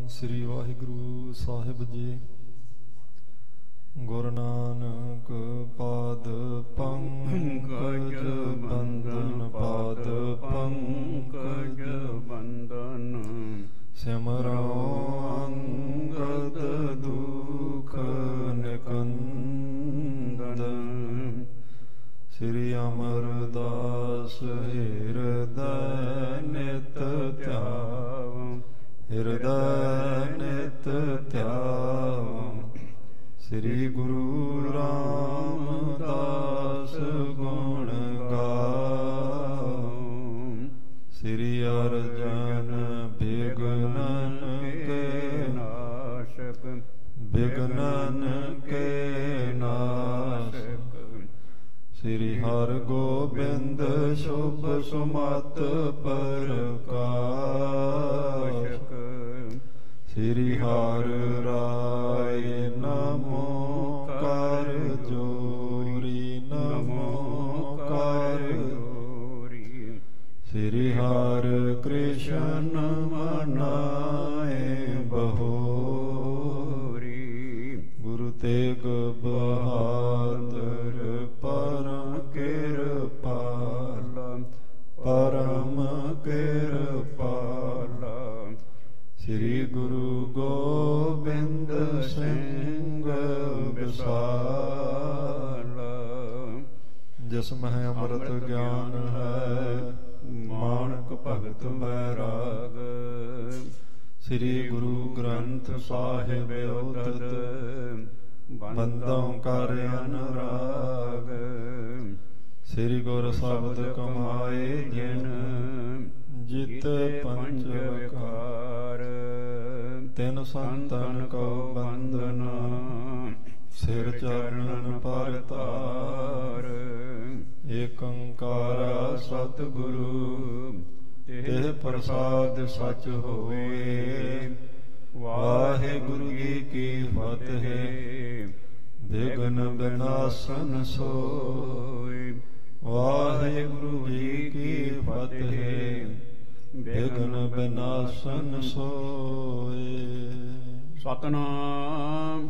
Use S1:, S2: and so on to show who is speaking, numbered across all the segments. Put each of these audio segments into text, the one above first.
S1: ਸ੍ਰੀ ਵਾਹਿਗੁਰੂ ਸਾਹਿਬ ਜੀ। ਗੁਰੂ ਨਾਨਕ ਪਾਦ ਪੰਕਜ ਬੰਦਨ, ਪਾਦ ਪੰਕਜ ਬੰਦਨ। ਸਿਮਰਉ ਅੰਗਦ ਦੁਖ ਨਿਕੰਦਨ। ਸ੍ਰੀ ਅਮਰਦਾਸ ਹਿਰਦੈ ਨਿਤ ਧਿਆਵ, ਹਿਰਦੈ ਨਿਤ ਧਿਆਵ। ਸ੍ਰੀ ਗੁਰੂ ਰਾਮਦਾਸ ਗੁਣ ਗਾਵ। ਸ੍ਰੀ ਅਰਜਨ ਬਿਘਨਨ ਕੇ ਨਾਸ਼ਕ, ਬਿਘਨਨ ਕੇ ਨਾਸ਼ਕ। ਸ੍ਰੀ ਹਰਿ ਗੋਬਿੰਦ ਸ਼ੁਭ ਸੁਮਤ ਪ੍ਰਕਾਸ਼ਕ। ਸ੍ਰੀ ਹਰਿ ਰਾਇ ਨਮੋ ਕਰ ਜੋਰੀ, ਨਮੋ ਕਰ ਜੋਰੀ। ਸ੍ਰੀ ਹਰਿ ਕ੍ਰਿਸ਼ਨ ਮਨਾਏ ਬਹੋਰੀ। ਗੁਰੂ ਤੇਗ ਬਹਾਦਰ ਪਰਮ ਕਿਰਪਾਲਾ, ਪਰਮ ਕਿਰਪਾਲਾ। ਸ੍ਰੀ ਗੁਰੂ ਗੋਬਿੰਦ ਸਿੰਘ ਵਿਸਾਲਾ। ਜਿਸ ਮਹਿ ਅੰਮ੍ਰਿਤ ਗਿਆਨ ਹੈ, ਮਾਣਕ ਭਗਤ ਬੈਰਾਗ। ਸ੍ਰੀ ਗੁਰੂ ਗ੍ਰੰਥ ਸਾਹਿਬ ਉਦਤ, ਬੰਦੋਂ ਕਰ ਅਨੁਰਾਗ। ਸ੍ਰੀ ਗੁਰ ਸ਼ਬਦ ਕਮਾਏ ਜਿਨ, ਜਿਤਿ ਪੰਚ ਵਿਕਾਰ। ਤਿਨ ਸੰਤਨ ਕੋ ਬੰਦਨਾ, ਸਿਰ ਚਰਨਨ ਪਰ ਤਾਰ। ਏਕ ਓੰਕਾਰ ਸਤਿਗੁਰੂ, ਤਿਹ ਪ੍ਰਸਾਦ ਸਚ ਹੋਏ। ਵਾਹਿਗੁਰੂ ਜੀ ਕੀ ਫਤਿਹ। ਬਿਘਨ ਬਿਨਾਸਨ ਸੋਇ, ਵਾਹਿਗੁਰੂ ਜੀ ਕੀ ਫਤਿਹ। ਬਿਘਨ ਬਿਨਾਸਨ ਸੋਇ। ਸਤਿਨਾਮ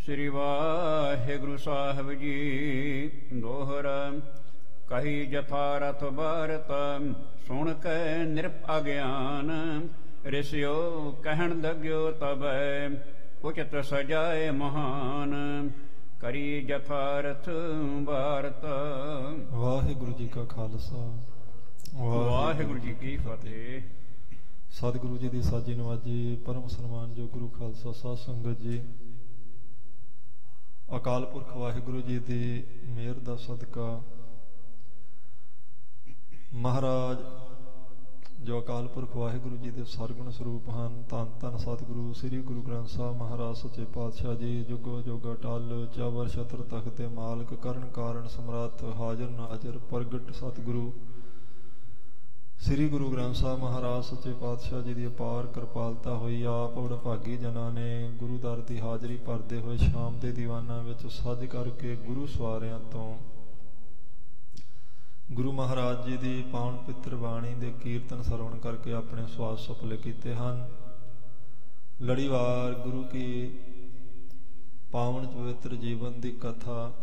S1: ਸ੍ਰੀ ਵਾਹਿਗੁਰੂ ਸਾਹਿਬ ਜੀ। ਦੋਹਰਾ ਕਹੀ ਜਥਾਰਥ ਬਾਰਤ, ਸੁਣ ਕੇ ਨਿਰਪ ਅਗਿਆਨ। ਰਿਸਿਓ ਕਹਿਣ ਲਗਿਓ ਤਬੈ, ਉਚਿਤ ਸਜਾਏ ਮਹਾਨ। ਕਰੀ ਜਥਾਰਥ ਬਾਰਤ। ਵਾਹਿਗੁਰੂ ਜੀ ਕਾ ਖਾਲਸਾ, ਵਾਹਿਗੁਰੂ ਜੀ ਕੀ ਫਤਿਹ। ਸਤਿਗੁਰੂ ਜੀ ਦੀ ਸਾਜੀ ਨਵਾਜੀ, ਪਰਮ ਸਨਮਾਨਯੋਗ ਗੁਰੂ ਖਾਲਸਾ ਸਾਧ ਸੰਗਤ ਜੀ। ਅਕਾਲ ਪੁਰਖ ਵਾਹਿਗੁਰੂ ਜੀ ਦੀ ਮਿਹਰ ਦਾ ਸਦਕਾ, ਮਹਾਰਾਜ ਜੋ ਅਕਾਲ ਪੁਰਖ ਵਾਹਿਗੁਰੂ ਜੀ ਦੇ ਸਰਗੁਣ ਸਰੂਪ ਹਨ, ਧੰਨ ਧੰਨ ਸਤਿਗੁਰੂ ਸ੍ਰੀ ਗੁਰੂ ਗ੍ਰੰਥ ਸਾਹਿਬ ਮਹਾਰਾਜ ਸੱਚੇ ਪਾਤਸ਼ਾਹ ਜੀ। ਜੁਗੋ ਜੁਗ ਅਟਲ ਚਾਵਰ ਛਤਰ ਤਖਤ ਦੇ ਮਾਲਕ, ਕਰਨ ਕਾਰਨ ਸਮਰੱਥ, ਹਾਜ਼ਰ ਨਾਜ਼ਰ ਪ੍ਰਗਟ ਸਤਿਗੁਰੂ ਸ੍ਰੀ ਗੁਰੂ ਗ੍ਰੰਥ ਸਾਹਿਬ ਮਹਾਰਾਜ ਸੱਚੇ ਪਾਤਸ਼ਾਹ ਜੀ ਦੀ ਅਪਾਰ ਕਿਰਪਾਲਤਾ ਹੋਈ। ਆਪ ਵਡਭਾਗੀ ਜਨਾਂ ਨੇ ਗੁਰੂ ਦਰ ਦੀ ਹਾਜ਼ਰੀ ਭਰਦੇ ਹੋਏ ਸ਼ਾਮ ਦੇ ਦੀਵਾਨਾਂ ਵਿੱਚ ਸੱਜ ਕਰਕੇ ਗੁਰੂ ਸਵਾਰਿਆਂ ਤੋਂ ਗੁਰੂ ਮਹਾਰਾਜ ਜੀ ਦੀ ਪਾਵਨ ਪਿੱਤਰ ਬਾਣੀ ਦੇ ਕੀਰਤਨ ਸਰਵਣ ਕਰਕੇ ਆਪਣੇ ਸਵਾਸ ਸਫਲੇ ਕੀਤੇ ਹਨ। ਲੜੀਵਾਰ ਗੁਰੂ ਕੀ ਪਾਵਨ ਪਵਿੱਤਰ ਜੀਵਨ ਦੀ ਕਥਾ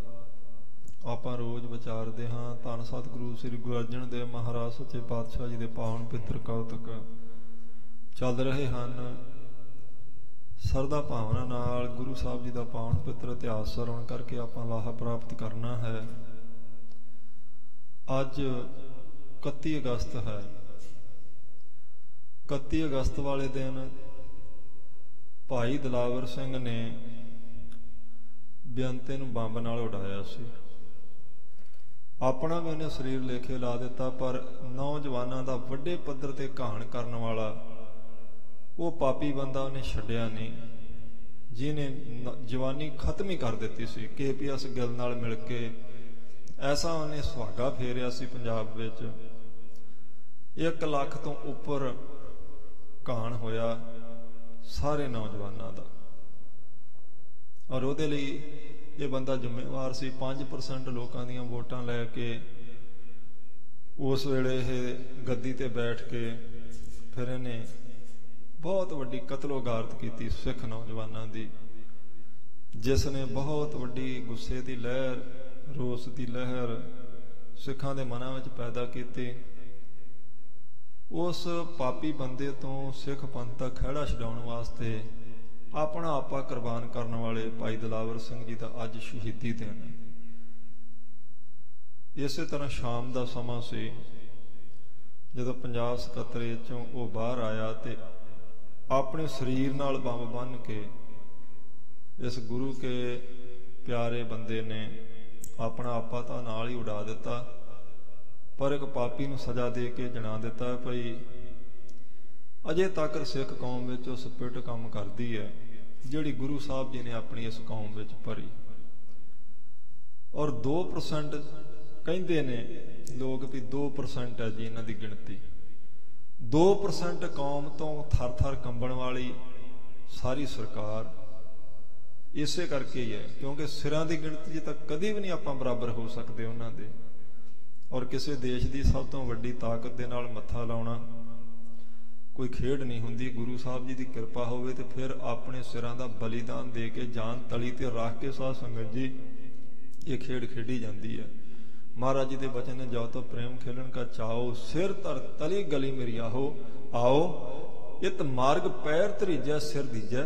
S1: ਆਪਾਂ ਰੋਜ਼ ਵਿਚਾਰਦੇ ਹਾਂ। ਧੰਨ ਸਤਿਗੁਰੂ ਸ੍ਰੀ ਗੁਰੂ ਅਰਜਨ ਦੇਵ ਮਹਾਰਾਜ ਸੱਚੇ ਪਾਤਸ਼ਾਹ ਜੀ ਦੇ ਪਾਵਨ ਪਿੱਤਰ ਕੌਤਕ ਚੱਲ ਰਹੇ ਹਨ। ਸਰਦਾ ਭਾਵਨਾ ਨਾਲ ਗੁਰੂ ਸਾਹਿਬ ਜੀ ਦਾ ਪਾਵਨ ਪਿੱਤਰ ਇਤਿਹਾਸ ਸਰਵਣ ਕਰਕੇ ਆਪਾਂ ਲਾਹਾ ਪ੍ਰਾਪਤ ਕਰਨਾ ਹੈ। ਅੱਜ 31 ਅਗਸਤ ਹੈ। 31 ਅਗਸਤ ਵਾਲੇ ਦਿਨ ਭਾਈ ਦਿਲਾਵਰ ਸਿੰਘ ਨੇ ਬੇਅੰਤੇ ਨੂੰ ਬੰਬ ਨਾਲ ਉਡਾਇਆ ਸੀ। ਆਪਣਾ ਵੀ ਉਹਨੇ ਸਰੀਰ ਲੇਖੇ ਲਾ ਦਿੱਤਾ, ਪਰ ਨੌਜਵਾਨਾਂ ਦਾ ਵੱਡੇ ਪੱਧਰ ਤੇ ਘਾਣ ਕਰਨ ਵਾਲਾ ਉਹ ਪਾਪੀ ਬੰਦਾ ਉਹਨੇ ਛੱਡਿਆ ਨਹੀਂ, ਜਿਹਨੇ ਜਵਾਨੀ ਖਤਮ ਹੀ ਕਰ ਦਿੱਤੀ ਸੀ। KPS ਗਿੱਲ ਨਾਲ ਮਿਲ ਕੇ ਐਸਾ ਉਹਨੇ ਸੁਹਾਗਾ ਫੇਰਿਆ ਸੀ ਪੰਜਾਬ ਵਿੱਚ। 1 ਲੱਖ ਤੋਂ ਉੱਪਰ ਘਾਣ ਹੋਇਆ ਸਾਰੇ ਨੌਜਵਾਨਾਂ ਦਾ, ਔਰ ਉਹਦੇ ਲਈ ਇਹ ਬੰਦਾ ਜ਼ਿੰਮੇਵਾਰ ਸੀ। 5% ਲੋਕਾਂ ਦੀਆਂ ਵੋਟਾਂ ਲੈ ਕੇ ਉਸ ਵੇਲੇ ਇਹ ਗੱਦੀ ਤੇ ਬੈਠ ਕੇ ਫਿਰ ਇਹਨੇ बहुत वड्डी कतलोगारत की सिख नौजवानों की, जिसने बहुत वड्डी गुस्से की लहर, रोस की लहर सिखां दे मनां विच पैदा की। उस पापी बंदे तो सिख पंथ का खैड़ा छडाउण वास्ते अपना आपा कुर्बान करने वाले भाई दिलावर सिंह जी का अज शहीदी दिन। इस तरह शाम का समा से जदों पंजाब सकत्तरेत चों वो बाहर आया तो अपने शरीर नाल बंब बन के इस गुरु के प्यारे बंदे ने अपना आपा तो नाल ही उड़ा दिता, पर एक पापी नूं सजा दे के जना दिता भई अजे तक सिख कौम विच उस पिट काम करदी है जिहड़ी गुरु साहब जी ने अपनी इस कौम विच भरी। और 2% कहंदे ने लोग भी 2% है जी इन्हां दी गिणती। 2% कौम तो थर थर कंबण वाली सारी सरकार इसे करके ही है, क्योंकि सिरां दी गिणती तक कदी भी नहीं आपां बराबर हो सकते उन्हां दे। और किसी देश की सब तो वड्डी ताकत दे नाल मत्था लाउणा कोई खेड नहीं हुंदी। गुरु साहब जी की कृपा होवे ते फिर अपने सिरां दा बलिदान दे के जान तली ते रख के साध संगत जी ये खेड खेडी जाती है। महाराज जी के वचन ने जाओ तो प्रेम खेलन का चाओ, सिर तर तली गली मेरी आहो आओ, इत मार्ग पैर धरीजै सिर दीजै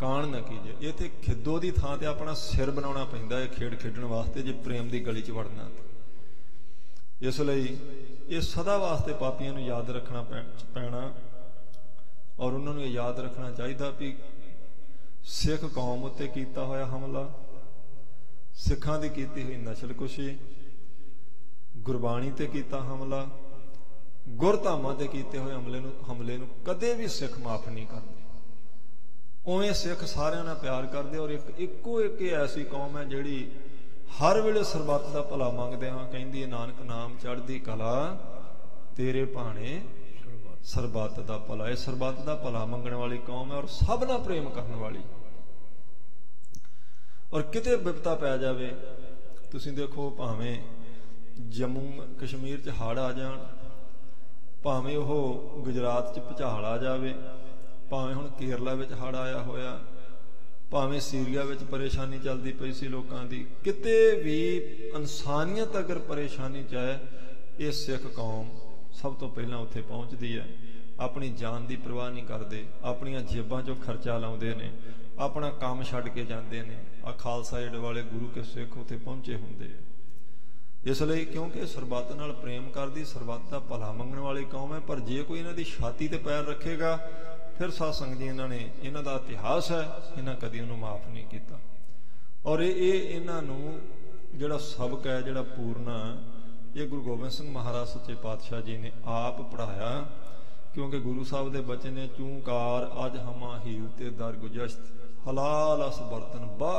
S1: कान न कीजे। इत्थे खिद्दो की थां ते अपना सिर बनाउणा पैंदा है खेड खेडण वास्ते जे प्रेम की गली च वड़ना। इसलिए ये सदा वास्ते पापियों को याद रखना पैना और उन्होंने याद रखना चाहिए भी सिख कौम उत्ते कीता होया हमला, सिखां दी कीती हुई नस्लकुशी, गुरबाणी ते कीता हमला, गुरधामां ते कीते हुए हमले नूं कदे भी सिख माफ नहीं करते। उवें सिख सारिआं नाल प्यार करदे और इक्को एक ऐसी कौम है जिहड़ी हर वेले सरबत का भला मंगदे हाँ। कहंदी है नानक नाम चढ़दी कला तेरे भाणे सरबत का भला। यह सरबत का भला मंगण वाली कौम है और सब नाल प्रेम करने वाली। और किते विपता पै जावे, तुसीं देखो भावें जम्मू कश्मीर च हड़ आ जाण, भावें ओह गुजरात च भुचाल आ जावे, भावें हुण केरला विच हड़ आया होया, भावें सीरिया विच परेशानी चलती पई सी लोकां दी, किते भी इंसानियत अगर परेशानी च है ये सिख कौम सब तो पहला उत्थे पहुंचती है। अपनी जान की परवाह नहीं करते, अपनियां जेबां चों खर्चा लाउंदे ने, अपना काम छड्ड के जांदे ने। आ खालसा एड वाले गुरु के सिख उत्थे पहुंचे हुंदे है। इसलिए क्योंकि सरबत नाल प्रेम करदी, सरबत दा भला मंगण वाली कौम है। पर जे कोई इन्हां दी छाती ते पैर रखेगा फिर साध संगत जी इन्होंने इन्हों का इतिहास है, इन्हें कभी उन्होंने माफ नहीं किया। और ये इन्हों जोड़ा सबक है जोड़ा पूरना ये गुरु गोबिंद सिंह महाराज सच्चे पातशाह जी ने आप पढ़ाया। क्योंकि गुरु साहब के बचन ने चूंकार अज हमा हील ते दर गुजश्त हलाल अस बर्तन बा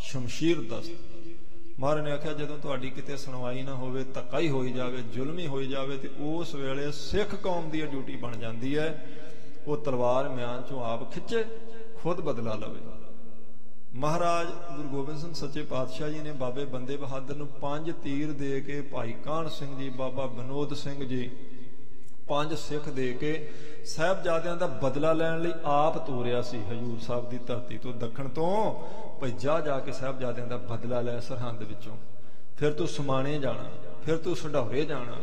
S1: शमशीर दस्त। महाराज ने आख्या जदों तुहाडी किते सुनवाई ना होवे, धक्का ही होई जावे, जुल्म ही होई जावे ते उस वेले सिख कौम की ड्यूटी बन जाती है वो तलवार म्यान चों आप खिंचे खुद बदला लवे। महाराज गुरु गोबिंद सिंह सच्चे पातशाह जी ने बाबे बंदे बहादुर नूं 5 तीर दे के, भाई कान सिंह जी, बाबा विनोद सिंह जी 5 सिख दे के साहिबजादियां दा बदला लैण लई आप तोरिया सी हजूर साहब की धरती तो दखण तो। भाई जाके साहिबजादियां दा बदला लै सरहंद विचों, फिर तू समाणे जाना, फिर तू संढौरे जाना।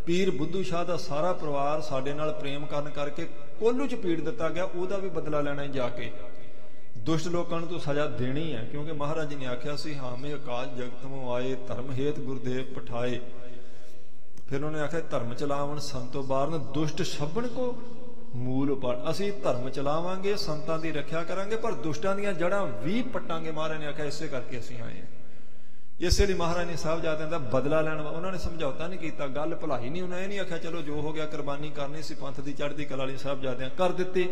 S1: पीर बुद्धू शाह का सारा परिवार साडे नाल प्रेम करन करके कोल्लू च पीड़ दिता गया, उहदा भी बदला लैना जाके। दुष्ट लोगों तो सजा देनी है, क्योंकि महाराज जी ने आख्या सी हामे अकाल जगत में आए धर्म हेत गुरुदेव पठाए। फिर उन्होंने आख्या धर्म चलावन संतो बारन दुष्ट छब्बन को मूल पड़। असी धर्म चलावांगे, संतां दी रखिया करांगे, पर दुष्टां दीयां जड़ां भी पट्टांगे। महाराज ने आख्या इसे करके असीं आए हैं। इसलिए महाराज ने साहिबजादियां दा बदला लैण उन्होंने समझौता नहीं किया, गल भलाई नहीं। उन्हें नहीं आख्या चलो जो हो गया कुर्बानी करनी सी पंथ की चढ़ती कला वाली साहिबजादियां कर दित्ती,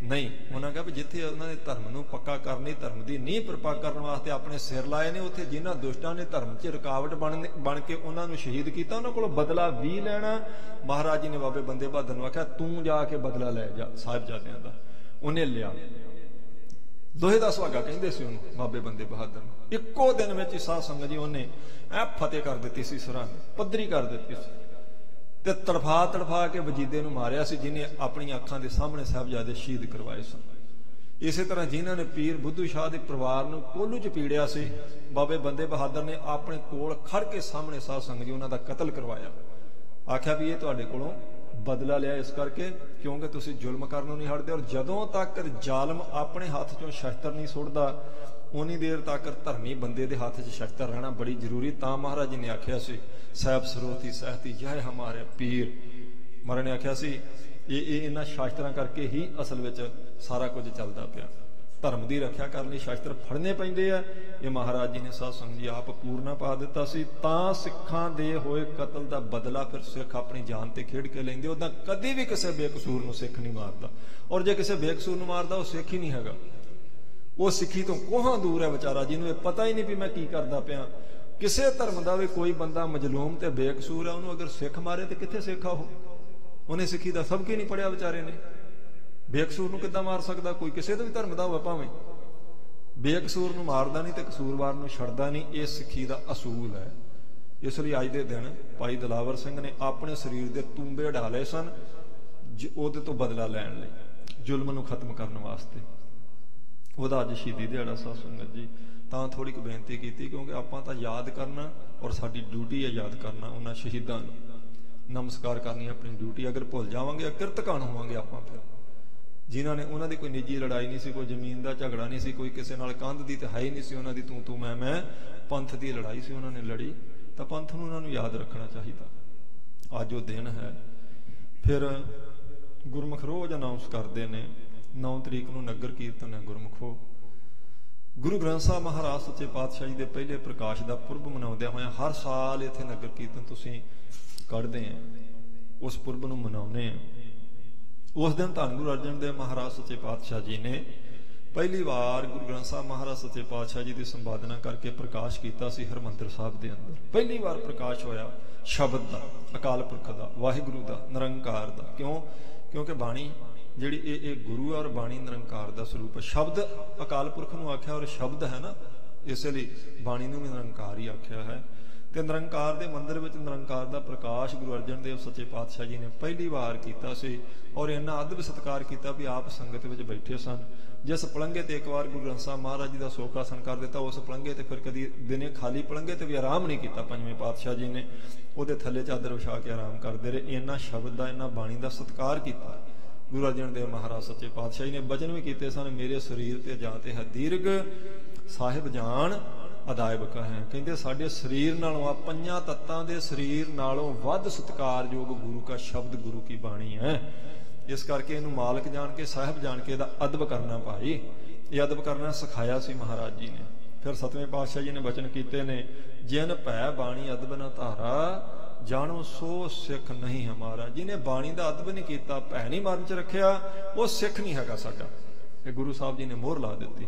S1: नहीं। उन्होंने कहा भी जिथे उन्होंने धर्म नूं पक्का करनी, धर्म की नींह परपा करने वास्ते अपने सिर लाए ने, उत्थे जिन्हां दुष्टां ने धर्म च रुकावट बन के उन्होंने शहीद किया, उन्होंने कोलों बदला भी लैना। महाराज जी ने बाबे बंदे बहादुर नूं आख्या तू जाके बदला लै जा साहिबजादियां दा। उन्हें लिया लोहे का सुहागा कहते सी उन्होंने बाबे बंदे बहादुर नूं। इक्को दिन में साध संगत जी उन्हें ऐ फतेह कर दी सी, सरहंद पद्धरी कर दी सी। ਤੇ ਤੜਫਾ ਤੜਫਾ ਕੇ ਵਜੀਦੇ ਨੂੰ ਮਾਰਿਆ ਸੀ, ਜਿਹਨੇ ਆਪਣੀਆਂ ਅੱਖਾਂ ਦੇ ਸਾਹਮਣੇ ਸਾਹਿਬਜ਼ਾਦੇ ਸ਼ਹੀਦ ਕਰਵਾਏ ਸਨ। ਇਸੇ ਤਰ੍ਹਾਂ ਜਿਨ੍ਹਾਂ ਨੇ ਪੀਰ ਬੁੱਧੂ ਸ਼ਾਹ ਦੇ ਪਰਿਵਾਰ ਨੂੰ ਕੋਲੂ 'ਚ ਪੀੜਿਆ ਸੀ, ਬਾਬੇ ਬੰਦੇ ਬਹਾਦਰ ਨੇ ਆਪਣੇ ਕੋਲ ਖੜ ਕੇ ਸਾਹਮਣੇ ਸਾਧ ਸੰਗਤ ਜੀ ਉਹਨਾਂ ਦਾ ਕਤਲ ਕਰਵਾਇਆ। ਆਖਿਆ ਵੀ ਇਹ ਤੁਹਾਡੇ ਕੋਲੋਂ ਬਦਲਾ ਲਿਆ ਇਸ ਕਰਕੇ ਕਿਉਂਕਿ ਤੁਸੀਂ ਜ਼ੁਲਮ ਕਰਨੋਂ ਨਹੀਂ ਹਟਦੇ, ਔਰ ਜਦੋਂ ਤੱਕ ਜ਼ਾਲਮ ਆਪਣੇ ਹੱਥ 'ਚੋਂ ਸ਼ਸਤਰ ਨਹੀਂ ਸੁੱਟਦਾ ਉਨੀ ਦੇਰ ਤੱਕ ਧਰਮੀ ਬੰਦੇ ਦੇ ਹੱਥ 'ਚ ਸ਼ਸਤਰ ਰਹਿਣਾ ਬੜੀ ਜ਼ਰੂਰੀ। ਤਾਂ ਮਹਾਰਾਜ ਜੀ ਨੇ ਆਖਿਆ ਸੀ, ਸਾਹਿਬ ਸਰੋਤੀ ਸਹਿਤੀ ਜੈ ਹਮਾਰੇ ਪੀਰ। ਮਹਾਰਾਜ ਨੇ ਆਖਿਆ ਸੀ ਇਹ ਇਹਨਾਂ ਸ਼ਾਸਤਰਾਂ ਕਰਕੇ ਹੀ ਅਸਲ ਵਿੱਚ ਸਾਰਾ ਕੁਝ ਚੱਲਦਾ ਪਿਆ। ਧਰਮ ਦੀ ਰੱਖਿਆ ਕਰਨ ਲਈ ਸ਼ਾਸਤਰ ਫੜਨੇ ਪੈਂਦੇ ਆ। ਇਹ ਮਹਾਰਾਜ ਜੀ ਨੇ ਸਾਧ ਸੰਗਤ ਜੀ ਆਪ ਪੂਰਨਾ ਪਾ ਦਿੱਤਾ ਸੀ। ਤਾਂ ਸਿੱਖਾਂ ਦੇ ਹੋਏ ਕਤਲ ਦਾ ਬਦਲਾ ਫਿਰ ਸਿੱਖ ਆਪਣੀ ਜਾਨ ਤੇ ਖੇਡ ਕੇ ਲੈਂਦੇ। ਉਦਾਂ ਕਦੀ ਵੀ ਕਿਸੇ ਬੇਕਸੂਰ ਨੂੰ ਸਿੱਖ ਨਹੀਂ ਮਾਰਦਾ, ਔਰ ਜੇ ਕਿਸੇ ਬੇਕਸੂਰ ਨੂੰ ਮਾਰਦਾ ਉਹ ਸਿੱਖ ਹੀ ਨਹੀਂ ਹੈਗਾ। ਉਹ ਸਿੱਖੀ ਤੋਂ ਕੋਹਾਂ ਦੂਰ ਹੈ ਵਿਚਾਰਾ, ਜਿਹਨੂੰ ਇਹ ਪਤਾ ਹੀ ਨਹੀਂ ਵੀ ਮੈਂ ਕੀ ਕਰਦਾ ਪਿਆ। ਕਿਸੇ ਧਰਮ ਦਾ ਵੀ ਕੋਈ ਬੰਦਾ ਮਜਲੂਮ ਤੇ ਬੇਕਸੂਰ ਹੈ, ਉਹਨੂੰ ਅਗਰ ਸਿੱਖ ਮਾਰੇ ਤੇ ਕਿੱਥੇ ਸਿੱਖ ਆ ਉਹ? ਉਹਨੇ ਸਿੱਖੀ ਦਾ ਸਬਕ ਹੀ ਨਹੀਂ ਪੜਿਆ ਵਿਚਾਰੇ ਨੇ। ਬੇਕਸੂਰ ਨੂੰ ਕਿੱਦਾਂ ਮਾਰ ਸਕਦਾ ਕੋਈ? ਕਿਸੇ ਦਾ ਵੀ ਧਰਮ ਦਾ ਹੋਵੇ ਭਾਵੇਂ, ਬੇਕਸੂਰ ਨੂੰ ਮਾਰਦਾ ਨਹੀਂ ਤੇ ਕਸੂਰਵਾਰ ਨੂੰ ਛੱਡਦਾ ਨਹੀਂ। ਇਹ ਸਿੱਖੀ ਦਾ ਅਸੂਲ ਹੈ। ਇਸ ਲਈ ਅੱਜ ਦੇ ਦਿਨ ਭਾਈ ਦਿਲਾਵਰ ਸਿੰਘ ਨੇ ਆਪਣੇ ਸਰੀਰ ਦੇ ਤੂੰਬੇ ਢਾ ਲਏ ਸਨ ਉਹਦੇ ਤੋਂ ਬਦਲਾ ਲੈਣ ਲਈ, ਜ਼ੁਲਮ ਨੂੰ ਖਤਮ ਕਰਨ ਵਾਸਤੇ। ਉਹਦਾ ਅੱਜ ਸ਼ਹੀਦੀ ਦਿਹਾੜਾ ਸਾਧ ਸੰਗਤ ਜੀ। ਤਾਂ ਥੋੜ੍ਹੀ ਕੁ ਬੇਨਤੀ ਕੀਤੀ ਕਿਉਂਕਿ ਆਪਾਂ ਤਾਂ ਯਾਦ ਕਰਨਾ, ਔਰ ਸਾਡੀ ਡਿਊਟੀ ਹੈ ਯਾਦ ਕਰਨਾ ਉਹਨਾਂ ਸ਼ਹੀਦਾਂ ਨੂੰ, ਨਮਸਕਾਰ ਕਰਨੀ ਆਪਣੀ ਡਿਊਟੀ। ਅਗਰ ਭੁੱਲ ਜਾਵਾਂਗੇ ਕਿਰਤਕਾਣ ਹੋਵਾਂਗੇ ਆਪਾਂ ਫਿਰ। ਜਿਨ੍ਹਾਂ ਨੇ ਉਹਨਾਂ ਦੀ ਕੋਈ ਨਿੱਜੀ ਲੜਾਈ ਨਹੀਂ ਸੀ, ਕੋਈ ਜ਼ਮੀਨ ਦਾ ਝਗੜਾ ਨਹੀਂ ਸੀ, ਕੋਈ ਕਿਸੇ ਨਾਲ ਕੰਧ ਦੀ ਤਾਂ ਹੈ ਹੀ ਨਹੀਂ ਸੀ ਉਹਨਾਂ ਦੀ ਤੂੰ ਮੈਂ, ਪੰਥ ਦੀ ਲੜਾਈ ਸੀ ਉਹਨਾਂ ਨੇ ਲੜੀ। ਤਾਂ ਪੰਥ ਨੂੰ ਉਹਨਾਂ ਨੂੰ ਯਾਦ ਰੱਖਣਾ ਚਾਹੀਦਾ। ਅੱਜ ਉਹ ਦਿਨ ਹੈ। ਫਿਰ ਗੁਰਮੁਖ ਰੋਜ਼ ਅਨਾਉਂਸ ਕਰਦੇ ਨੇ 9 ਤਰੀਕ ਨੂੰ ਨਗਰ ਕੀਰਤਨ ਹੈ ਗੁਰਮੁਖੋ। ਗੁਰੂ ਗ੍ਰੰਥ ਸਾਹਿਬ ਮਹਾਰਾਜ ਸੱਚੇ ਪਾਤਸ਼ਾਹ ਜੀ ਦੇ ਪਹਿਲੇ ਪ੍ਰਕਾਸ਼ ਦਾ ਪੁਰਬ ਮਨਾਉਂਦਿਆਂ ਹੋਇਆਂ ਹਰ ਸਾਲ ਇੱਥੇ ਨਗਰ ਕੀਰਤਨ ਤੁਸੀਂ ਕੱਢਦੇ ਆ, ਉਸ ਪੁਰਬ ਨੂੰ ਮਨਾਉਂਦੇ ਆ। ਉਸ ਦਿਨ ਧੰਨ ਗੁਰੂ ਅਰਜਨ ਦੇਵ ਮਹਾਰਾਜ ਸੱਚੇ ਪਾਤਸ਼ਾਹ ਜੀ ਨੇ ਪਹਿਲੀ ਵਾਰ ਗੁਰੂ ਗ੍ਰੰਥ ਸਾਹਿਬ ਮਹਾਰਾਜ ਸੱਚੇ ਪਾਤਸ਼ਾਹ ਜੀ ਦੀ ਸੰਪਾਦਨਾ ਕਰਕੇ ਪ੍ਰਕਾਸ਼ ਕੀਤਾ ਸੀ ਹਰਿਮੰਦਰ ਸਾਹਿਬ ਦੇ ਅੰਦਰ। ਪਹਿਲੀ ਵਾਰ ਪ੍ਰਕਾਸ਼ ਹੋਇਆ ਸ਼ਬਦ ਦਾ, ਅਕਾਲ ਪੁਰਖ ਦਾ, ਵਾਹਿਗੁਰੂ ਦਾ, ਨਿਰੰਕਾਰ ਦਾ। ਕਿਉਂਕਿ ਬਾਣੀ ਜਿਹੜੀ ਇਹ ਗੁਰੂ ਹੈ ਔਰ ਬਾਣੀ ਨਿਰੰਕਾਰ ਦਾ ਸਰੂਪ ਹੈ। ਸ਼ਬਦ ਅਕਾਲ ਪੁਰਖ ਨੂੰ ਆਖਿਆ ਔਰ ਸ਼ਬਦ ਹੈ ਨਾ, ਇਸੇ ਲਈ ਬਾਣੀ ਨੂੰ ਵੀ ਨਿਰੰਕਾਰ ਹੀ ਆਖਿਆ ਹੈ। ਤੇ ਨਿਰੰਕਾਰ ਦੇ ਮੰਦਿਰ ਵਿੱਚ ਨਿਰੰਕਾਰ ਦਾ ਪ੍ਰਕਾਸ਼ ਗੁਰੂ ਅਰਜਨ ਦੇਵ ਸੱਚੇ ਪਾਤਸ਼ਾਹ ਜੀ ਨੇ ਪਹਿਲੀ ਵਾਰ ਕੀਤਾ ਸੀ, ਔਰ ਇੰਨਾ ਅਦਬ ਸਤਿਕਾਰ ਕੀਤਾ ਵੀ ਆਪ ਸੰਗਤ ਵਿੱਚ ਬੈਠੇ ਸਨ। ਜਿਸ ਪਲੰਘੇ ਤੇ ਇੱਕ ਵਾਰ ਗੁਰੂ ਗ੍ਰੰਥ ਸਾਹਿਬ ਮਹਾਰਾਜ ਜੀ ਦਾ ਸੋਖਾਸਨ ਕਰ ਦਿੱਤਾ, ਉਸ ਪਲੰਘੇ ਤੇ ਫਿਰ ਕਦੀ ਦਿਨੇ ਖਾਲੀ ਪਲੰਘੇ ਤੇ ਵੀ ਆਰਾਮ ਨਹੀਂ ਕੀਤਾ। ਪੰਜਵੇਂ ਪਾਤਸ਼ਾਹ ਜੀ ਨੇ ਉਹਦੇ ਥੱਲੇ ਚਾਦਰ ਵਿਛਾ ਕੇ ਆਰਾਮ ਕਰਦੇ ਰਹੇ। ਇੰਨਾ ਸ਼ਬਦ ਦਾ, ਇੰਨਾ ਬਾਣੀ ਦਾ ਸਤਿਕਾਰ ਕੀਤਾ ਗੁਰੂ ਅਰਜਨ ਦੇਵ ਮਹਾਰਾਜ ਸੱਚੇ ਪਾਤਸ਼ਾਹ ਜੀ ਨੇ। ਬਚਨ ਵੀ ਕੀਤੇ ਸਨ, ਮੇਰੇ ਸਰੀਰ ਤੇ ਜਾਂ ਤੇ ਹੈ ਦੀਰਘ ਸਾਹਿਬ ਜਾਣ ਅਦਾਇਬ ਕਹੇ। ਕਹਿੰਦੇ ਸਾਡੇ ਸਰੀਰ ਨਾਲੋਂ, ਆ ਪੰਜਾਂ ਤੱਤਾਂ ਦੇ ਸਰੀਰ ਨਾਲੋਂ ਵੱਧ ਸਤਿਕਾਰਯੋਗ ਗੁਰੂ ਕਾ ਸ਼ਬਦ, ਗੁਰੂ ਕੀ ਬਾਣੀ ਹੈ। ਇਸ ਕਰਕੇ ਇਹਨੂੰ ਮਾਲਕ ਜਾਣ ਕੇ, ਸਾਹਿਬ ਜਾਣ ਕੇ ਇਹਦਾ ਅਦਬ ਕਰਨਾ ਭਾਈ। ਇਹ ਅਦਬ ਕਰਨਾ ਸਿਖਾਇਆ ਸੀ ਮਹਾਰਾਜ ਜੀ ਨੇ। ਫਿਰ ਸਤਵੇਂ ਪਾਤਸ਼ਾਹ ਜੀ ਨੇ ਬਚਨ ਕੀਤੇ ਨੇ, ਜਿਨ ਭੈ ਬਾਣੀ ਅਦਬ ਨਾ ਧਾਰਾ, ਜਾਣੋ ਸੋ ਸਿੱਖ ਨਹੀਂ ਹਮਾਰਾ। ਜਿਹਨੇ ਬਾਣੀ ਦਾ ਅਦਬ ਨਹੀਂ ਕੀਤਾ, ਭੈ ਨਹੀਂ ਮਨ ਚ ਰੱਖਿਆ, ਉਹ ਸਿੱਖ ਨਹੀਂ ਹੈਗਾ ਸਾਡਾ। ਇਹ ਗੁਰੂ ਸਾਹਿਬ ਜੀ ਨੇ ਮੋਹਰ ਲਾ ਦਿੱਤੀ।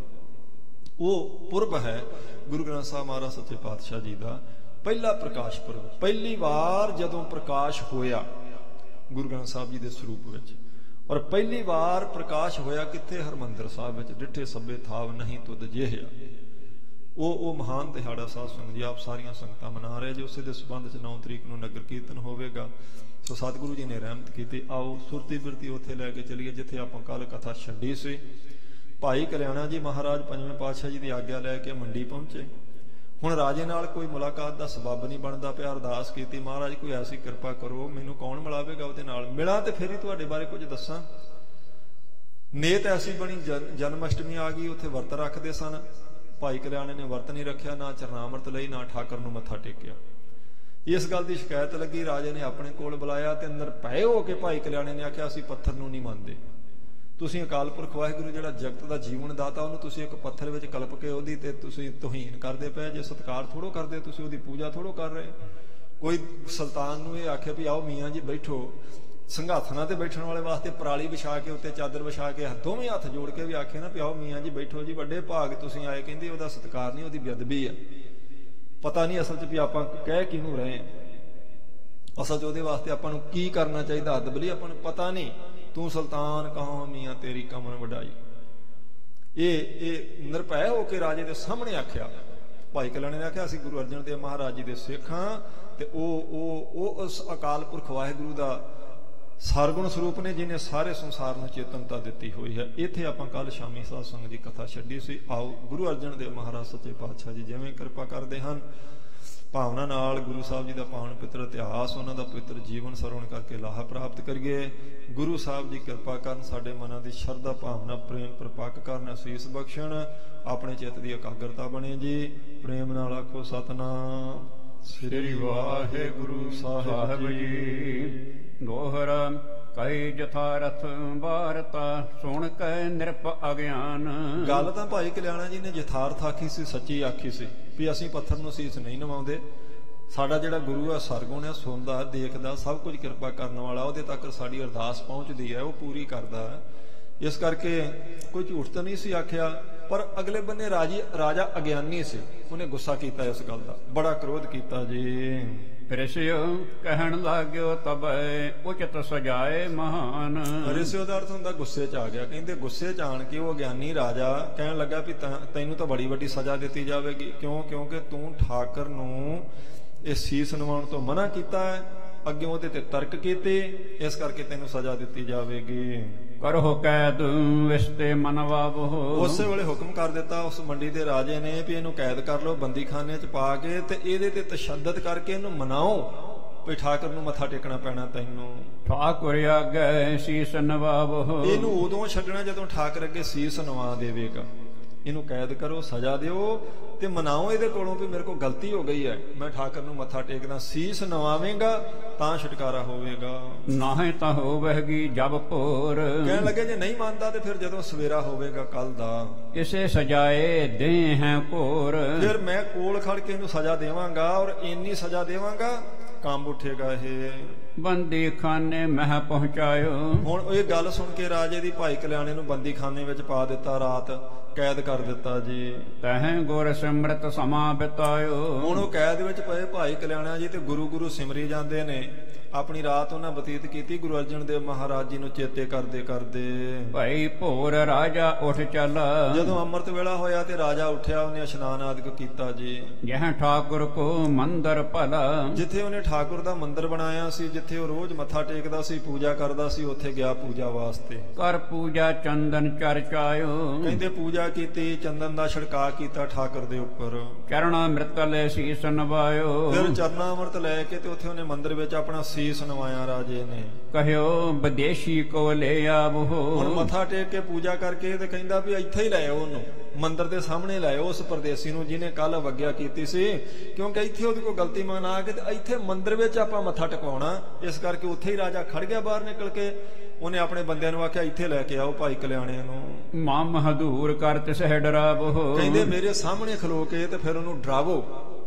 S1: ਉਹ ਪੁਰਬ ਹੈ ਗੁਰੂ ਗ੍ਰੰਥ ਸਾਹਿਬ ਮਹਾਰਾਜ ਸੱਚੇ ਪਾਤਸ਼ਾਹ ਜੀ ਦਾ ਪਹਿਲਾ ਪ੍ਰਕਾਸ਼ ਪੁਰਬ। ਪਹਿਲੀ ਵਾਰ ਜਦੋਂ ਪ੍ਰਕਾਸ਼ ਹੋਇਆ ਗੁਰੂ ਗ੍ਰੰਥ ਸਾਹਿਬ ਜੀ ਦੇ ਸਰੂਪ ਵਿੱਚ, ਔਰ ਪਹਿਲੀ ਵਾਰ ਪ੍ਰਕਾਸ਼ ਹੋਇਆ ਕਿੱਥੇ? ਹਰਿਮੰਦਰ ਸਾਹਿਬ ਵਿੱਚ। ਡਿੱਠੇ ਸਭੇ ਥਾਵ ਨਹੀਂ ਤੁਧ ਜਿਹਿਆ। ਉਹ ਮਹਾਨ ਦਿਹਾੜਾ ਸਾਧ ਸੰਗਤ ਜੀ ਆਪ ਸਾਰੀਆਂ ਸੰਗਤਾਂ ਮਨਾ ਰਹੇ ਜੀ। ਉਸੇ ਦੇ ਸੰਬੰਧ 'ਚ 9 ਤਰੀਕ ਨੂੰ ਨਗਰ ਕੀਰਤਨ ਹੋਵੇਗਾ। ਸੋ ਸਤਿਗੁਰੂ ਜੀ ਨੇ ਰਹਿਮਤ ਕੀਤੀ। ਆਓ ਸੁਰਤੀ ਬਿਰਤੀ ਉੱਥੇ ਲੈ ਕੇ ਚੱਲੀਏ ਜਿੱਥੇ ਆਪਾਂ ਕੱਲ ਕਥਾ ਛੱਡੀ ਸੀ। ਭਾਈ ਕਲਿਆਣਾ ਜੀ ਮਹਾਰਾਜ ਪੰਜਵੇਂ ਪਾਤਸ਼ਾਹ ਜੀ ਦੀ ਆਗਿਆ ਲੈ ਕੇ ਮੰਡੀ ਪਹੁੰਚੇ। ਹੁਣ ਰਾਜੇ ਨਾਲ ਕੋਈ ਮੁਲਾਕਾਤ ਦਾ ਸਬੱਬ ਨਹੀਂ ਬਣਦਾ ਪਿਆ। ਅਰਦਾਸ ਕੀਤੀ, ਮਹਾਰਾਜ ਕੋਈ ਐਸੀ ਕਿਰਪਾ ਕਰੋ, ਮੈਨੂੰ ਕੌਣ ਮਿਲਾਵੇਗਾ ਉਹਦੇ ਨਾਲ? ਮਿਲਾਂ ਤੇ ਫਿਰ ਹੀ ਤੁਹਾਡੇ ਬਾਰੇ ਕੁਝ ਦੱਸਾਂ। ਨੇਤ ਐਸੀ ਬਣੀ, ਜਨਮ ਅਸ਼ਟਮੀ ਆ ਗਈ, ਉੱਥੇ ਵਰਤ ਰੱਖਦੇ ਸਨ। ਭਾਈ ਕਲਿਆਣੇ ਨੇ ਵਰਤ ਨਹੀਂ ਰੱਖਿਆ, ਨਾ ਚਰਨਾਮਰਤ ਲਈ, ਨਾ ਠਾਕਰ ਨੂੰ ਮੱਥਾ ਟੇਕਿਆ। ਇਸ ਗੱਲ ਦੀ ਸ਼ਿਕਾਇਤ ਲੱਗੀ, ਰਾਜੇ ਨੇ ਆਪਣੇ ਕੋਲ ਬੁਲਾਇਆ ਤੇ ਅੰਦਰ ਪਏ ਹੋ ਕੇ ਭਾਈ ਕਲਿਆਣੇ ਨੇ ਆਖਿਆ, ਅਸੀਂ ਪੱਥਰ ਨੂੰ ਨਹੀਂ ਮੰਨਦੇ। ਤੁਸੀਂ ਅਕਾਲ ਪੁਰਖ ਵਾਹਿਗੁਰੂ ਜਿਹੜਾ ਜਗਤ ਦਾ ਜੀਵਨ ਦਾਤਾ, ਉਹਨੂੰ ਤੁਸੀਂ ਇੱਕ ਪੱਥਰ ਵਿੱਚ ਕਲਪ ਕੇ ਉਹਦੀ ਤੇ ਤੁਸੀਂ ਤੋਹੀਨ ਕਰਦੇ ਪਏ ਜੇ। ਸਤਿਕਾਰ ਥੋੜੋ ਕਰਦੇ, ਤੁਸੀਂ ਉਹਦੀ ਪੂਜਾ ਥੋੜੋ ਕਰ ਰਹੇ। ਕੋਈ ਸੁਲਤਾਨ ਨੂੰ ਇਹ ਆਖੇ ਵੀ ਆਓ ਮੀਆਂ ਜੀ ਬੈਠੋ, ਸਿੰਘਾਸਨਾਂ ਤੇ ਬੈਠਣ ਵਾਲੇ ਵਾਸਤੇ ਪਰਾਲੀ ਵਿਛਾ ਕੇ ਉੱਤੇ ਚਾਦਰ ਵਿਛਾ ਕੇ ਦੋਵੇਂ ਹੱਥ ਜੋੜ ਕੇ ਵੀ ਆਖੇ ਨਾ ਵੀ ਆਓ ਮੀਆਂ ਜੀ ਬੈਠੋ ਜੀ, ਵੱਡੇ ਭਾਗ ਤੁਸੀਂ ਆਏ। ਕਹਿੰਦੇ ਉਹਦਾ ਸਤਿਕਾਰ ਨਹੀਂ, ਉਹਦੀ ਬੇਅਦਬੀ ਆ। ਪਤਾ ਨਹੀਂ ਅਸਲ 'ਚ ਵੀ ਆਪਾਂ ਕਹਿ ਕਿਹਨੂੰ ਰਹੇ, ਅਸਲ 'ਚ ਉਹਦੇ ਵਾਸਤੇ ਆਪਾਂ ਨੂੰ ਕੀ ਕਰਨਾ ਚਾਹੀਦਾ ਅਦਬ ਲਈ ਆਪਾਂ ਨੂੰ ਪਤਾ ਨਹੀਂ। ਤੂੰ ਸੁਲਤਾਨ ਕਹਾਂ ਮੀਆਂ ਤੇਰੀ ਕਮਰ ਵਡਾਈ। ਇਹ ਨਿਰਭੈ ਹੋ ਕੇ ਰਾਜੇ ਦੇ ਸਾਹਮਣੇ ਆਖਿਆ। ਭਾਈ ਕਲਿਆਣੇ ਨੇ ਆਖਿਆ ਅਸੀਂ ਗੁਰੂ ਅਰਜਨ ਦੇਵ ਮਹਾਰਾਜ ਜੀ ਦੇ ਸਿੱਖ ਹਾਂ ਤੇ ਉਹ ਉਸ ਅਕਾਲ ਪੁਰਖ ਵਾਹਿਗੁਰੂ ਦਾ ਸਰਗੁਣ ਸਰੂਪ ਨੇ ਜਿਹਨੇ ਸਾਰੇ ਸੰਸਾਰ ਨੂੰ ਚੇਤਨਤਾ ਦਿੱਤੀ ਹੋਈ ਹੈ। ਇੱਥੇ ਆਪਾਂ ਕੱਲ ਸ਼ਾਮੀ ਸਾਧ ਸੰਗਤ ਦੀ ਕਥਾ ਛੱਡੀ ਸੀ। ਆਓ ਗੁਰੂ ਅਰਜਨ ਦੇਵ ਮਹਾਰਾਜ ਸੱਚੇ ਪਾਤਸ਼ਾਹ ਜੀ ਜਿਵੇਂ ਕਿਰਪਾ ਕਰਦੇ ਹਨ ਭਾਵਨਾ ਨਾਲ ਗੁਰੂ ਸਾਹਿਬ ਜੀ ਦਾ ਪਾਵਨ ਪਵਿੱਤਰ ਇਤਿਹਾਸ ਉਹਨਾਂ ਦਾ ਪਵਿੱਤਰ ਜੀਵਨ ਸਰਵਣ ਕਰਕੇ ਲਾਹਾ ਪ੍ਰਾਪਤ ਕਰੀਏ। ਗੁਰੂ ਸਾਹਿਬ ਜੀ ਕਿਰਪਾ ਕਰਨ ਸਾਡੇ ਮਨਾਂ ਦੀ ਸ਼ਰਧਾ ਭਾਵਨਾ ਪ੍ਰੇਮ ਪ੍ਰਪੱਕ ਕਰਨ ਅਸੀਸ ਬਖਸ਼ਣ ਆਪਣੇ ਚਿੱਤ ਦੀ ਇਕਾਗਰਤਾ ਬਣੇ ਜੀ। ਪ੍ਰੇਮ ਨਾਲ ਆਖੋ ਸਤਿਨਾਮ ਸ੍ਰੀ ਵਾਹਿਗੁਰੂ ਸਾਹਿਬ ਜੀ।
S2: ਦੋਹਰਾ ਕਈ ਜਥਾਰਥ ਵਾਰਤਾ ਸੁਣ ਕੇ ਨਿਰਪ ਅਗਿਆਨ।
S1: ਗੱਲ ਤਾਂ ਭਾਈ ਕਲਿਆਣਾ ਜੀ ਨੇ ਯਥਾਰਥ ਆਖੀ ਸੀ, ਸੱਚੀ ਆਖੀ ਸੀ ਵੀ ਅਸੀਂ ਪੱਥਰ ਨੂੰ ਸੀਸ ਨਹੀਂ ਨਵਾਉਂਦੇ। ਸਾਡਾ ਜਿਹੜਾ ਗੁਰੂ ਆ ਸਰਗੁਣ ਆ, ਸੁਣਦਾ ਦੇਖਦਾ ਸਭ ਕੁਝ ਕਿਰਪਾ ਕਰਨ ਵਾਲਾ, ਉਹਦੇ ਤੱਕ ਸਾਡੀ ਅਰਦਾਸ ਪਹੁੰਚਦੀ ਹੈ, ਉਹ ਪੂਰੀ ਕਰਦਾ ਹੈ। ਇਸ ਕਰਕੇ ਕੋਈ ਝੂਠ ਤਾਂ ਨਹੀਂ ਸੀ ਆਖਿਆ। ਪਰ ਅਗਲੇ ਬੰਨੇ ਰਾਜਾ ਅਗਿਆਨੀ ਸੀ, ਉਹਨੇ ਗੁੱਸਾ ਕੀਤਾ ਇਸ ਗੱਲ ਦਾ, ਬੜਾ ਕ੍ਰੋਧ ਕੀਤਾ ਜੀ।
S2: ਰਿਸ਼ਿਓ ਕਹਿਣ ਲੱਗਿਓ ਤਬੈ ਉਚਿਤ ਸਜਾਏ ਮਹਾਨ।
S1: ਰਿਸ਼ਿਓ ਦਾ ਅਰਥ ਹੁੰਦਾ ਗੁੱਸੇ 'ਚ ਆ ਗਿਆ। ਕਹਿੰਦੇ ਗੁੱਸੇ 'ਚ ਆਣ ਕੇ ਉਹ ਅਗਿਆਨੀ ਰਾਜਾ ਕਹਿਣ ਲੱਗਾ ਵੀ ਤੈਨੂੰ ਤਾਂ ਬੜੀ ਵੱਡੀ ਸਜ਼ਾ ਦਿੱਤੀ ਜਾਵੇਗੀ। ਕਿਉਂ? ਕਿਉਂਕਿ ਤੂੰ ਠਾਕਰ ਨੂੰ ਇਹ ਸੀਸ ਨਵਾਉਣ ਤੋਂ ਮਨਾ ਕੀਤਾ ਹੈ, ਅੱਗੇ ਉਹਦੇ ਤੇ ਤਰਕ ਕੀਤੇ, ਇਸ ਕਰਕੇ ਤੈਨੂੰ ਸਜ਼ਾ ਦਿੱਤੀ ਜਾਵੇਗੀ।
S2: ਕਰੋ ਕੈਦ ਵਿਸਤੇ ਮਨਵਾਵੋ।
S1: ਉਸੇ ਵੇਲੇ ਹੁਕਮ ਕਰ ਦਿੱਤਾ ਉਸ ਮੰਡੀ ਦੇ ਰਾਜੇ ਨੇ ਵੀ ਇਹਨੂੰ ਕੈਦ ਕਰ ਲਓ, ਬੰਦੀ ਖਾਨੇ 'ਚ ਪਾ ਕੇ, ਤੇ ਇਹਦੇ ਤੇ ਤਸ਼ੱਦਦ ਕਰਕੇ ਇਹਨੂੰ ਮਨਾਓ ਵੀ ਠਾਕਰ ਨੂੰ ਮੱਥਾ ਟੇਕਣਾ ਪੈਣਾ ਤੈਨੂੰ।
S2: ਠਾਕੁਰ ਅੱਗੇ ਸੀਸ ਨਵਾਵੋ।
S1: ਇਹਨੂੰ ਉਦੋਂ ਛੱਡਣਾ ਜਦੋਂ ਠਾਕਰ ਅੱਗੇ ਸੀਸ ਨਵਾ ਦੇਵੇਗਾ। ਇਹਨੂੰ ਕੈਦ ਕਰੋ, ਸਜ਼ਾ ਦਿਓ ਤੇ ਮਨਾਓ ਇਹਦੇ ਕੋਲੋਂ ਵੀ ਮੇਰੇ ਕੋਲ ਗਲਤੀ ਹੋ ਗਈ ਹੈ, ਮੈਂ ਠਾਕਰ ਨੂੰ ਮੱਥਾ ਟੇਕਦਾ। ਸੀਸ ਨਵਾਵੇਂਗਾ ਤਾਂ ਛੁਟਕਾਰਾ ਹੋਵੇਗਾ,
S2: ਨਾਹੀਂ ਤਾਂ ਹੋਵੇਗੀ ਜਬ ਭੋਰ।
S1: ਕਹਿਣ ਲੱਗੇ ਜੇ ਨਹੀਂ ਮੰਨਦਾ ਤੇ ਫਿਰ ਜਦੋਂ ਸਵੇਰਾ ਹੋਵੇਗਾ ਕੱਲ ਦਾ,
S2: ਇਸੇ ਸਜਾਏ ਦੇ ਹੈ ਘੋਰ।
S1: ਫਿਰ ਮੈਂ ਕੋਲ ਖੜ ਕੇ ਇਹਨੂੰ ਸਜ਼ਾ ਦੇਵਾਂਗਾ, ਔਰ ਇੰਨੀ ਸਜ਼ਾ ਦੇਵਾਂਗਾ ਕੰਬ ਉੱਠੇਗਾ ਇਹ।
S2: ਬੰਦੀ ਖਾਨੇ ਮਹਿ ਪਹੁੰਚਾਇਓ। ਹੁਣ
S1: ਇਹ ਗੱਲ ਸੁਣ ਕੇ ਰਾਜੇ ਦੀ ਭਾਈ ਕਲਿਆਣੇ ਨੂੰ ਬੰਦੀ ਖਾਨੇ ਵਿੱਚ ਪਾ ਦਿੱਤਾ, ਰਾਤ ਕੈਦ ਕਰ ਦਿੱਤਾ ਜੀ।
S2: ਤਹਿ ਗੁਰ ਸਿਮਰਤ ਸਮਾਂ ਬਿਤਾਇਓ।
S1: ਹੁਣ ਉਹ ਕੈਦ ਵਿੱਚ ਪਏ ਭਾਈ ਕਲਿਆਣਾ ਜੀ ਤੇ ਗੁਰੂ ਸਿਮਰੀ ਜਾਂਦੇ ਨੇ। ਆਪਣੀ ਰਾਤ ਉਹਨਾਂ ਬਤੀਤ ਕੀਤੀ ਗੁਰੂ ਅਰਜਨ ਦੇਵ ਮਹਾਰਾਜ ਜੀ ਨੂੰ ਚੇਤੇ ਕਰਦੇ ਕਰਦੇ।
S2: ਭਾਈ ਭੋਰ ਰਾਜਾ ਉੱਠ ਚੱਲ।
S1: ਜਦੋਂ ਅੰਮ੍ਰਿਤ ਵੇਲਾ ਹੋਇਆ ਤੇ ਰਾਜਾ ਉੱਠਿਆ, ਉਹਨੇ ਇਸ਼ਨਾਨ ਆਦਿਕ ਕੀਤਾ ਜੀ।
S2: ਜਹ ਠਾਕੁਰ ਕੋ ਮੰਦਰ ਭਲਾ। ਜਿੱਥੇ
S1: ਉਹਨੇ ਠਾਕੁਰ ਦਾ ਮੰਦਰ ਬਣਾਇਆ ਸੀ, ਜਿੱਥੇ ਉਹ ਰੋਜ਼ ਮੱਥਾ ਟੇਕਦਾ ਸੀ, ਪੂਜਾ ਕਰਦਾ ਸੀ, ਉੱਥੇ ਗਿਆ ਪੂਜਾ ਵਾਸਤੇ।
S2: ਕਰ ਪੂਜਾ ਚੰਦਨ ਚਰਚਾਇਓ।
S1: ਕਹਿੰਦੇ ਪੂਜਾ ਕੀਤੀ, ਚੰਦਨ ਦਾ ਛਿੜਕਾ ਕੀਤਾ ਠਾਕੁਰ ਦੇ ਉੱਪਰ।
S2: ਚਰਣਾ ਅੰਮ੍ਰਿਤ ਲੈ ਸੀਸ ਨਵਾਇਓ।
S1: ਫਿਰ ਚਰਨਾ ਅੰਮ੍ਰਿਤ ਲੈ ਕੇ ਤੇ ਉੱਥੇ ਉਹਨੇ ਮੰਦਰ ਵਿੱਚ ਆਪਣਾ ਸੀਸ ਨਵਾਇਆ ਰਾਜੇ ਨੇ।
S2: ਕਹਿਓ ਵਿਦੇਸ਼ੀ ਕੋ ਲੈ ਆਵੋ।
S1: ਹੁਣ ਮੱਥਾ ਟੇਕ ਕੇ ਪੂਜਾ ਕਰਕੇ ਤੇ ਕਹਿੰਦਾ ਵੀ ਇੱਥੇ ਹੀ ਲੈ ਆਓ, ਉਹਨੂੰ ਮੰਦਰ ਦੇ ਸਾਹਮਣੇ ਲੈ ਆਓ, ਉਸ ਪਰਦੇਸੀ ਨੂੰ ਜਿਹਨੇ ਕੱਲ ਅਵੱਗਿਆ ਕੀਤੀ ਸੀ। ਕਿਉਂਕਿ ਇੱਥੇ ਉਹਦੀ ਕੋਈ ਗਲਤੀ ਮਨਾ ਕੇ ਤੇ ਇੱਥੇ ਮੰਦਰ ਵਿੱਚ ਆਪਾਂ ਮੱਥਾ ਟਿਕਾਉਣਾ, ਇਸ ਕਰਕੇ ਉੱਥੇ ਹੀ ਰਾਜਾ ਖੜ ਗਿਆ ਬਾਹਰ ਨਿਕਲ ਕੇ। ਉਹਨੇ ਆਪਣੇ ਬੰਦਿਆਂ ਨੂੰ ਆਖਿਆ ਇੱਥੇ ਲੈ ਕੇ ਆਓ ਭਾਈ ਕਲਿਆਣੇ ਨੂੰ।
S2: ਮਾਮ ਹਦੂਰ ਕਰ ਤਿਸ ਡਰਾਵੋ।
S1: ਕਹਿੰਦੇ ਮੇਰੇ ਸਾਹਮਣੇ ਖਲੋ ਕੇ ਤੇ ਫਿਰ ਉਹਨੂੰ ਡਰਾਵੋ,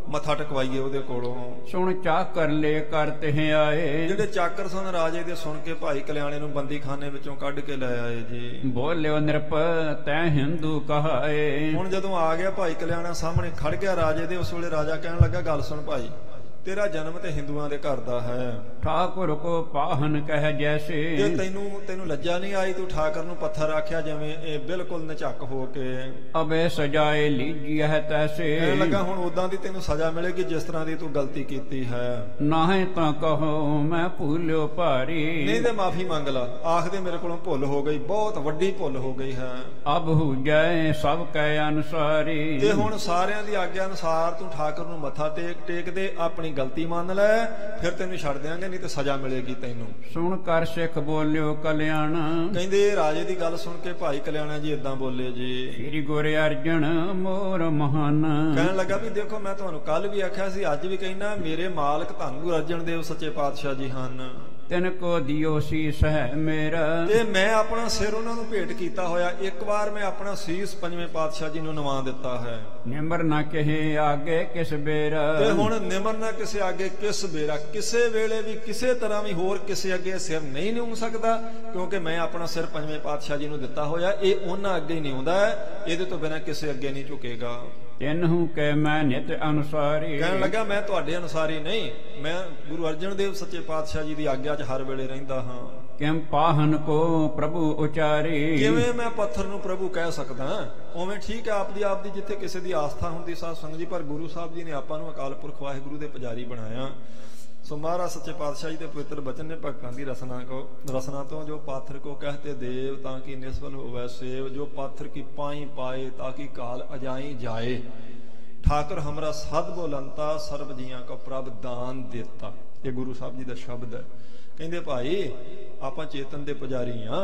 S1: ਮੱਥਾ ਟਕਵਾਈਏ ਉਹਦੇ ਕੋਲੋਂ।
S2: ਸੁਣ ਚਾਕਰ ਲੈ ਕਰ ਤੇ ਆਏ।
S1: ਜਿਹੜੇ ਚਾਕਰ ਸਨ ਰਾਜੇ ਦੇ, ਸੁਣ ਕੇ ਭਾਈ ਕਲਿਆਣੇ ਨੂੰ ਬੰਦੀ ਖਾਨੇ ਵਿੱਚੋਂ ਕੱਢ ਕੇ ਲੈ ਆਏ ਜੀ।
S2: ਬੋਲਿਓ ਨਿਰਪ ਤੈ ਹਿੰਦੂ ਕਹਾਏ।
S1: ਹੁਣ ਜਦੋਂ ਆ ਗਿਆ ਭਾਈ ਕਲਿਆਣਾ ਸਾਹਮਣੇ ਖੜ ਗਿਆ ਰਾਜੇ ਦੇ, ਉਸ ਵੇਲੇ ਰਾਜਾ ਕਹਿਣ ਲੱਗਾ ਗੱਲ ਸੁਣ ਭਾਈ, ਤੇਰਾ ਜਨਮ ਤੇ ਹਿੰਦੂਆਂ ਦੇ ਘਰ ਦਾ ਹੈ।
S2: ਠਾਕੁਰ ਕੋ ਪਾਹਨ ਕਹਿ ਜੈਸੇ।
S1: ਤੇ ਤੈਨੂੰ ਲੱਜਾ ਨਹੀਂ ਆਈ, ਤੂੰ ਠਾਕਰ ਨੂੰ ਪੱਥਰ ਆਖਿਆ ਜਿਵੇਂ ਇਹ ਬਿਲਕੁਲ ਨਝੱਕ ਹੋ ਕੇ।
S2: ਅਬੇ ਸਜਾਏ ਲੀਜੀ ਹੈ ਤੈਸੇ।
S1: ਇਹ ਲੱਗਾ ਹੁਣ ਉਦਾਂ ਦੀ ਤੈਨੂੰ ਸਜ਼ਾ ਮਿਲੇਗੀ ਜਿਸ ਤਰ੍ਹਾਂ ਦੀ ਤੂੰ ਗਲਤੀ ਕੀਤੀ ਹੈ।
S2: ਨਾਹੀਂ ਤਾਂ ਕਹੋ ਮੈਂ ਭੁੱਲਿਓ ਭਾਰੀ।
S1: ਨਹੀਂ ਤੇ ਮਾਫੀ ਮੰਗ ਲਾ, ਆਖਦੇ ਮੇਰੇ ਕੋਲੋਂ ਭੁੱਲ ਹੋ ਗਈ, ਬਹੁਤ ਵੱਡੀ ਭੁੱਲ ਹੋ ਗਈ ਹੈ।
S2: ਅਬ ਹੁਜੈ ਸਭ ਕੈ ਅਨੁਸਾਰੀ।
S1: ਤੇ ਹੁਣ ਸਾਰਿਆਂ ਦੀ ਆਗਿਆ ਅਨੁਸਾਰ ਤੂੰ ਠਾਕਰ ਨੂੰ ਮੱਥਾ ਟੇਕ ਦੇ, ਆਪਣੀ ਗਲਤੀ ਮੰਨ ਲੈ, ਫਿਰ ਤੈਨੂੰ ਛੱਡ ਦਿਆਂਗੇ, ਨਹੀਂ ਤੇ ਸਜ਼ਾ ਮਿਲੇਗੀ ਤੈਨੂੰ।
S2: ਸੁਣ ਕਰ ਸਿੱਖ ਬੋਲਿਓ ਕਲਿਆਣ।
S1: ਕਹਿੰਦੇ ਰਾਜੇ ਦੀ ਗੱਲ ਸੁਣ ਕੇ ਭਾਈ ਕਲਿਆਣਾ ਜੀ ਏਦਾਂ ਬੋਲੇ ਜੀ।
S2: ਸ੍ਰੀ ਗੁਰ ਅਰਜਨ ਮੋਰ ਮਹਾਨ।
S1: ਕਹਿਣ ਲੱਗਾ ਵੀ ਦੇਖੋ ਮੈਂ ਤੁਹਾਨੂੰ ਕੱਲ ਵੀ ਆਖਿਆ ਸੀ, ਅੱਜ ਵੀ ਕਹਿਣਾ, ਮੇਰੇ ਮਾਲਕ ਧੰਨ ਗੁਰੂ ਅਰਜਨ ਦੇਵ ਸੱਚੇ ਪਾਤਸ਼ਾਹ ਜੀ ਹਨ।
S2: ਤਿਨ ਕੋ ਦਿਓ ਸੀਸ ਹੈ ਮੇਰਾ। ਤੇ
S1: ਮੈਂ ਆਪਣਾ ਸਿਰ ਉਹਨਾਂ ਨੂੰ ਭੇਟ ਕੀਤਾ ਹੋਇਆ। ਇੱਕ ਵਾਰ ਮੈਂ ਆਪਣਾ ਸੀਸ ਪੰਜਵੇਂ ਪਾਤਸ਼ਾਹ ਜੀ ਨੂੰ ਨਵਾ ਦਿੱਤਾ ਹੈ।
S2: ਨਿਮਰ ਨਾ ਕਹੇ ਆਗੇ ਕਿਸ ਬੇਰਾ।
S1: ਤੇ ਹੁਣ ਨਿਮਰ ਨਾ ਕਿਸੇ ਅੱਗੇ ਕਿਸ ਬੇਰਾ, ਕਿਸੇ ਵੇਲੇ ਵੀ ਕਿਸੇ ਤਰ੍ਹਾਂ ਵੀ ਹੋਰ ਕਿਸੇ ਅੱਗੇ ਸਿਰ ਨਹੀਂ ਨਿਉ ਸਕਦਾ, ਕਿਉਂਕਿ ਮੈਂ ਆਪਣਾ ਸਿਰ ਪੰਜਵੇਂ ਪਾਤਸ਼ਾਹ ਜੀ ਨੂੰ ਦਿੱਤਾ ਹੋਇਆ। ਇਹ ਉਹਨਾਂ ਅੱਗੇ ਹੀ ਨਿਉਂਦਾ ਹੈ, ਇਹਦੇ ਤੋਂ ਬਿਨਾਂ ਕਿਸੇ ਅੱਗੇ ਨਹੀਂ ਝੁਕੇਗਾ।
S2: ਤਿੰਨੂ ਕਹਿ ਮੈਂ ਨਿਤ ਅਨੁਸਾਰੀ।
S1: ਕਹਿਣ ਲੱਗਾ ਮੈਂ ਤੁਹਾਡੇ ਅਨੁਸਾਰੀ ਨਹੀਂ, ਮੈਂ ਗੁਰੂ ਅਰਜਨ ਦੇਵ ਸੱਚੇ ਪਾਤਸ਼ਾਹ ਜੀ ਦੀ ਆਗਿਆ 'ਚ ਹਰ ਵੇਲੇ ਰਹਿੰਦਾ ਹਾਂ।
S2: ਕਿਮ ਪਾਹਨ ਕੋ ਪ੍ਰਭੂ ਉਚਾਰੀ।
S1: ਕਿਵੇਂ ਮੈਂ ਪੱਥਰ ਨੂੰ ਪ੍ਰਭੂ ਕਹਿ ਸਕਦਾ? ਉਵੇਂ ਠੀਕ ਹੈ ਆਪ ਦੀ ਜਿੱਥੇ ਕਿਸੇ ਦੀ ਆਸਥਾ ਹੁੰਦੀ ਸਾਧ ਸੰਗਤ ਜੀ, ਪਰ ਗੁਰੂ ਸਾਹਿਬ ਜੀ ਨੇ ਆਪਾਂ ਨੂੰ ਅਕਾਲ ਪੁਰਖ ਵਾਹਿਗੁਰੂ ਦੇ ਪੁਜਾਰੀ ਬਣਾਇਆ। ਸੋ ਮਹਾਰਾਜ ਸੱਚੇ ਪਾਤਸ਼ਾਹ ਜੀ ਦੇ ਪਵਿੱਤਰ ਬਚਨ ਨੇ ਭਗਤਾਂ ਦੀ ਰਸਨਾ ਤੋਂ ਜੋ ਪਾਥਰ ਕੋ ਕਹਤੇ ਦੇਵ ਤਾਂ ਕਿ ਨਿਸਬਲ ਹੋਵੈ ਸੇਵ, ਜੋ ਪਾਥਰ ਕੀ ਪਾਈ ਪਾਏ ਤਾਂ ਕਿ ਕਾਲ ਅਜਾਈ ਜਾਏ, ਠਾਕੁਰ ਹਮਰਾ ਸਦ ਬੋਲੰਤਾ ਸਰਬ ਜੀਆਂ ਕੋ ਪ੍ਰਭ ਦਾਨ ਦੇਤਾ। ਇਹ ਗੁਰੂ ਸਾਹਿਬ ਜੀ ਦਾ ਸ਼ਬਦ ਹੈ। ਕਹਿੰਦੇ ਭਾਈ ਆਪਾਂ ਚੇਤਨ ਦੇ ਪੁਜਾਰੀ ਆ,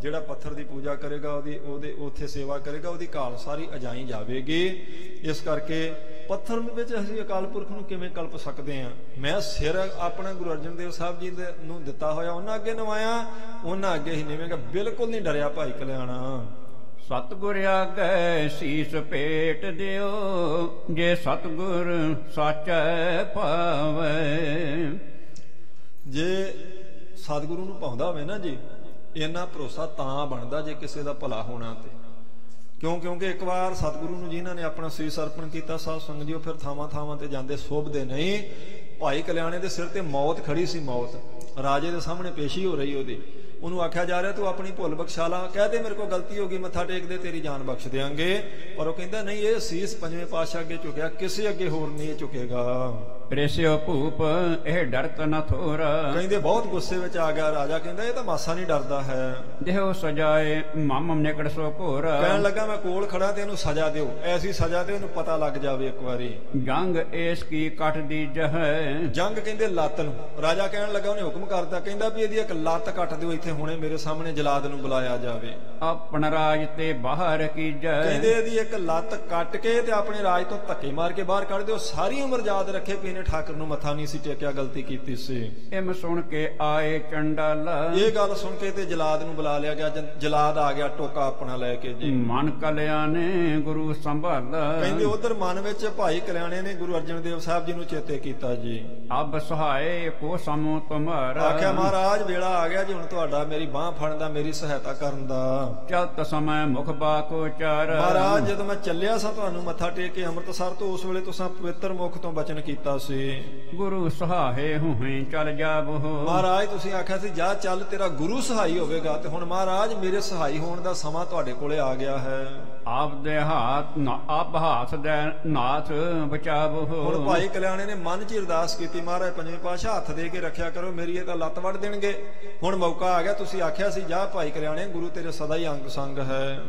S1: ਜਿਹੜਾ ਪੱਥਰ ਦੀ ਪੂਜਾ ਕਰੇਗਾ ਉਹਦੇ ਉੱਥੇ ਸੇਵਾ ਕਰੇਗਾ ਉਹਦੀ ਕਾਲ ਸਾਰੀ ਅਜਾਈ ਜਾਵੇਗੀ। ਇਸ ਕਰਕੇ ਪੱਥਰ ਵਿੱਚ ਅਸੀਂ ਅਕਾਲ ਪੁਰਖ ਨੂੰ ਕਿਵੇਂ ਕਲਪ ਸਕਦੇ ਹਾਂ? ਮੈਂ ਸਿਰ ਆਪਣਾ ਗੁਰੂ ਅਰਜਨ ਦੇਵ ਸਾਹਿਬ ਜੀ ਨੂੰ ਦਿੱਤਾ ਹੋਇਆ ਉਹਨਾਂ ਅੱਗੇ ਨਵਾਇਆ, ਉਹਨਾਂ ਅੱਗੇ ਹੀ ਨਿਵੇਂਗਾ। ਬਿਲਕੁਲ ਨਹੀਂ ਡਰਿਆ ਭਾਈ ਕਲਿਆਣਾ।
S2: ਸਤਿਗੁਰ ਆਗੈ ਸੀਸ ਭੇਟ ਦਿਓ, ਜੇ ਸਤਿਗੁਰ ਸਾਚੈ ਭਾਵੈ। ਜੇ ਸਤਿਗੁਰੂ ਨੂੰ ਭਾਉਂਦਾ ਹੋਵੇ ਨਾ ਜੀ, ਇੰਨਾ ਭਰੋਸਾ ਤਾਂ ਬਣਦਾ ਜੇ ਕਿਸੇ ਦਾ ਭਲਾ ਹੋਣਾ ਤੇ। ਕਿਉਂਕਿ ਇੱਕ ਵਾਰ ਸਤਿਗੁਰੂ ਨੂੰ ਜਿਨ੍ਹਾਂ ਨੇ ਆਪਣਾ ਸੀਸ ਅਰਪਣ ਕੀਤਾ ਸਾਧ ਸੰਗਤ ਜੀ, ਉਹ ਫਿਰ ਥਾਵਾਂ ਤੇ ਜਾਂਦੇ ਸੋਭਦੇ ਨਹੀਂ। ਭਾਈ ਕਲਿਆਣੇ ਦੇ ਸਿਰ ਤੇ ਮੌਤ ਖੜੀ ਸੀ, ਮੌਤ ਰਾਜੇ ਦੇ ਸਾਹਮਣੇ ਪੇਸ਼ੀ ਹੋ ਰਹੀ ਉਹਦੀ। ਉਹਨੂੰ ਆਖਿਆ ਜਾ ਰਿਹਾ ਤੂੰ ਆਪਣੀ ਭੁੱਲ ਬਖਸ਼ਾ ਲਾ, ਕਹਦੇ ਮੇਰੇ ਕੋਲ ਗਲਤੀ ਹੋ ਗਈ, ਮੱਥਾ ਟੇਕ ਦੇ, ਤੇਰੀ ਜਾਨ ਬਖਸ਼ ਦਿਆਂਗੇ। ਪਰ ਉਹ ਕਹਿੰਦਾ ਨਹੀਂ, ਇਹ ਸੀਸ ਪੰਜਵੇਂ ਪਾਤਸ਼ਾਹ ਅੱਗੇ ਝੁਕਿਆ, ਕਿਸੇ ਅੱਗੇ ਹੋਰ ਨਹੀਂ ਇਹ ਝੁਕੇਗਾ। ਰੇਸਿਓ ਭੂਪ ਇਹ ਡਰਤ ਨ ਥੋਰਾ।
S1: ਕਹਿੰਦੇ ਬਹੁਤ ਗੁੱਸੇ ਵਿੱਚ ਆ ਗਿਆ ਰਾਜਾ, ਕਹਿੰਦਾ ਇਹ ਤਾਂ ਮਾਸਾ ਨਹੀਂ ਡਰਦਾ ਹੈ।
S2: ਦੇਹੋ ਸਜਾਏ ਮਾਮਮ ਨਿਕੜ ਸੋ ਘੋਰ।
S1: ਕਹਿਣ ਲੱਗਾ ਮੈਂ ਕੋਲ ਖੜਾ ਤੇ ਇਹਨੂੰ ਸਜ਼ਾ ਦਿਓ, ਐਸੀ ਸਜ਼ਾ ਤੇ ਇਹਨੂੰ ਪਤਾ ਲੱਗ ਜਾਵੇ ਇੱਕ ਵਾਰੀ।
S2: ਜੰਗ ਇਸ ਕੀ ਕੱਟ ਦੀ ਜਹੈ।
S1: ਜੰਗ ਕਹਿੰਦੇ ਲੱਤ ਨੂੰ। ਰਾਜਾ ਕਹਿਣ ਲੱਗਾ, ਉਹਨੇ ਹੁਕਮ ਕਰਤਾ, ਕਹਿੰਦਾ ਵੀ ਇਹਦੀ ਇੱਕ ਲੱਤ ਕੱਟ ਦਿਓ, ਇੱਥੇ ਹੁਣੇ ਮੇਰੇ ਸਾਹਮਣੇ ਜਲਾਦ ਨੂੰ ਬੁਲਾਇਆ ਜਾਵੇ।
S2: ਆਪਣ ਰਾਜ ਤੇ ਬਾਹਰ ਕੀਜੈ।
S1: ਕਹਿੰਦੇ ਇਹਦੀ ਇੱਕ ਲੱਤ ਕੱਟ ਕੇ ਤੇ ਆਪਣੇ ਰਾਜ ਤੋਂ ਧੱਕੇ ਮਾਰ ਕੇ ਬਾਹਰ ਕੱਢ ਦਿਓ। ਸਾਰੀ ਉਮਰ ਯਾਦ ਰੱਖੇ ਵੀ ਇਹਨੇ ਠਾਕਰ ਨੂੰ ਮੱਥਾ ਨਹੀਂ ਸੀ ਟੇਕਿਆ, ਗਲਤੀ ਕੀਤੀ ਸੀ।
S2: ਇਮ ਸੁਣ ਕੇ ਆਏ ਚੰਡਾਲ।
S1: ਇਹ ਗੱਲ ਸੁਣ ਕੇ ਤੇ ਜਲਾਦ ਨੂੰ ਬੁਲਾ ਲਿਆ ਗਿਆ। ਜਲਾਦ ਆ ਗਿਆ ਟੋਕਾ ਆਪਣਾ ਲੈ ਕੇ ਜੀ।
S2: ਮਨ ਕਲਿਆਣੇ ਗੁਰੂ ਸੰਭਾਲ।
S1: ਕਹਿੰਦੇ ਉਧਰ ਮਨ ਵਿੱਚ ਭਾਈ ਕਲਿਆਣੇ ਨੇ ਗੁਰੂ ਅਰਜਨ ਦੇਵ ਸਾਹਿਬ ਜੀ ਨੂੰ ਚੇਤੇ ਕੀਤਾ ਜੀ।
S2: ਅਬ ਸਹਾਏ ਕੋ ਸਮੋ ਤੁਮਾਰਾ।
S1: ਆਖਿਆ ਮਹਾਰਾਜ ਵੇਲਾ ਆ ਗਿਆ ਜੀ ਹੁਣ ਤੁਹਾਡਾ, ਮੇਰੀ ਬਾਹ ਫੜਨ ਦਾ, ਮੇਰੀ ਸਹਾਇਤਾ ਕਰਨ ਦਾ।
S2: ਚਲਤ ਸਮੈ ਮੁਖ ਬਾਕੋ ਚਾਰ।
S1: ਮਹਾਰਾਜ ਜਦੋਂ ਮੈਂ ਚੱਲਿਆ ਸਾਂ ਤੁਹਾਨੂੰ ਮੱਥਾ ਟੇਕ ਕੇ ਅੰਮ੍ਰਿਤਸਰ ਤੋਂ, ਉਸ ਵੇਲੇ ਤੁਸੀਂ ਪਵਿੱਤਰ ਮੁਖ ਤੋਂ ਬਚਨ ਕੀਤਾ ਸੀ।
S2: ਗੁਰੂ ਸਹਾਏ ਹੋਏ ਚੱਲ ਜਾਵੋ।
S1: ਮਹਾਰਾਜ ਤੁਸੀਂ ਆਖਿਆ ਸੀ ਜਾ ਚੱਲ, ਤੇਰਾ ਗੁਰੂ ਸਹਾਈ ਹੋਵੇਗਾ। ਤੇ ਹੁਣ ਮਹਾਰਾਜ ਮੇਰੇ ਸਹਾਈ ਹੋਣ ਦਾ ਸਮਾਂ ਤੁਹਾਡੇ ਕੋਲੇ ਆ ਗਿਆ ਹੈ।
S2: ਆਪ ਦੇ ਹਾਥ ਦੇ ਨਾਥ ਬਚਾਵੋ।
S1: ਹੁਣ ਭਾਈ ਕਲਿਆਣੇ ਨੇ ਮਨ 'ਚ ਅਰਦਾਸ ਕੀਤੀ, ਮਹਾਰਾਜ ਪੰਜਵੇਂ ਪਾਤਸ਼ਾਹ ਹੱਥ ਦੇ ਕੇ ਰੱਖਿਆ ਕਰੋ, ਮੇਰੀ ਇਹ ਤਾਂ ਲੱਤ ਵੱਢ ਦੇਣਗੇ। ਹੁਣ ਮੌਕਾ ਆ ਗਿਆ, ਤੁਸੀਂ ਆਖਿਆ ਸੀ ਜਾ ਭਾਈ ਕਲਿਆਣੇ, ਗੁਰੂ ਤੇਰੇ ਸਦਾ ਹੀ ਅੰਗ ਸੰਗ ਹੈ।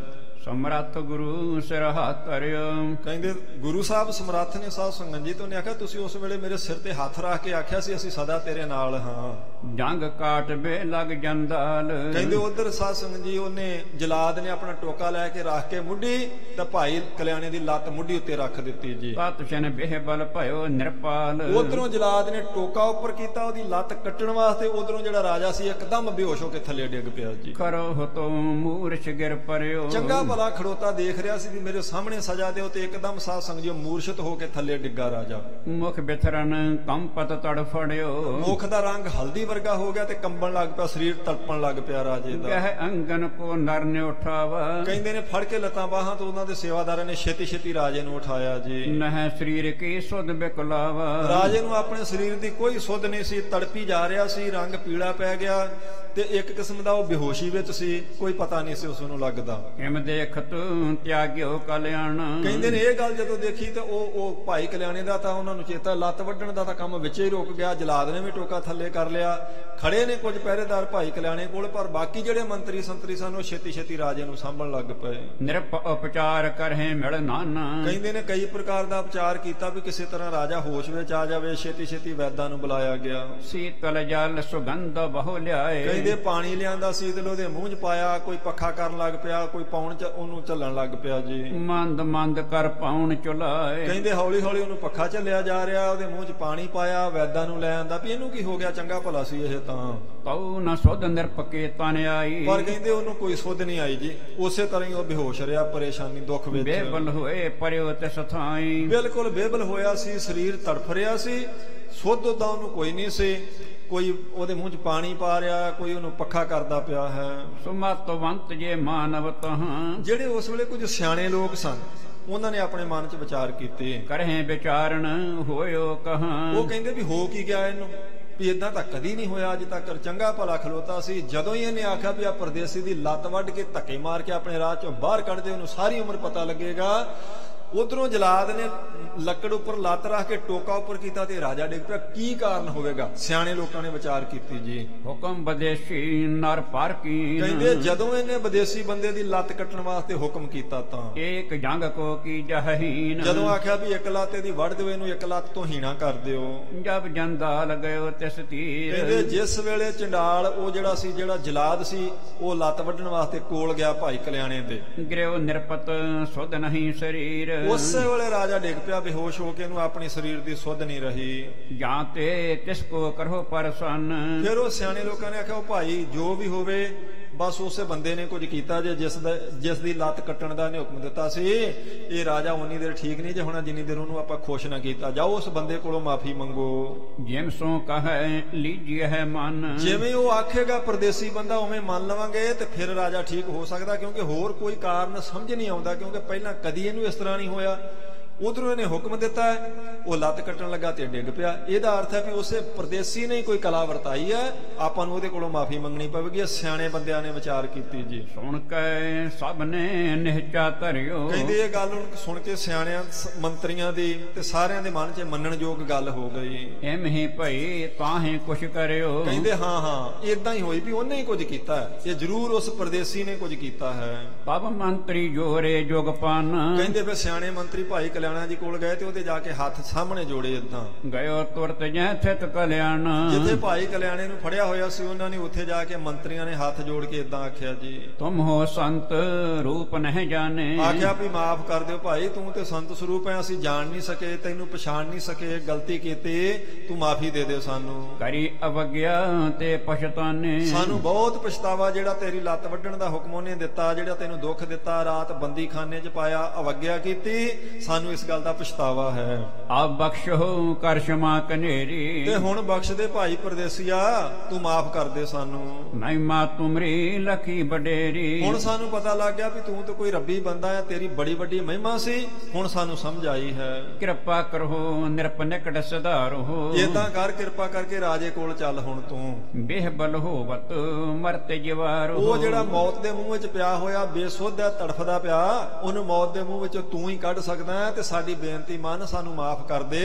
S2: ਸਮਰੱਥ ਗੁਰੂ ਸਿਰ ਹੱਥ ਧਰਿਓ।
S1: ਕਹਿੰਦੇ ਗੁਰੂ ਸਾਹਿਬ ਸਮਰੱਥ ਨੇ ਸਾਧ ਸੰਗਤ ਜੀ ਤੋਂ। ਨੇ ਆਖਿਆ ਤੁਸੀਂ ਉਸ ਵੇਲੇ ਮੇਰੇ ਸਿਰ ਤੇ ਹੱਥ ਰੱਖ ਕੇ ਆਖਿਆ ਸੀ ਅਸੀਂ ਸਦਾ ਤੇਰੇ ਨਾਲ ਹਾਂ।
S2: ਜੰਗ ਕਾਟ ਬੇ ਲੱਗ ਜੰਦਾਲ।
S1: ਕਹਿੰਦੇ ਉਧਰ ਸਾਧ ਸੰਗਤ ਜੀ ਉਹਨੇ ਜਲਾਦ ਨੇ ਆਪਣਾ ਟੋਕਾ ਲੈ ਕੇ ਰੱਖ ਕੇ ਮੁੱਢੀ ਤੇ ਭਾਈ ਕਲਿਆਣੇ ਦੀ ਲੱਤ ਮੁੱਢੀ ਉੱਤੇ ਰੱਖ ਦਿੱਤੀ ਜੀ।
S2: ਪਤਸ਼ਨ ਬੇਹਬਲ ਭਇਓ ਨਿਰਪਾਲ।
S1: ਉਧਰੋਂ ਜਲਾਦ ਨੇ ਟੋਕਾ ਉੱਪਰ ਕੀਤਾ ਉਹਦੀ ਲੱਤ ਕੱਟਣ ਵਾਸਤੇ, ਉਧਰੋਂ ਜਿਹੜਾ ਰਾਜਾ ਸੀ ਇੱਕਦਮ ਬੇਹੋਸ਼ ਹੋ ਕੇ ਥੱਲੇ ਡਿੱਗ ਪਿਆ ਜੀ।
S2: ਕਰੋ ਤੋ ਮੂਰਛ ਗਿਰ ਪਰਿਓ।
S1: ਚੰਗਾ ਭਲਾ ਖੜੋਤਾ ਦੇਖ ਰਿਹਾ ਸੀ ਵੀ ਮੇਰੇ ਸਾਹਮਣੇ ਸਜ਼ਾ ਦਿਓ, ਤੇ ਇੱਕਦਮ ਸਾਧ ਸੰਗਤ ਜੀ ਮੂਰਛਿਤ ਹੋ ਕੇ ਥੱਲੇ ਡਿੱਗਾ ਰਾਜਾ।
S2: ਮੁਖ ਬਿਥਰਨ ਕੰਪਤ ਤੜਫੜਿਓ।
S1: ਮੁਖ ਦਾ ਰੰਗ ਹਲਦੀ ਵਰਗਾ ਹੋ ਗਿਆ ਤੇ ਕੰਬਣ ਲੱਗ ਪਿਆ, ਸਰੀਰ ਤੜਪਣ ਲੱਗ ਪਿਆ ਰਾਜੇ ਦਾ।
S2: ਕਹਿ ਅੰਗਨ ਕੋ ਨਰ ਨੇ ਉਠਾਵਾ।
S1: ਕਹਿੰਦੇ ਨੇ ਫੜ ਕੇ ਲੱਤਾਂ ਬਾਹਾਂ ਤੋਂ ਉਹਨਾਂ ਦੇ ਸੇਵਾਦਾਰਾਂ ਨੇ ਛੇਤੀ ਰਾਜੇ ਨੂੰ ਉਠਾਇਆ ਜੀ।
S2: ਨਹਿ ਸਰੀਰ ਕੀ ਸੁਧ ਬਿਕਲਾਵਾ। ਰਾਜੇ
S1: ਨੂੰ ਆਪਣੇ ਸਰੀਰ ਦੀ ਕੋਈ ਸੁਧ ਨਹੀਂ ਸੀ, ਤੜਪੀ ਜਾ ਰਿਹਾ ਸੀ, ਰੰਗ ਪੀਲਾ ਪੈ ਗਿਆ ਤੇ ਇੱਕ ਕਿਸਮ ਦਾ ਉਹ ਬੇਹੋਸ਼ੀ ਵਿੱਚ ਸੀ, ਕੋਈ ਪਤਾ ਨਹੀਂ ਸੀ ਉਸ ਨੂੰ ਲੱਗਦਾ।
S2: ਹਿਮ ਦੇਖ ਤੂੰ ਤਿਆਗਿਓ ਕਲਿਆਣ।
S1: ਕਹਿੰਦੇ ਨੇ ਇਹ ਗੱਲ ਜਦੋਂ ਦੇਖੀ ਤੇ ਉਹ ਭਾਈ ਕਲਿਆਣੇ ਦਾ ਤਾਂ ਉਹਨਾਂ ਨੂੰ ਚੇਤਾ, ਲੱਤ ਵੱਢਣ ਦਾ ਤਾਂ ਕੰਮ ਵਿੱਚੇ ਹੀ ਰੁਕ ਗਿਆ। ਜਲਾਦ ਨੇ ਵੀ ਟੋਕਾ ਥੱਲੇ ਕਰ ਲਿਆ। ਖੜੇ ਨੇ ਕੁਝ ਪਹਿਰੇਦਾਰ ਭਾਈ ਕਲਿਆਣੇ ਕੋਲ, ਪਰ ਬਾਕੀ ਜਿਹੜੇ ਮੰਤਰੀ ਸੰਤਰੀ ਸਨ ਉਹ ਛੇਤੀ ਰਾਜੇ ਨੂੰ ਸਾਂਭਣ ਲੱਗ ਪਏ।
S2: ਨਿਰਪ ਉਪਚਾਰ ਕਰਹਿ ਮਿਲ ਨਾਨਾ।
S1: ਕਹਿੰਦੇ ਨੇ ਕਈ ਪ੍ਰਕਾਰ ਦਾ ਉਪਚਾਰ ਕੀਤਾ ਵੀ ਕਿਸੇ ਤਰ੍ਹਾਂ ਰਾਜਾ ਹੋਸ਼ ਵਿੱਚ ਆ ਜਾਵੇ। ਛੇਤੀ ਵੈਦਾਂ ਨੂੰ ਬੁਲਾਇਆ ਗਿਆ।
S2: ਸੀਤਲ ਜਲ ਸੁਗੰਧ ਬਹੁ ਲਿਆਏ।
S1: ਕਹਿੰਦੇ ਪਾਣੀ ਲਿਆਂਦਾ ਸੀਤਲ ਉਹਦੇ ਮੂੰਹ 'ਚ ਪਾਇਆ, ਕੋਈ ਪੱਖਾ ਕਰਨ ਲੱਗ ਪਿਆ, ਕੋਈ ਪਾਉਣ 'ਚ ਉਹਨੂੰ ਝੱਲਣ ਲੱਗ ਪਿਆ ਜੀ।
S2: ਮੰਦ ਕਰ ਪਾਉਣ ਚੁਲਾਏ। ਕਹਿੰਦੇ
S1: ਹੌਲੀ ਉਹਨੂੰ ਪੱਖਾ ਝੱਲਿਆ ਜਾ ਰਿਹਾ, ਉਹਦੇ ਮੂੰਹ 'ਚ ਪਾਣੀ ਪਾਇਆ, ਵੈਦਾਂ ਨੂੰ ਲੈ ਆਂਦਾ ਵੀ ਇਹਨੂੰ ਕੀ ਹੋ ਗਿਆ, ਚੰਗਾ ਭਲਾ ਸੀ ਇਹ ਤਾਂ।
S2: ਤਉ ਨ ਸੁਧ ਨਿਰਪਕੇ ਤਨ ਆਈ।
S1: ਪਰ ਕਹਿੰਦੇ ਉਹਨੂੰ ਕੋਈ ਸੁਧ ਨਹੀਂ ਆਈ ਜੀ, ਉਸੇ ਤਰ੍ਹਾਂ ਹੀ ਉਹ ਬੇਹੋਸ਼ ਰਿਹਾ, ਪਰੇਸ਼ਾਨੀ ਦੁੱਖ ਵਿੱਚ।
S2: ਬੇਬਲ ਹੋਏ ਪਰਿਓ ਤਿਸ ਥਾਈ।
S1: ਬਿਲਕੁਲ ਬੇਬਲ ਹੋਇਆ ਸੀ, ਸਰੀਰ ਤੜਫ ਰਿਹਾ ਸੀ, ਸੁਧ ਦਾ ਉਹਨੂੰ ਕੋਈ ਨਹੀਂ ਸੀ। ਕੋਈ ਉਹਦੇ ਮੂੰਹ 'ਚ ਪਾਣੀ ਪਾ ਰਿਹਾ, ਕੋਈ ਉਹਨੂੰ ਪੱਖਾ ਕਰਦਾ ਪਿਆ ਹੈ।
S2: ਸੁਮਤਵੰਤ ਜੇ ਮਾਨਵ ਤਹਾਂ। ਜਿਹੜੇ
S1: ਉਸ ਵੇਲੇ ਕੁਝ ਸਿਆਣੇ ਲੋਕ ਸਨ, ਉਹਨਾਂ ਨੇ ਆਪਣੇ ਮਨ 'ਚ ਵਿਚਾਰ ਕੀਤੇ।
S2: ਕਰਹਿ ਵਿਚਾਰਨ ਹੋਇਓ ਕਹਾਂ।
S1: ਉਹ ਕਹਿੰਦੇ ਵੀ ਹੋ ਕੀ ਗਿਆ ਇਹਨੂੰ, ਵੀ ਇਦਾਂ ਤਾਂ ਕਦੀ ਨਹੀਂ ਹੋਇਆ ਅੱਜ ਤੱਕ, ਚੰਗਾ ਭਲਾ ਖਲੋਤਾ ਸੀ। ਜਦੋਂ ਹੀ ਇਹਨੇ ਆਖਿਆ ਵੀ ਆ ਪਰਦੇਸੀ ਦੀ ਲੱਤ ਵੱਢ ਕੇ ਧੱਕੇ ਮਾਰ ਕੇ ਆਪਣੇ ਰਾਹ ਚੋਂ ਬਾਹਰ ਕੱਢ ਦੇ, ਉਹਨੂੰ ਸਾਰੀ ਉਮਰ ਪਤਾ ਲੱਗੇਗਾ। ਉਧਰੋਂ ਜਲਾਦ ਨੇ ਲੱਕੜ ਉੱਪਰ ਲੱਤ ਰੱਖ ਕੇ ਟੋਕਾ ਉੱਪਰ ਕੀਤਾ ਤੇ ਰਾਜਾ ਡਿੱਗ ਪਿਆ। ਕੀ ਕਾਰਨ ਹੋਵੇਗਾ? ਸਿਆਣੇ ਲੋਕਾਂ ਨੇ ਵਿਚਾਰ ਕੀਤੀ ਜੀ।
S2: ਹੁਕਮ ਵਿਦੇਸ਼ੀ ਨਰ ਪਰ ਕੀ,
S1: ਕਹਿੰਦੇ ਜਦੋਂ ਇਹਨੇ ਵਿਦੇਸ਼ੀ ਬੰਦੇ ਦੀ ਲੱਤ ਕੱਟਣ ਵਾਸਤੇ ਹੁਕਮ ਕੀਤਾ ਤਾਂ
S2: ਏਕ ਜੰਗ ਕੋ ਕੀ ਜਹੀਨ,
S1: ਜਦੋਂ ਆਖਿਆ ਵੀ ਇੱਕ ਲੱਤ ਇਹਦੀ ਵੱਢ ਦਿਓ, ਇਹਨੂੰ ਇੱਕ ਲੱਤ ਤੋਂ ਹੀਣਾ ਕਰ ਦਿਓ।
S2: ਜਬ ਜੰਦਾਲ ਗਇਓ ਤਿਸ ਤੀਰ,
S1: ਕਹਿੰਦੇ ਜਿਸ ਵੇਲੇ ਚੰਡਾਲ ਉਹ ਜਿਹੜਾ ਸੀ, ਜਿਹੜਾ ਜਲਾਦ ਸੀ, ਉਹ ਲੱਤ ਵੱਢਣ ਵਾਸਤੇ ਕੋਲ ਗਿਆ ਭਾਈ ਕਲਿਆਣੇ ਦੇ,
S2: ਗਿਰਿਓ ਨਿਰਪਤ ਸੁਧ ਨਹੀਂ ਸਰੀਰ,
S1: ਉਸੇ ਵੇਲੇ ਰਾਜਾ ਡਿੱਗ ਪਿਆ ਬੇਹੋਸ਼ ਹੋ ਕੇ, ਇਹਨੂੰ ਆਪਣੀ ਸਰੀਰ ਦੀ ਸੁੱਧ ਨਹੀਂ ਰਹੀ।
S2: ਜਾਂ ਤੇ ਤਿਸ ਕੋ ਕਰੋ ਪਰਸਨ,
S1: ਫਿਰ ਉਹ ਸਿਆਣੇ ਲੋਕਾਂ ਨੇ ਆਖਿਆ ਉਹ ਭਾਈ ਜੋ ਵੀ ਹੋਵੇ ਬਸ ਉਸੇ ਬੰਦੇ ਨੇ ਕੁਝ ਕੀਤਾ ਜੇ ਜਿਸ ਦੀ ਲੱਤ ਕੱਟਣ ਦਾ ਇਹਨੇ ਹੁਕਮ ਦਿੱਤਾ ਸੀ। ਇਹ ਰਾਜਾ ਉਨੀ ਦੇਰ ਠੀਕ ਨਹੀਂ ਜੇ ਹੋਣਾ ਜਿੰਨੀ ਦੇਰ ਉਹਨੂੰ ਆਪਾਂ ਖੁਸ਼ ਨਾ ਕੀਤਾ। ਜਾਓ ਉਸ ਬੰਦੇ ਕੋਲੋਂ ਮਾਫੀ ਮੰਗੋ।
S2: ਜਿਮ ਸੋ ਕਹੈ ਲੀਜੀਏ ਹੈ ਮਨ,
S1: ਜਿਵੇਂ ਉਹ ਆਖੇਗਾ ਪਰਦੇਸੀ ਬੰਦਾ ਉਵੇਂ ਮੰਨ ਲਵਾਂਗੇ ਤੇ ਫਿਰ ਰਾਜਾ ਠੀਕ ਹੋ ਸਕਦਾ, ਕਿਉਂਕਿ ਹੋਰ ਕੋਈ ਕਾਰਨ ਸਮਝ ਨਹੀਂ ਆਉਂਦਾ, ਕਿਉਂਕਿ ਪਹਿਲਾਂ ਕਦੀ ਇਹਨੂੰ ਇਸ ਤਰ੍ਹਾਂ ਨਹੀਂ ਹੋਇਆ। ਉਧਰੋਂ ਇਹਨੇ ਹੁਕਮ ਦਿੱਤਾ, ਉਹ ਲੱਤ ਕੱਟਣ ਲੱਗਾ ਤੇ ਡਿੱਗ ਪਿਆ। ਇਹਦਾ ਅਰਥ ਹੈ ਵੀ ਉਸੇ ਪਰਦੇਸੀ ਨੇ ਕੋਈ ਕਲਾ ਵਰਤਾਈ ਹੈ, ਆਪਾਂ ਨੂੰ ਉਹਦੇ ਕੋਲੋਂ ਮਾਫੀ ਮੰਗਣੀ ਪਵੇਗੀ। ਸਿਆਣੇ ਬੰਦਿਆਂ ਨੇ ਵਿਚਾਰ ਕੀਤੀ ਜੀ।
S2: ਸੁਣ ਕੇ ਸਭ ਨੇ ਨਿਹਚਾ ਧਰਿਓ,
S1: ਕਹਿੰਦੇ ਇਹ ਗੱਲ ਸੁਣ ਕੇ ਸਿਆਣਿਆਂ ਮੰਤਰੀਆਂ ਦੀ ਤੇ ਸਾਰਿਆਂ ਦੇ ਮਨ 'ਚ ਮੰਨਣਯੋਗ ਗੱਲ ਹੋ ਗਈ।
S2: ਐਮ ਹੀ ਭਈ ਤਾਹੇ ਕੁਛ ਕਰਿਓ,
S1: ਕਹਿੰਦੇ ਹਾਂ ਇਦਾਂ ਹੀ ਹੋਈ ਵੀ ਉਹਨੇ ਹੀ ਕੁਝ ਕੀਤਾ, ਇਹ ਜ਼ਰੂਰ ਉਸ ਪਰਦੇਸੀ ਨੇ ਕੁਝ ਕੀਤਾ ਹੈ।
S2: ਤਬ ਮੰਤਰੀ ਜੋਰੇ ਜੁਗਪਨ,
S1: ਕਹਿੰਦੇ ਫਿਰ ਸਿਆਣੇ ਮੰਤਰੀ ਭਾਈ ਕਲਿਆਣਾ ਜੀ ਕੋਲ ਗਏ ਤੇ ਉਹਦੇ ਜਾ ਕੇ ਹੱਥ ਸਾਹਮਣੇ ਜੋੜੇ। ਇਦਾਂ
S2: ਗਇਓ ਤੁਰਤ ਜੈ ਥਿਤ ਕਲਿਆਣ,
S1: ਜਿੱਥੇ ਭਾਈ ਕਲਿਆਣੇ ਨੂੰ ਫੜਿਆ ਹੋਇਆ ਸੀ ਉਹਨਾਂ ਨੇ ਉੱਥੇ ਜਾ ਕੇ ਮੰਤਰੀਆਂ ਨੇ ਹੱਥ ਜੋੜ ਕੇ ਇਦਾਂ ਆਖਿਆ ਜੀ,
S2: ਤੁਮ ਹੋ ਸੰਤ ਰੂਪ ਨਹੀਂ ਜਾਣੇ,
S1: ਆਖਿਆ ਵੀ ਮਾਫ ਕਰ ਦਿਓ ਭਾਈ, ਤੂੰ ਤੇ ਸੰਤ ਸਰੂਪ ਹੈ, ਅਸੀਂ ਜਾਣ ਨਹੀਂ ਸਕੇ, ਤੈਨੂੰ ਪਛਾਣ ਨਹੀਂ ਸਕੇ, ਗਲਤੀ ਕੀਤੀ, ਤੂੰ ਮਾਫੀ ਦੇ ਦੇ ਸਾਨੂੰ।
S2: ਕਰੀ ਅਵਗਿਆ ਤੇ ਪਛਤਾਨੇ,
S1: ਸਾਨੂੰ ਬਹੁਤ ਪਛਤਾਵਾ ਜਿਹੜਾ ਤੇਰੀ ਲੱਤ ਵੱਢਣ ਦਾ ਹੁਕਮ ਉਹਨੇ ਦਿੱਤਾ, ਜਿਹੜਾ ਤੈਨੂੰ ਦੁੱਖ ਦਿੱਤਾ, ਰਾਤ ਬੰਦੀ ਖਾਨੇ 'ਚ ਪਾਇਆ, ਅਵਗਿਆ ਕੀਤੀ, ਸਾਨੂੰ ਇਸ ਗੱਲ ਦਾ ਪਛਤਾਵਾ ਹੈ।
S2: ਆਪ ਬਖਸ਼ੋ ਕਰ ਸ਼ਮਾ ਕਨੇਰੀ,
S1: ਤੇ ਹੁਣ ਬਖਸ਼ ਦੇ ਭਾਈ ਪਰਦੇਸੀਆ, ਤੂੰ ਮਾਫ ਕਰ ਦੇ ਸਾਨੂੰ।
S2: ਮਹਿਮਾ ਤੁਮਰੀ ਲਖੀ ਬਡੇਰੀ,
S1: ਹੁਣ ਸਾਨੂੰ ਪਤਾ ਲੱਗ ਗਿਆ ਵੀ ਤੂੰ ਤਾਂ ਕੋਈ ਰੱਬੀ ਬੰਦਾ ਹੈ, ਤੇਰੀ ਬੜੀ ਵੱਡੀ ਮਹਿਮਾ ਸੀ, ਹੁਣ ਸਾਨੂੰ ਸਮਝ ਆਈ ਹੈ।
S2: ਕਿਰਪਾ ਕਰੋ ਨਿਰਪਨਿਕਟ ਸੁਧਾਰੋ,
S1: ਏਦਾਂ ਕਰ ਕਿਰਪਾ ਕਰਕੇ ਰਾਜੇ ਕੋਲ ਚੱਲ ਹੁਣ ਤੂੰ।
S2: ਬੇਹਬਲ ਹੋਵਤ ਮਰਤੇ ਜਿਵਾਰੋ,
S1: ਉਹ ਜਿਹੜਾ ਮੌਤ ਦੇ ਮੂੰਹ ਵਿੱਚ ਪਿਆ ਹੋਇਆ ਬੇਸੁੱਧ ਹੈ, ਤੜਫਦਾ ਪਿਆ, ਉਹਨੂੰ ਮੌਤ ਦੇ ਮੂੰਹ ਵਿੱਚੋਂ ਤੂੰ ਹੀ ਕੱਢ ਸਕਦਾ ਹੈ। ਤੇ ਸਾਡੀ ਬੇਨਤੀ ਮੰਨ, ਸਾਨੂੰ ਮਾਫ ਕਰ ਦੇ,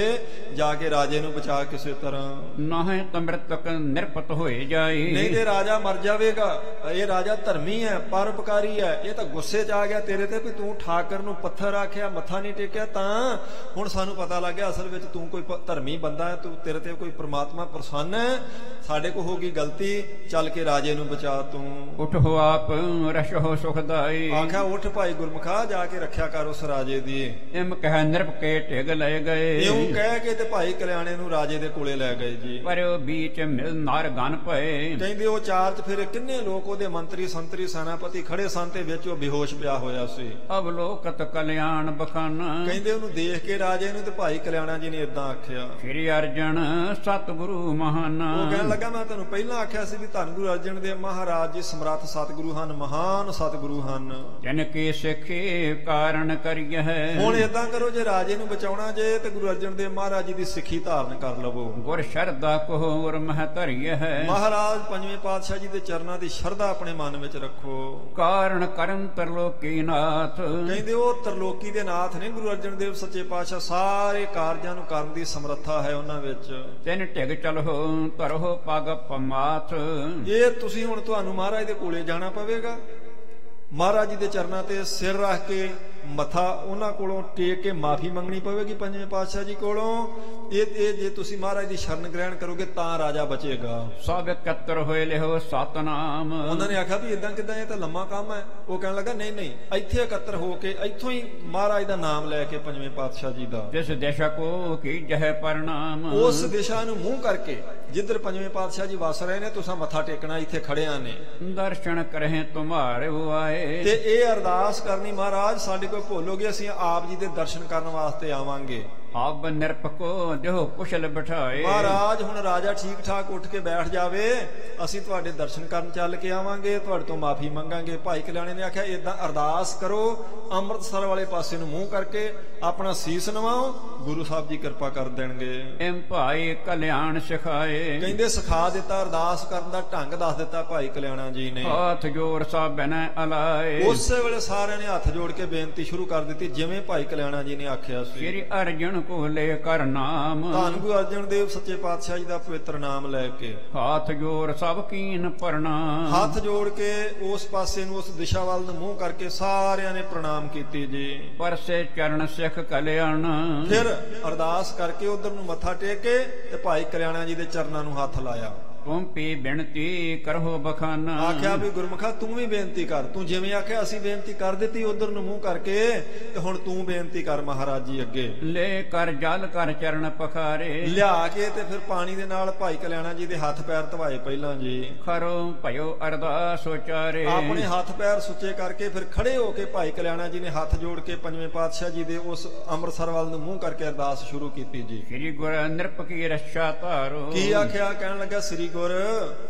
S1: ਜਾ ਕੇ ਰਾਜੇ ਨੂੰ ਬਚਾ ਕਿਸੇ ਤਰ੍ਹਾਂ।
S2: ਨਾਹੀਂ ਤਾਂ ਮ੍ਰਿਤਕ ਨਿਰਪਤ ਹੋਏ ਜਾਏ,
S1: ਨਹੀਂ ਤੇ ਰਾਜਾ ਮਰ ਜਾਵੇਗਾ। ਇਹ ਰਾਜਾ ਧਰਮੀ ਹੈ, ਪਰਉਪਕਾਰੀ ਹੈ, ਇਹ ਤਾਂ ਗੁੱਸੇ 'ਚ ਆ ਗਿਆ ਤੇਰੇ ਤੇ ਵੀ ਤੂੰ ਠਾਕਰ ਨੂੰ ਪੱਥਰ ਆਖਿਆ, ਮੱਥਾ ਨਹੀਂ ਟੇਕਿਆ। ਤਾਂ ਹੁਣ ਸਾਨੂੰ ਪਤਾ ਲੱਗ ਗਿਆ ਅਸਲ ਵਿੱਚ ਤੂੰ ਕੋਈ ਧਰਮੀ ਬੰਦਾ ਹੈ, ਤੂੰ ਤੇਰੇ ਤੇ ਕੋਈ ਪ੍ਰਮਾਤਮਾ ਪ੍ਰਸੰਨ ਹੈ, ਸਾਡੇ ਕੋ ਹੋ ਗਈ ਗਲਤੀ, ਚੱਲ ਕੇ ਰਾਜੇ ਨੂੰ ਬਚਾ ਤੂੰ।
S2: ਉਠੋ ਆਪ ਰਸ਼ੋ ਸੁਖਦਾਈ,
S1: ਆਖਿਆ ਉੱਠ ਭਾਈ ਗੁਰਮੁਖਾ, ਜਾ ਕੇ ਰੱਖਿਆ ਕਰ ਉਸ ਰਾਜੇ ਦੀ।
S2: ਇਮ ਕਹਿ ਨਿਰਪਕੇ ਢਿਗ ਲੈ ਗਏ,
S1: ਇਉਂ ਕਹਿ ਕੇ ਤੇ ਭਾਈ ਕਲਿਆਣੇ ਨੂੰ ਰਾਜੇ ਦੇ ਕੋਲੇ ਲੈ ਗਏ ਜੀ।
S2: ਪਰ ਉਹ ਬੀਚ ਮਿਲ ਨਾਰ ਗਨ ਪਏ,
S1: ਕਹਿੰਦੇ ਉਹ ਚਾਰ 'ਚ ਫਿਰ ਕਿੰਨੇ ਲੋਕ ਉਹਦੇ ਮੰਤਰੀ ਸੰਤਰੀ ਸੈਨਾਪਤੀ ਖੜੇ ਸਨ ਤੇ ਵਿੱਚ ਉਹ ਬੇਹੋਸ਼ ਪਿਆ ਹੋਇਆ ਸੀ।
S2: ਅਵਲੋਕਤ ਕਲਿਆਣ ਬਖਨ,
S1: ਕਹਿੰਦੇ ਉਹਨੂੰ ਦੇਖ ਕੇ ਰਾਜੇ ਨੂੰ ਤੇ ਭਾਈ ਕਲਿਆਣਾ ਜੀ ਨੇ ਇਦਾਂ ਆਖਿਆ,
S2: ਸ੍ਰੀ ਅਰਜਨ ਸਤਿਗੁਰੂ ਮਹਾਨ।
S1: ਉਹ ਕਹਿਣ ਲੱਗਾ ਮੈਂ ਤੁਹਾਨੂੰ ਪਹਿਲਾਂ ਆਖਿਆ ਸੀ ਵੀ ਧੰਨ ਗੁਰੂ ਅਰਜਨ ਦੇਵ ਮਹਾਰਾਜ ਜੀ ਸਮਰੱਥ ਸਤਿਗੁਰੂ ਹਨ, ਮਹਾਨ ਸਤਿਗੁਰੂ ਹਨ।
S2: ਜਨ ਕੀ ਸਿੱਖੇ ਕਾਰਨ ਕਰੀਏ,
S1: ਹੁਣ ਏਦਾਂ ਕਰੋ, ਜੇ ਰਾਜੇ ਨੂੰ ਬਚਾਉਣਾ ਜੇ ਤੇ ਗੁਰੂ ਅਰਜਨ ਦੇਵ ਮਹਾਰਾਜ ਜੀ ਦੀ ਸਿੱਖੀ ਧਾਰਨ ਕਰ ਲਵੋ।
S2: ਗੁਰ ਸ਼ਰਧਾ ਕੋ ਔਰ ਮਹ ਧਰੀਏ,
S1: ਮਹਾਰਾਜ ਪੰਜਵੇਂ ਪਾਤਸ਼ਾਹ ਜੀ ਦੇ ਚਰਨਾਂ ਦੀ ਸ਼ਰਧਾ ਆਪਣੇ ਮਨ ਵਿੱਚ ਰੱਖੋ।
S2: ਕਾਰਨ ਕਰਨ ਤਰਲੋਕੀ ਨਾਥ,
S1: ਕਹਿੰਦੇ ਉਹ ਤਰਲੋਕੀ ਦੇ ਨਾਥ ਨੇ ਗੁਰੂ ਅਰਜਨ ਦੇਵ ਸੱਚੇ ਪਾਤਸ਼ਾਹ, ਸਾਰੇ ਕਾਰਜਾਂ ਨੂੰ ਕਰਨ ਦੀ ਸਮਰੱਥਾ ਹੈ ਉਹਨਾਂ ਵਿੱਚ।
S2: ਤਿੰਨ ਢਿਗ ਚਲੋ ਧਰੋ ਪਗ ਪਮਾਥ,
S1: ਇਹ ਤੁਸੀਂ ਹੁਣ ਤੁਹਾਨੂੰ ਮਹਾਰਾਜ ਦੇ ਕੋਲੇ ਜਾਣਾ ਪਵੇਗਾ, ਮਹਾਰਾਜ ਜੀ ਦੇ ਚਰਨਾਂ ਤੇ ਸਿਰ ਰੱਖ ਕੇ ਮੱਥਾ ਉਹਨਾਂ ਕੋਲੋਂ ਟੇਕ ਕੇ ਮਾਫੀ ਮੰਗਣੀ ਪਵੇਗੀ ਪੰਜਵੇਂ ਪਾਤਸ਼ਾਹ ਜੀ ਕੋਲੋਂ। ਇਹ ਜੇ ਤੁਸੀਂ ਮਹਾਰਾਜ ਦੀ ਸ਼ਰਨ ਗ੍ਰਹਿਣ ਕਰੋਗੇ ਤਾਂ ਰਾਜਾ ਬਚੇਗਾ।
S2: ਸਭ ਇਕੱਤਰ ਹੋਏ ਲਿਓ ਸਤਨਾਮ,
S1: ਉਹਨਾਂ ਨੇ ਆਖਿਆ ਵੀ ਇਦਾਂ ਕਿਦਾਂ, ਇਹ ਤਾਂ ਲੰਮਾ ਕੰਮ ਹੈ। ਉਹ ਕਹਿਣ ਲੱਗਾ ਨਹੀਂ ਨਹੀਂ, ਇੱਥੇ ਇਕੱਤਰ ਹੋ ਕੇ ਇੱਥੋਂ ਹੀ ਮਹਾਰਾਜ ਦਾ ਨਾਮ ਲੈ ਕੇ ਪੰਜਵੇਂ ਪਾਤਸ਼ਾਹ ਜੀ ਦਾ,
S2: ਜਿਸ ਦਿਸ਼ਾ ਕੋ ਕੀ ਜਹ ਪ੍ਰਣਾਮ,
S1: ਉਸ ਦਿਸ਼ਾ ਨੂੰ ਮੂੰਹ ਕਰਕੇ ਜਿੱਧਰ ਪੰਜਵੇਂ ਪਾਤਸ਼ਾਹ ਜੀ ਵਸ ਰਹੇ ਨੇ ਤੁਸੀਂ ਮੱਥਾ ਟੇਕਣਾ, ਇੱਥੇ ਖੜਿਆਂ ਨੇ।
S2: ਦਰਸ਼ਨ ਕਰਹਿ ਤੁਮਾਰੇ ਆਏ,
S1: ਤੇ ਇਹ ਅਰਦਾਸ ਕਰਨੀ ਮਹਾਰਾਜ ਸਾਡੇ ਕੋਲ ਭੁੱਲ ਹੋ ਗਈ, ਅਸੀਂ ਆਪ ਜੀ ਦੇ ਦਰਸ਼ਨ ਕਰਨ ਵਾਸਤੇ ਆਵਾਂਗੇ।
S2: ਅਬ ਨਿਰਪਕੋ ਦਿਓ ਕੁਸ਼ਲ ਬਿਠਾਏ।
S1: ਮਹਾਰਾਜ ਹੁਣ ਰਾਜਾ ਠੀਕ ਠਾਕ ਉੱਠ ਕੇ ਬੈਠ ਜਾਵੇ, ਅਸੀਂ ਤੁਹਾਡੇ ਦਰਸ਼ਨ ਕਰਨ ਚੱਲ ਕੇ ਆਵਾਂਗੇ, ਤੁਹਾਡੇ ਤੋਂ ਮਾਫੀ ਮੰਗਾਂਗੇ। ਭਾਈ ਕਲਿਆਣੇ ਨੇ ਆਖਿਆ ਏਦਾਂ ਅਰਦਾਸ ਕਰੋ, ਅੰਮ੍ਰਿਤਸਰ ਵਾਲੇ ਪਾਸੇ ਨੂੰ ਮੂੰਹ ਕਰਕੇ ਆਪਣਾ ਸੀਸ ਨਵਾਓ, ਗੁਰੂ ਸਾਹਿਬ ਜੀ ਕਿਰਪਾ ਕਰ ਦੇਣਗੇ।
S2: ਐਮ ਭਾਈ ਕਲਿਆਣ ਸਿਖਾਏ।
S1: ਕਹਿੰਦੇ ਸਿਖਾ ਦਿੱਤਾ, ਅਰਦਾਸ ਕਰਨ ਦਾ ਢੰਗ ਦੱਸ ਦਿੱਤਾ ਭਾਈ ਕਲਿਆਣਾ ਜੀ ਨੇ।
S2: ਹੱਥ ਜੋੜ ਸਭ ਨੇ ਅਲਾਏ।
S1: ਉਸੇ ਵੇਲੇ ਸਾਰਿਆਂ ਨੇ ਹੱਥ ਜੋੜ ਕੇ ਬੇਨਤੀ ਸ਼ੁਰੂ ਕਰ ਦਿੱਤੀ, ਜਿਵੇਂ ਭਾਈ ਕਲਿਆਣਾ ਜੀ ਨੇ ਆਖਿਆ ਸੀ।
S2: ਸ੍ਰੀ ਅਰਜਨ ਕੋ ਲੈ ਕਰ ਨਾਮ।
S1: ਧੰਨ ਗੁਰੂ ਅਰਜਨ ਦੇਵ ਸੱਚੇ ਪਾਤਸ਼ਾਹ ਜੀ ਦਾ ਪਵਿੱਤਰ ਨਾਮ ਲੈ ਕੇ
S2: ਹੱਥ ਜੋੜ ਸਭ ਕੀਨ ਪ੍ਰਣਾਮ।
S1: ਹੱਥ ਜੋੜ ਕੇ ਉਸ ਪਾਸੇ ਨੂੰ, ਉਸ ਦਿਸ਼ਾ ਵੱਲ ਨੂੰ ਮੂੰਹ ਕਰਕੇ ਸਾਰਿਆਂ ਨੇ ਪ੍ਰਣਾਮ ਕੀਤੀ ਜੀ।
S2: ਪਰਸੇ ਚਰਨ ਸਿੱਖ ਕਲਿਆਣ।
S1: ਫਿਰ ਅਰਦਾਸ ਕਰਕੇ ਉਧਰ ਨੂੰ ਮੱਥਾ ਟੇਕ ਕੇ ਤੇ ਭਾਈ ਕਲਿਆਣਾ ਜੀ ਦੇ ਚਰਨਾਂ ਨੂੰ ਹੱਥ ਲਾਇਆ।
S2: ਤੁਮ ਪੀ ਬੇਨਤੀ ਕਰੋ ਬਖਾਨਾ।
S1: ਆਖਿਆ ਵੀ ਗੁਰਮੁਖਾ ਤੂੰ ਵੀ ਬੇਨਤੀ ਕਰ, ਤੂੰ ਜਿਵੇਂ ਆਖਿਆ ਅਸੀਂ ਬੇਨਤੀ ਕਰ ਦਿੱਤੀ ਉਧਰ ਨੂੰ ਮੂੰਹ ਕਰਕੇ, ਤੇ ਹੁਣ ਤੂੰ ਬੇਨਤੀ ਕਰ ਮਹਾਰਾਜ ਜੀ ਅੱਗੇ।
S2: ਲੈ ਕਰ ਜਲ ਕਰ ਚਰਨ ਪਖਾਰੇ।
S1: ਲਿਆ ਕੇ ਤੇ ਫਿਰ ਪਾਣੀ ਦੇ ਨਾਲ ਭਾਈ ਕਲਿਆਣਾ ਜੀ ਦੇ ਹੱਥ ਪੈਰ ਧਵਾਏ ਪਹਿਲਾਂ ਜੀ।
S2: ਖਰੋ ਭਇਓ ਅਰਦਾਸ ਉਚਾਰੇ।
S1: ਆਪਣੇ ਹੱਥ ਪੈਰ ਸੁੱਚੇ ਕਰਕੇ ਫਿਰ ਖੜੇ ਹੋ ਕੇ ਭਾਈ ਕਲਿਆਣਾ ਜੀ ਨੇ ਹੱਥ ਜੋੜ ਕੇ ਪੰਜਵੇਂ ਪਾਤਸ਼ਾਹ ਜੀ ਦੇ ਉਸ ਅੰਮ੍ਰਿਤਸਰ ਵੱਲ ਨੂੰ ਮੂੰਹ ਕਰਕੇ ਅਰਦਾਸ ਸ਼ੁਰੂ ਕੀਤੀ ਜੀ।
S2: ਸ੍ਰੀ ਗੁਰ ਨਿਰਪਕੀ ਰਛਾ ਧਾਰੋ।
S1: ਕੀ ਆਖਿਆ? ਕਹਿਣ ਲੱਗਾ ਸ੍ਰੀ ਗੁਰ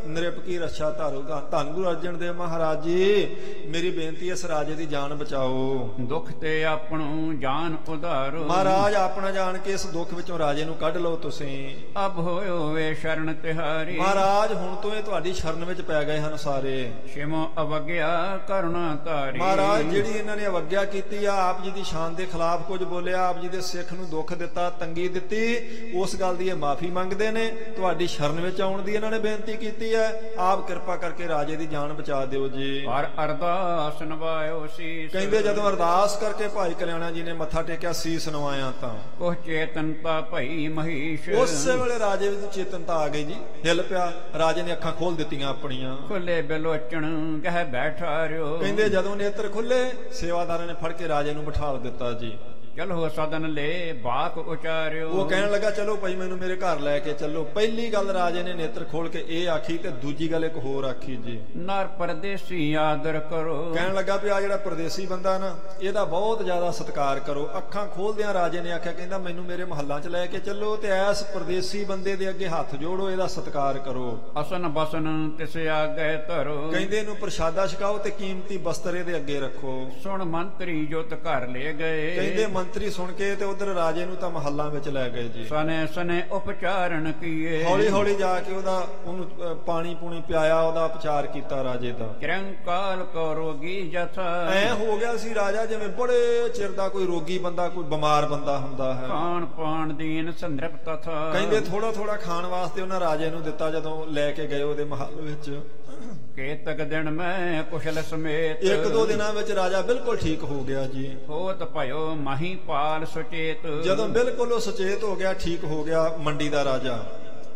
S1: ਨਿਰਪਕੀ ਰਛਾ ਧਾਰੋ। ਧੰਨ ਗੁਰੂ ਅਰਜਨ ਦੇਵ ਮਹਾਰਾਜ ਜੀ, ਮੇਰੀ ਬੇਨਤੀ ਇਸ ਰਾਜੇ ਦੀ ਜਾਨ ਬਚਾਓ।
S2: ਦੁੱਖ ਤੇ ਆਪਣੋ ਜਾਨ ਉਧਾਰੋ।
S1: ਮਹਾਰਾਜ ਆਪਣਾ ਜਾਣ ਕੇ ਇਸ ਦੁੱਖ ਵਿੱਚੋਂ ਰਾਜੇ ਨੂੰ ਕੱਢ ਲਓ ਤੁਸੀਂ।
S2: ਅਬ ਹੋਇਓ ਵੇ ਸ਼ਰਨ ਤਿਹਾਰੀ।
S1: ਮਹਾਰਾਜ ਹੁਣ ਤੋਂ ਇਹ ਤੁਹਾਡੀ ਸ਼ਰਨ ਵਿੱਚ ਪੈ ਗਏ ਹਨ ਸਾਰੇ।
S2: ਸਿਮੋ ਅਵਗਿਆ ਕਰੁਣਾ ਧਾਰੀ।
S1: ਮਹਾਰਾਜ ਜਿਹੜੀ ਇਹਨਾਂ ਨੇ ਅਵਗਿਆ ਕੀਤੀ ਆ, ਆਪ ਜੀ ਦੀ ਸ਼ਾਨ ਦੇ ਖਿਲਾਫ ਕੁਝ ਬੋਲਿਆ, ਆਪ ਜੀ ਦੇ ਸਿੱਖ ਨੂੰ ਦੁੱਖ ਦਿੱਤਾ, ਤੰਗੀ ਦਿੱਤੀ, ਉਸ ਗੱਲ ਦੀ ਇਹ ਮਾਫੀ ਮੰਗਦੇ ਨੇ। ਤੁਹਾਡੀ ਸ਼ਰਨ ਵਿੱਚ ਆਉਣ ਦੀ ਇਹਨਾਂ ਨੇ ਬੇਨਤੀ ਕੀਤੀ ਹੈ, ਆਪ ਕਿਰਪਾ ਕਰਕੇ ਰਾਜੇ ਦੀ ਜਾਨ ਬਚਾ ਦਿਓ ਜੀ।
S2: ਪਰ ਅਰਦਾਸ ਨਵਾਇਓ ਸੀਸ।
S1: ਕਹਿੰਦੇ ਜਦੋਂ ਅਰਦਾਸ ਕਰਕੇ ਭਾਈ ਕਲਿਆਣਾ ਜੀ ਨੇ ਮੱਥਾ ਟੇਕਿਆ, ਸੀਸ ਨਵਾਇਆ ਤਾਂ
S2: ਕੋ ਚੇਤਨਤਾ ਭਈ ਮਹੀਸ਼।
S1: ਉਸੇ ਵੇਲੇ ਰਾਜੇ ਵਿੱਚ ਚੇਤਨਤਾ ਆ ਗਈ ਜੀ, ਹਿੱਲ ਪਿਆ। ਰਾਜੇ ਨੇ ਅੱਖਾਂ ਖੋਲ ਦਿੱਤੀਆਂ ਆਪਣੀਆਂ।
S2: ਖੁੱਲੇ ਬਿਲੋਚਣ ਕਹਿ ਬੈਠਾ ਰਿਓ।
S1: ਕਹਿੰਦੇ ਜਦੋਂ ਨੇਤਰ ਖੁੱਲੇ, ਸੇਵਾਦਾਰਾਂ ਨੇ ਫੜ ਕੇ ਰਾਜੇ ਨੂੰ ਬਿਠਾਲ ਦਿੱਤਾ ਜੀ।
S2: ਚਲੋ ਸਦਨ ਲੈ ਬਾਕ ਉਚਾਰਿਓ।
S1: ਉਹ ਕਹਿਣ ਲੱਗਾ ਚਲੋ ਭਾਈ ਮੈਨੂੰ ਮੇਰੇ ਘਰ ਲੈ ਕੇ ਚੱਲੋ। ਪਹਿਲੀ ਗੱਲ ਰਾਜੇ ਨੇ ਨੇਤਰ ਖੋਲ ਕੇ ਇਹ ਆਖੀ, ਤੇ ਦੂਜੀ ਗੱਲ ਇੱਕ ਹੋਰ ਆਖੀ ਜੀ।
S2: ਨਰ ਪਰਦੇਸੀ ਆਦਰ ਕਰੋ।
S1: ਕਹਿਣ ਲੱਗਾ ਵੀ ਆ ਜਿਹੜਾ ਪਰਦੇਸੀ ਬੰਦਾ ਨਾ, ਇਹਦਾ ਬਹੁਤ ਜ਼ਿਆਦਾ ਸਤਿਕਾਰ ਕਰੋ। ਅੱਖਾਂ ਖੋਲਦਿਆਂ ਰਾਜੇ ਨੇ ਆਖਿਆ, ਕਹਿੰਦਾ ਮੈਨੂੰ ਮੇਰੇ ਮਹੱਲਾਂ 'ਚ ਲੈ ਕੇ ਚੱਲੋ, ਤੇ ਐਸ ਪਰਦੇਸੀ ਬੰਦੇ ਦੇ ਅੱਗੇ ਹੱਥ ਜੋੜੋ, ਇਹਦਾ ਸਤਿਕਾਰ ਕਰੋ।
S2: ਅਸਨ ਬਸਨ ਤਿਸ ਆਗੇ ਧਰੋ।
S1: ਕਹਿੰਦੇ ਇਹਨੂੰ ਪ੍ਰਸ਼ਾਦਾ ਛਕਾਓ ਤੇ ਕੀਮਤੀ ਬਸਤਰ ਇਹਦੇ ਅੱਗੇ ਰੱਖੋ।
S2: ਸੁਣ ਮੰਤਰੀ ਜੁਤ ਘਰ ਲੈ ਗਏ।
S1: ਕਹਿੰਦੇ ਮੰਤਰੀ ਸੁਣ ਕੇ ਤੇ ਉਧਰ ਰਾਜੇ ਨੂੰ ਤਾਂ ਮਹੱਲਾਂ ਵਿੱਚ ਲੈ ਗਏ ਜੀ।
S2: ਸਨੇ ਸਨੇ ਉਪਚਾਰਨ ਕੀਏ।
S1: ਹੌਲੀ ਹੌਲੀ ਜਾ ਕੇ ਉਹਨੂੰ ਪਾਣੀ ਪੂਣੀ ਪਿਆਇਆ, ਉਹਦਾ ਉਪਚਾਰ ਕੀਤਾ ਰਾਜੇ ਦਾ।
S2: ਕਿਰੰਕਾਲ ਕੋ ਰੋਗੀ ਜਥਾ।
S1: ਐ ਹੋ ਗਿਆ ਸੀ ਰਾਜਾ ਜਿਵੇਂ ਬੜੇ ਚਿਰ ਦਾ ਕੋਈ ਰੋਗੀ ਬੰਦਾ, ਕੋਈ ਬਿਮਾਰ ਬੰਦਾ ਹੁੰਦਾ ਹੈ।
S2: ਖਾਣ ਪਾਣ ਦੀਨ ਸੰਦਰਪ ਤਥਾ।
S1: ਕਹਿੰਦੇ ਥੋੜਾ ਥੋੜਾ ਖਾਣ ਵਾਸਤੇ ਉਹਨਾਂ ਰਾਜੇ ਨੂੰ ਦਿੱਤਾ ਜਦੋਂ ਲੈ ਕੇ ਗਏ ਉਹਦੇ ਮਹੱਲ ਵਿੱਚ।
S2: ਕੇਤਕ ਦਿਨ ਮੈਂ ਕੁਸ਼ਲ ਸਮੇਤ।
S1: ਇੱਕ ਦੋ ਦਿਨਾਂ ਵਿੱਚ ਰਾਜਾ ਬਿਲਕੁਲ ਠੀਕ ਹੋ ਗਿਆ ਜੀ।
S2: ਹੋਤ ਭਇਓ ਮਾਹੀ ਪਾਲ ਸੁਚੇਤ।
S1: ਜਦੋਂ ਬਿਲਕੁਲ ਉਹ ਸੁਚੇਤ ਹੋ ਗਿਆ, ਠੀਕ ਹੋ ਗਿਆ ਮੰਡੀ ਦਾ ਰਾਜਾ,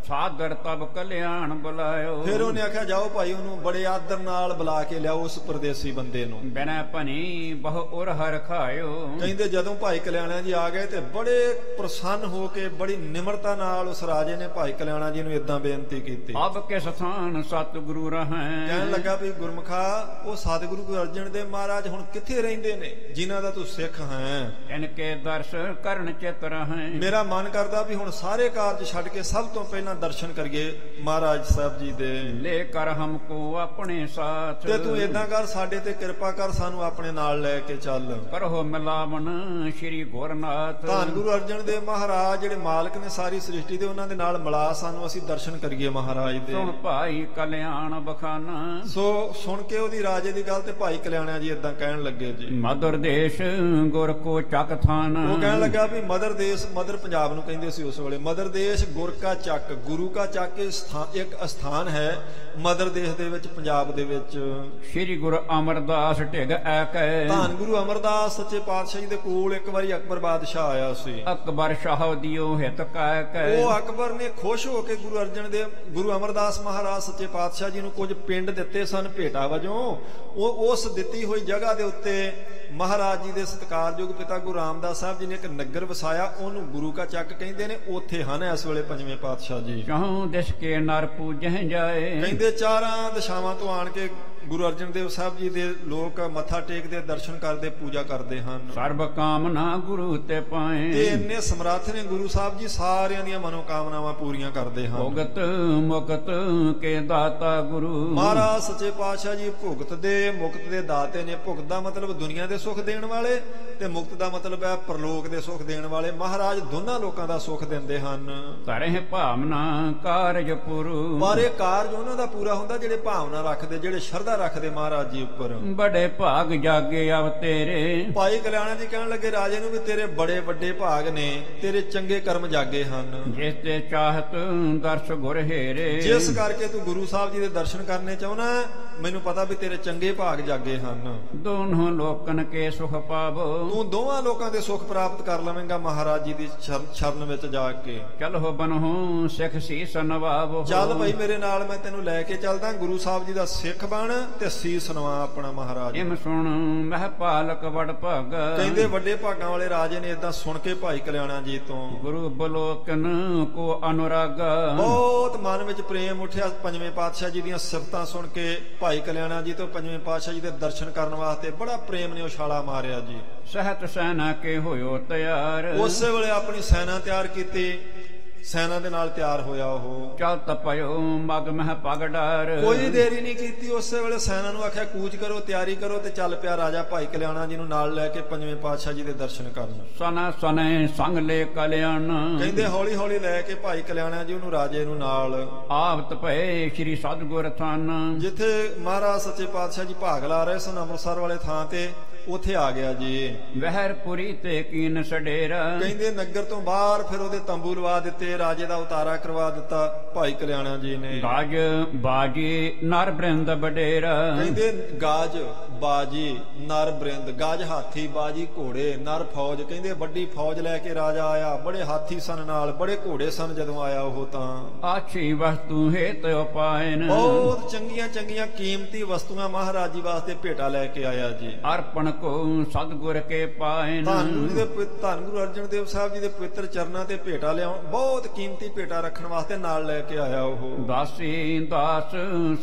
S2: ਸਾਦਰ ਤਬ ਕਲਿਆਣ ਬੁਲਾਇਓ।
S1: ਫਿਰ ਉਹਨੇ ਆਖਿਆ ਜਾਓ ਭਾਈ ਉਹਨੂੰ ਬੜੇ ਆਦਰ ਨਾਲ ਬੁਲਾ ਕੇ ਲਿਆਓ ਉਸ ਪਰਦੇਸੀ ਬੰਦੇ ਨੂੰ।
S2: ਬਿਨੈ ਭਨੀ ਬਹੁ ਉਰ ਹਰ ਖਾਇਓ।
S1: ਕਹਿੰਦੇ ਜਦੋਂ ਭਾਈ ਕਲਿਆਣਾ ਜੀ ਆ ਗਏ ਤੇ ਬੜੇ ਪ੍ਰਸੰਨ ਹੋ ਕੇ ਬੜੀ ਨਿਮਰਤਾ ਨਾਲ ਉਸ ਰਾਜੇ ਨੇ ਭਾਈ ਕਲਿਆਣਾ ਜੀ ਨੂੰ ਇਦਾਂ ਬੇਨਤੀ ਕੀਤੀ।
S2: ਅਬ ਕਿਸ ਸਥਾਨ ਸਤਿਗੁਰੂ ਰਹੈ।
S1: ਕਹਿਣ ਲੱਗਾ ਵੀ ਗੁਰਮੁਖਾ ਉਹ ਸਤਿਗੁਰੂ ਗੁਰੂ ਅਰਜਨ ਦੇਵ ਮਹਾਰਾਜ ਹੁਣ ਕਿੱਥੇ ਰਹਿੰਦੇ ਨੇ, ਜਿਨ੍ਹਾਂ ਦਾ ਤੂੰ ਸਿੱਖ ਹੈ।
S2: ਇਨਕੇ ਦਰਸ ਕਰਨ ਚਿਤ ਰਹੈ।
S1: ਮੇਰਾ ਮਨ ਕਰਦਾ ਵੀ ਹੁਣ ਸਾਰੇ ਕਾਰਜ ਛੱਡ ਕੇ ਸਭ ਤੋਂ ਪਹਿਲਾਂ ਦਰਸ਼ਨ ਕਰੀਏ ਮਹਾਰਾਜ ਸਾਹਿਬ ਜੀ ਦੇ।
S2: ਲੈ ਕਰ ਹਮਕੋ ਆਪਣੇ ਸਾਥ।
S1: ਤੇ ਤੂੰ ਏਦਾਂ ਕਰ, ਸਾਡੇ ਤੇ ਕਿਰਪਾ ਕਰ, ਸਾਨੂੰ ਆਪਣੇ ਨਾਲ ਲੈ ਕੇ ਚੱਲ।
S2: ਕਰੋ ਮਿਲਾਵਨ ਸ਼੍ਰੀ ਗੁਰਨਾਥ।
S1: ਧੰਨ ਗੁਰੂ ਅਰਜਨ ਦੇਵ ਮਹਾਰਾਜ ਜਿਹੜੇ ਮਾਲਕ ਨੇ ਸਾਰੀ ਸ੍ਰਿਸ਼ਟੀ ਦੇ, ਉਹਨਾਂ ਦੇ ਨਾਲ ਮਿਲਾ, ਸਾਨੂੰ ਅਸੀਂ ਦਰਸ਼ਨ ਕਰੀਏ ਮਹਾਰਾਜ ਦੇ।
S2: ਸੁਣ ਭਾਈ ਕਲਿਆਣ ਬਖਾਨਾ।
S1: ਸੋ ਸੁਣ ਕੇ ਉਹਦੀ ਰਾਜੇ ਦੀ ਗੱਲ ਤੇ ਭਾਈ ਕਲਿਆਣਾ ਜੀ ਏਦਾਂ ਕਹਿਣ ਲੱਗੇ ਜੀ।
S2: ਮਦਰ ਦੇਸ਼ ਗੁਰ ਕੋ ਚੱਕ ਥਾਨ।
S1: ਉਹ ਕਹਿਣ ਲੱਗਾ ਵੀ ਮਦਰ ਦੇਸ਼, ਮਦਰ ਪੰਜਾਬ ਨੂੰ ਕਹਿੰਦੇ ਸੀ ਉਸ ਵੇਲੇ। ਮਦਰ ਦੇਸ਼ ਗੁਰ ਕਾ ਚੱਕ, ਗੁਰੂ ਕਾ ਚੱਕ ਇੱਕ ਅਸਥਾਨ ਹੈ ਮਦਰ ਦੇਸ਼ ਦੇ ਵਿੱਚ, ਪੰਜਾਬ ਦੇ ਵਿੱਚ।
S2: ਸ੍ਰੀ ਗੁਰੂ ਅਮਰਦਾਸ ਢਿਗ ਐਕੈ।
S1: ਧੰਨ ਗੁਰੂ ਅਮਰਦਾਸ ਸੱਚੇ ਪਾਤਸ਼ਾਹ ਜੀ ਦੇ ਕੋਲ ਇੱਕ ਵਾਰੀ ਅਕਬਰ ਬਾਦਸ਼ਾਹ ਆਇਆ ਸੀ।
S2: ਅਕਬਰ ਸ਼ਾਹ ਦਿਓ ਹਿਤ ਕਹਿ ਕੈ।
S1: ਉਹ ਅਕਬਰ ਨੇ ਖੁਸ਼ ਹੋ ਕੇ ਗੁਰੂ ਅਰਜਨ ਦੇਵ, ਗੁਰੂ ਅਮਰਦਾਸ ਮਹਾਰਾਜ ਸੱਚੇ ਪਾਤਸ਼ਾਹ ਜੀ ਨੂੰ ਕੁਝ ਪਿੰਡ ਦਿੱਤੇ ਸਨ ਭੇਟਾ ਵਜੋਂ। ਉਹ ਉਸ ਦਿੱਤੀ ਹੋਈ ਜਗ੍ਹਾ ਦੇ ਉੱਤੇ ਮਹਾਰਾਜ ਜੀ ਦੇ ਸਤਿਕਾਰਯੋਗ ਪਿਤਾ ਗੁਰੂ ਰਾਮਦਾਸ ਸਾਹਿਬ ਜੀ ਨੇ ਇੱਕ ਨਗਰ ਵਸਾਇਆ, ਉਹਨੂੰ ਗੁਰੂ ਕਾ ਚੱਕ ਕਹਿੰਦੇ ਨੇ। ਉੱਥੇ ਹਨ ਇਸ ਵੇਲੇ ਪੰਜਵੇਂ ਪਾਤਸ਼ਾਹ ਜੀ।
S2: ਚਾਹੋਂ ਦਿਸ ਕੇ ਨਰ ਪੂਜਹਿ ਜਾਏ।
S1: ਕਹਿੰਦੇ ਚਾਰਾਂ ਦਿਸ਼ਾਵਾਂ ਤੋਂ ਆਣ ਕੇ ਗੁਰੂ ਅਰਜਨ ਦੇਵ ਸਾਹਿਬ ਜੀ ਦੇ ਲੋਕ ਮੱਥਾ ਟੇਕਦੇ, ਦਰਸ਼ਨ ਕਰਦੇ, ਪੂਜਾ ਕਰਦੇ ਹਨ।
S2: ਸਰਬ ਕਾਮਨਾ ਗੁਰੂ ਤੇ ਪਾਏ,
S1: ਤੇ ਇੰਨੇ ਸਮਰੱਥ ਨੇ ਗੁਰੂ ਸਾਹਿਬ ਜੀ, ਸਾਰਿਆਂ ਦੀਆਂ ਮਨੋਕਾਮਨਾਵਾਂ ਪੂਰੀਆਂ ਕਰਦੇ ਹਨ।
S2: ਭੁਗਤ ਮੁਕਤ ਕੇ ਦਾਤਾ ਗੁਰੂ,
S1: ਮਹਾਰਾਜ ਸੱਚੇ ਪਾਤਸ਼ਾਹ ਜੀ ਭੁਗਤ ਦੇ ਮੁਕਤ ਦੇ ਦਾਤੇ ਨੇ। ਭੁਗਤ ਦਾ ਮਤਲਬ ਦੁਨੀਆ ਦੇ ਸੁੱਖ ਦੇਣ ਵਾਲੇ, ਤੇ ਮੁਕਤ ਦਾ ਮਤਲਬ ਹੈ ਪਰਲੋਕ ਦੇ ਸੁੱਖ ਦੇਣ ਵਾਲੇ। ਮਹਾਰਾਜ ਦੋਨਾਂ ਲੋਕਾਂ ਦਾ ਸੁੱਖ ਦਿੰਦੇ ਹਨ।
S2: ਧਰੇ ਭਾਵਨਾ ਕਾਰਜ ਪੁਰੂ,
S1: ਪਰ ਇਹ ਕਾਰਜ ਉਹਨਾਂ ਦਾ ਪੂਰਾ ਹੁੰਦਾ ਜਿਹੜੇ ਭਾਵਨਾ ਰੱਖਦੇ, ਜਿਹੜੇ ਸ਼ਰਧਾ ਰੱਖਦੇ ਮਹਾਰਾਜ ਜੀ ਉੱਪਰ।
S2: ਬੜੇ ਭਾਗ ਜਾਗੇ ਆਵ ਤੇਰੇ,
S1: ਭਾਈ ਕਲਿਆਣਾ ਜੀ ਕਹਿਣ ਲੱਗੇ ਰਾਜੇ ਨੂੰ ਵੀ ਤੇਰੇ ਬੜੇ ਵੱਡੇ ਭਾਗ ਨੇ, ਤੇਰੇ ਚੰਗੇ ਕਰਮ ਜਾਗੇ ਹਨ।
S2: ਜਿਸ ਤੇ ਚਾਹਤ ਦਰਸ਼ ਗੁਰ ਹੇਰੇ,
S1: ਜਿਸ ਕਰਕੇ ਤੂੰ ਗੁਰੂ ਸਾਹਿਬ ਜੀ ਦੇ ਦਰਸ਼ਨ ਕਰਨੇ ਚਾਹੁੰਦਾ, ਮੈਨੂੰ ਪਤਾ ਵੀ ਤੇਰੇ ਚੰਗੇ ਭਾਗ ਜਾਗੇ ਹਨ।
S2: ਦੋਨੋਂ ਲੋਕਨ ਕੇ ਸੁਖ ਪਾਵੋ,
S1: ਤੂੰ ਦੋਵਾਂ ਲੋਕਾਂ ਦੇ ਸੁੱਖ ਪ੍ਰਾਪਤ ਕਰ ਲਵੇਂਗਾ ਮਹਾਰਾਜ ਜੀ ਦੀ ਸ਼ਰਨ ਵਿੱਚ ਜਾ ਕੇ।
S2: ਚਲੋ ਬਨਹੁ ਸਿੱਖ ਸੀਸ ਨਵਾਵੋ,
S1: ਚੱਲ ਭਾਈ ਮੇਰੇ ਨਾਲ, ਮੈਂ ਤੈਨੂੰ ਲੈ ਕੇ ਚੱਲਦਾ। ਗੁਰੂ ਸਾਹਿਬ ਜੀ ਦਾ ਸਿੱਖ ਬਣ ਤੇ ਸੀਸ ਨਵਾ ਆਪਣਾ ਮਹਾਰਾਜ।
S2: ਇਮ ਸੁਣ ਮਹਿ ਪਾਲਕ ਵਡ ਭਗ,
S1: ਕਹਿੰਦੇ ਵੱਡੇ ਭਾਗਾਂ ਵਾਲੇ ਰਾਜੇ ਨੇ ਇਦਾਂ ਸੁਣ ਕੇ ਭਾਈ ਕਲਿਆਣਾ ਜੀ ਤੋਂ
S2: ਗੁਰੂ ਬਲੋਕਨ ਕੋ ਅਨੁਰਾਗ,
S1: ਬਹੁਤ ਮਨ ਵਿੱਚ ਪ੍ਰੇਮ ਉੱਠਿਆ। ਪੰਜਵੇਂ ਪਾਤਸ਼ਾਹ ਜੀ ਦੀਆਂ ਸਿਫਤਾਂ ਸੁਣ ਕੇ ਭਾਈ ਕਲਿਆਣਾ ਜੀ ਤੋਂ ਪੰਜਵੇਂ ਪਾਤਸ਼ਾਹ ਜੀ ਦੇ ਦਰਸ਼ਨ ਕਰਨ ਵਾਸਤੇ ਬੜਾ ਪ੍ਰੇਮ ਨੇ ਉਛਾਲਾ ਮਾਰਿਆ ਜੀ।
S2: ਸਹਿਤ ਸੈਨਾ ਕੇ ਹੋਇਓ ਤਿਆਰ,
S1: ਉਸੇ ਵੇਲੇ ਆਪਣੀ ਸੈਨਾ ਤਿਆਰ ਕੀਤੀ, ਸੈਨਾ ਦੇ ਨਾਲ ਤਿਆਰ ਹੋਇਆ ਉਹ।
S2: ਚਲ ਤਪਿਓ ਮਗ ਮਹਿ ਪਗ ਡਾਰ,
S1: ਕੋਈ ਦੇਰੀ ਨਹੀਂ ਕੀਤੀ, ਉਸੇ ਵੇਲੇ ਸੈਨਾ ਨੂੰ ਆਖਿਆ ਕੂਚ ਕਰੋ, ਤਿਆਰੀ ਕਰੋ, ਤੇ ਚੱਲ ਪਿਆ ਰਾਜਾ ਭਾਈ ਕਲਿਆਣਾ ਜੀ ਨੂੰ ਨਾਲ ਲੈ ਕੇ ਪੰਜਵੇਂ ਪਾਤਸ਼ਾਹ ਜੀ ਦੇ ਦਰਸ਼ਨ ਕਰਨ।
S2: ਸਨਾ ਸਨੇ ਸੰਗ ਲੈ ਕਲਿਆਣ,
S1: ਕਹਿੰਦੇ ਹੌਲੀ ਹੌਲੀ ਲੈ ਕੇ ਭਾਈ ਕਲਿਆਣਾ ਜੀ ਉਹਨੂੰ ਰਾਜੇ ਨੂੰ ਨਾਲ।
S2: ਆਵਤ ਭਏ ਸ੍ਰੀ ਸਤਿਗੁਰ ਥਾਨ,
S1: ਜਿੱਥੇ ਮਹਾਰਾਜ ਸੱਚੇ ਪਾਤਸ਼ਾਹ ਜੀ ਭਾਗ ਲਾ ਰਹੇ ਸਨ ਅੰਮ੍ਰਿਤਸਰ ਵਾਲੇ ਥਾਂ ਤੇ, ਉੱਥੇ ਆ ਗਿਆ ਜੀ।
S2: ਵਹਿਰਪੁਰੀ ਤੇ ਕੀਨ ਸਡੇਰਾ,
S1: ਕਹਿੰਦੇ ਨਗਰ ਤੋਂ ਬਾਹਰ ਫਿਰ ਉਹਦੇ ਤੰਬੂ ਲਵਾ ਦਿੱਤੇ, ਰਾਜੇ ਦਾ ਉਤਾਰਾ ਕਰਵਾ ਦਿੱਤਾ ਭਾਈ ਕਲਿਆਣਾ ਜੀ ਨੇ।
S2: ਗਾਜ ਬਾਜੀ ਨਰ ਬ੍ਰਿੰਦ ਬਡੇਰਾ,
S1: ਕਹਿੰਦੇ ਗਾਜ ਬਾਜੀ ਨਰ ਬ੍ਰਿੰਦ, ਗਾਜ ਹਾਥੀ, ਬਾਜੀ ਘੋੜੇ, ਨਰ ਫੌਜ। ਕਹਿੰਦੇ ਵੱਡੀ ਫੌਜ ਲੈ ਕੇ ਰਾਜਾ ਆਇਆ, ਬੜੇ ਹਾਥੀ ਸਨ ਨਾਲ, ਬੜੇ ਘੋੜੇ ਸਨ ਜਦੋਂ ਆਇਆ ਉਹ। ਤਾਂ
S2: ਆਛੀ ਵਸਤੂ ਹੇਤ ਉਪਾਇਨ,
S1: ਬਹੁਤ ਚੰਗੀਆਂ ਚੰਗੀਆਂ ਕੀਮਤੀ ਵਸਤੂਆਂ ਮਹਾਰਾਜ ਜੀ ਵਾਸਤੇ ਭੇਟਾ ਲੈ ਕੇ ਆਇਆ ਜੀ।
S2: ਅਰਪਣ ਕੋ ਸਤਿਗੁਰ ਕੇ ਪਾਇਨ,
S1: ਧੰਨ ਗੁਰੂ ਅਰਜਨ ਦੇਵ ਸਾਹਿਬ ਜੀ ਦੇ ਪਵਿੱਤਰ ਚਰਨਾਂ ਤੇ ਭੇਟਾ ਲਿਆਉਣ, ਬਹੁਤ ਕੀਮਤੀ ਭੇਟਾ ਰੱਖਣ ਵਾਸਤੇ ਨਾਲ ਲੈ ਕੇ ਆਇਆ ਉਹ।
S2: ਦਾਸੀ ਦਾਸ